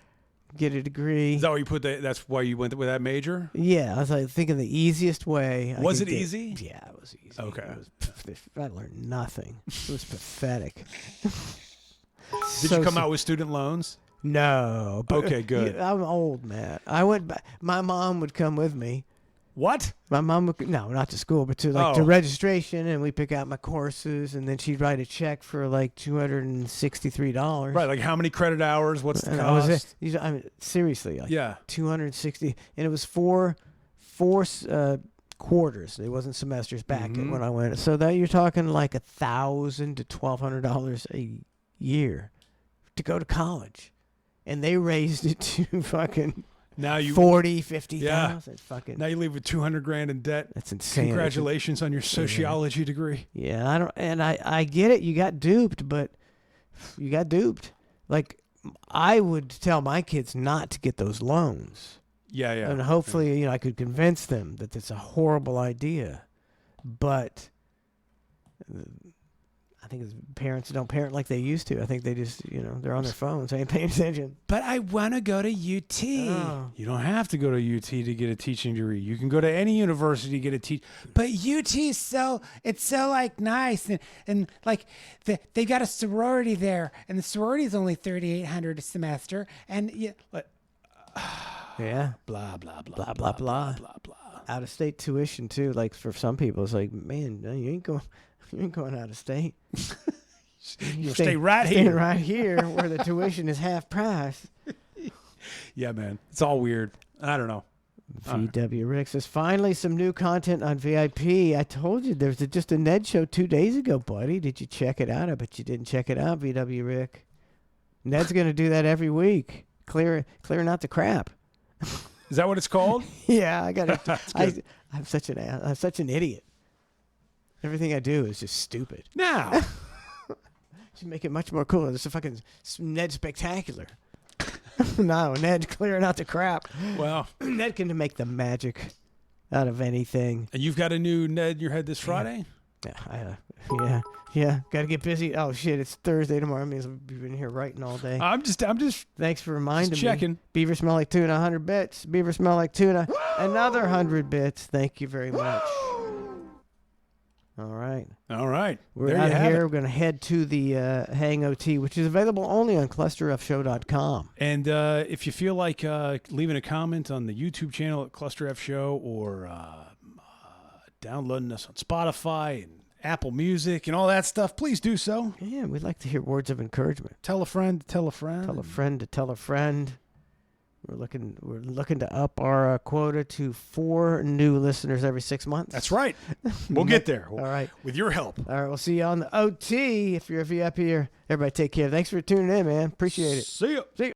get a degree. Is that why you put that? That's why you went with that major? Yeah, I was like thinking the easiest way. Was it easy? Yeah, it was easy. Okay. I learned nothing. It was pathetic. Did you come out with student loans? No. But, okay, good. I'm old, man. I went back. My mom would come with me. What? My mom would, no, not to school, but to to registration, and we pick out my courses, and then she'd write a check for like $263. Right, like how many credit hours? What's the and cost? I mean, seriously, like yeah, 260, and it was four quarters. It wasn't semesters back when I went. So that you're talking like $1,000 to $1,200 a year to go to college, and they raised it to fucking. Now you 40, 50,000. Yeah. Fucking. Now you leave with $200,000 in debt. That's insane. Congratulations on your sociology degree. Yeah, I get it. You got duped, but you got duped. Like I would tell my kids not to get those loans. Yeah. And hopefully, I could convince them that it's a horrible idea. But I think parents don't parent like they used to. I think they just, they're on their phones. They ain't paying attention. But I want to go to UT. Oh. You don't have to go to UT to get a teaching degree. You can go to any university to get a teach. But UT is so like nice and like they got a sorority there, and the sorority is only $3,800 a semester, and yeah, blah blah blah blah blah blah blah. Out of state tuition too. Like for some people, it's like, man, no, you ain't going out of state. You'll stay right here where the tuition is half price. Yeah, man. It's all weird. I don't know. VW Rick says, finally some new content on VIP. I told you there's just a Ned show 2 days ago, buddy. Did you check it out? I bet you didn't check it out, VW Rick. Ned's going to do that every week. Clearing out the crap. Is that what it's called? Yeah, I got it. I'm such an idiot. Everything I do is just stupid. Now, should make it much more cool. It's a fucking Ned Spectacular. No, Ned clearing out the crap. Well, Ned can make the magic out of anything. And you've got a new Ned in your head this Friday? Yeah. Got to get busy. Oh shit, it's Thursday tomorrow. I mean, we've been here writing all day. I'm just. Thanks for reminding checking. me. Beaver smell like tuna, 100 bits. Beaver smell like tuna, another 100 bits. Thank you very much. All right. We're out of here. We're going to head to the Hang OT, which is available only on ClusterFshow.com. And if you feel like leaving a comment on the YouTube channel at Cluster F Show, or downloading us on Spotify and Apple Music and all that stuff, please do so. Yeah, we'd like to hear words of encouragement. Tell a friend to tell a friend. Tell a friend to tell a friend. We're looking to up our quota to 4 new listeners every 6 months. That's right. We'll get there. All right. With your help. All right. We'll see you on the OT if you're a VIP here. Everybody take care. Thanks for tuning in, man. Appreciate it. See you.